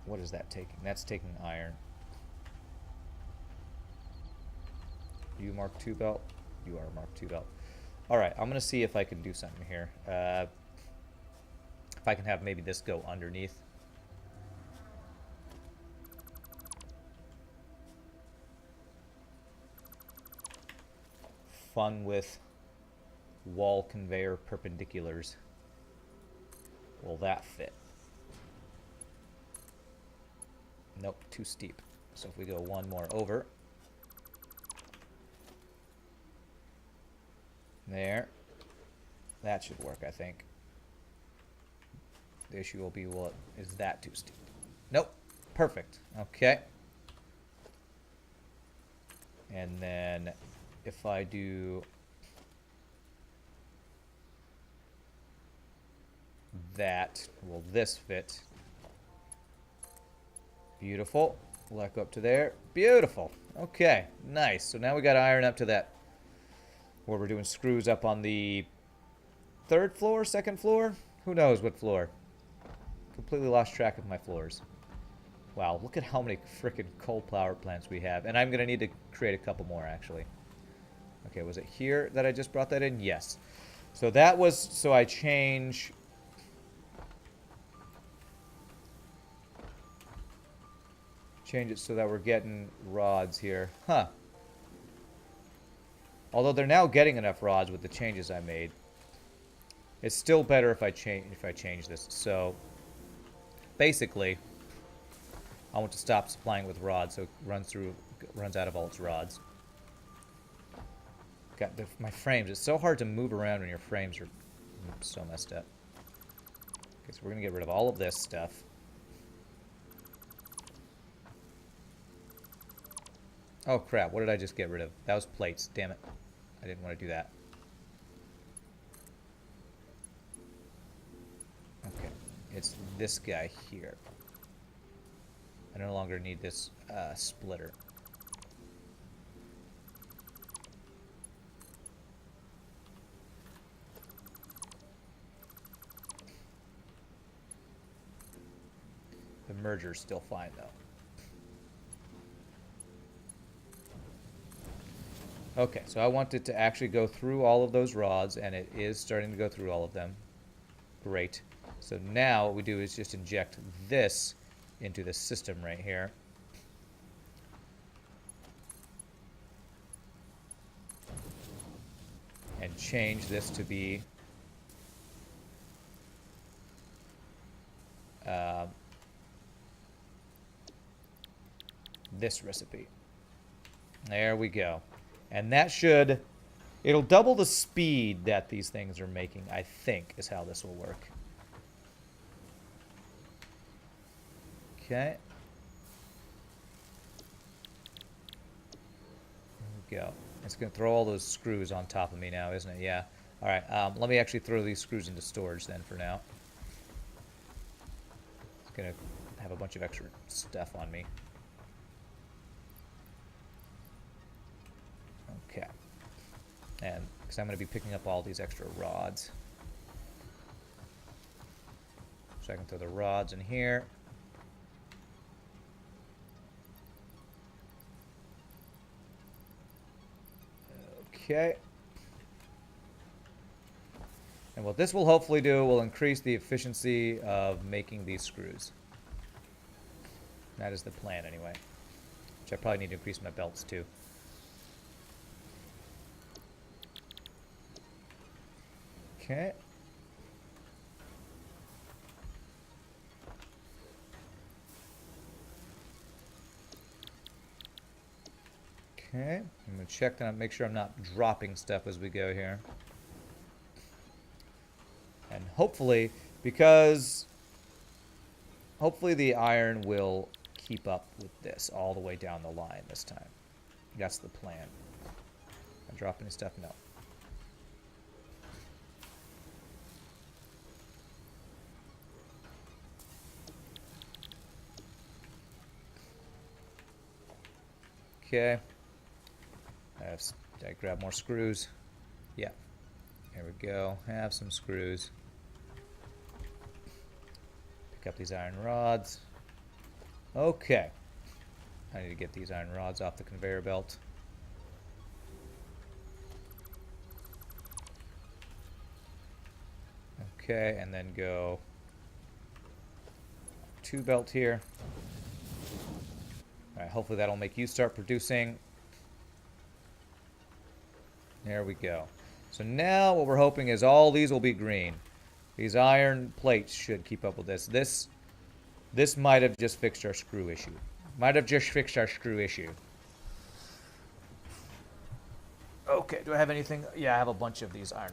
What is that taking? That's taking iron. You Mark II belt? You are a Mark II belt. Alright, I'm going to see if I can do something here. If I can have maybe this go underneath. Fun with wall conveyor perpendiculars. Will that fit? Nope, too steep. So if we go one more over... There. That should work, I think. The issue will be, well, is that too steep? Nope. Perfect. Okay. And then if I do that, will this fit? Beautiful. We'll go up to there. Beautiful. Okay. Nice. So now we got to iron up to that where we're doing screws up on the 3rd floor, 2nd floor? Who knows what floor? Completely lost track of my floors. Wow, look at how many frickin' coal power plants we have. And I'm going to need to create a couple more, actually. Okay, was it here that I just brought that in? Yes. So that was, so I change it so that we're getting rods here. Huh. Although they're now getting enough rods with the changes I made. It's still better if I change this. So basically, I want to stop supplying with rods so it runs out of all its rods. Got my frames. It's so hard to move around when your frames are so messed up. Okay, so we're gonna get rid of all of this stuff. Oh crap, what did I just get rid of? That was plates, damn it. I didn't want to do that. Okay, it's this guy here. I no longer need this splitter. The merger's still fine though. Okay, so I want it to actually go through all of those rods, and it is starting to go through all of them. Great. So now what we do is just inject this into the system right here. And change this to be this recipe. There we go. And that should, it'll double the speed that these things are making, I think, is how this will work. Okay. There we go. It's going to throw all those screws on top of me now, isn't it? Yeah. All right. Let me actually throw these screws into storage then for now. It's going to have a bunch of extra stuff on me. Okay. And because I'm going to be picking up all these extra rods. So I can throw the rods in here. Okay. And what this will hopefully do will increase the efficiency of making these screws. That is the plan anyway. Which I probably need to increase my belts too. Okay. Okay. I'm going to check that, make sure I'm not dropping stuff as we go here. And hopefully, because hopefully the iron will keep up with this all the way down the line this time. That's the plan. I drop any stuff? No. Okay. Did I grab more screws? Yeah. There we go. Have some screws. Pick up these iron rods. Okay. I need to get these iron rods off the conveyor belt. Okay, and then go 2 belt here. Alright, hopefully that'll make you start producing. There we go. So now what we're hoping is all these will be green. These iron plates should keep up with this. This might have just fixed our screw issue. Okay, do I have anything? Yeah, I have a bunch of these iron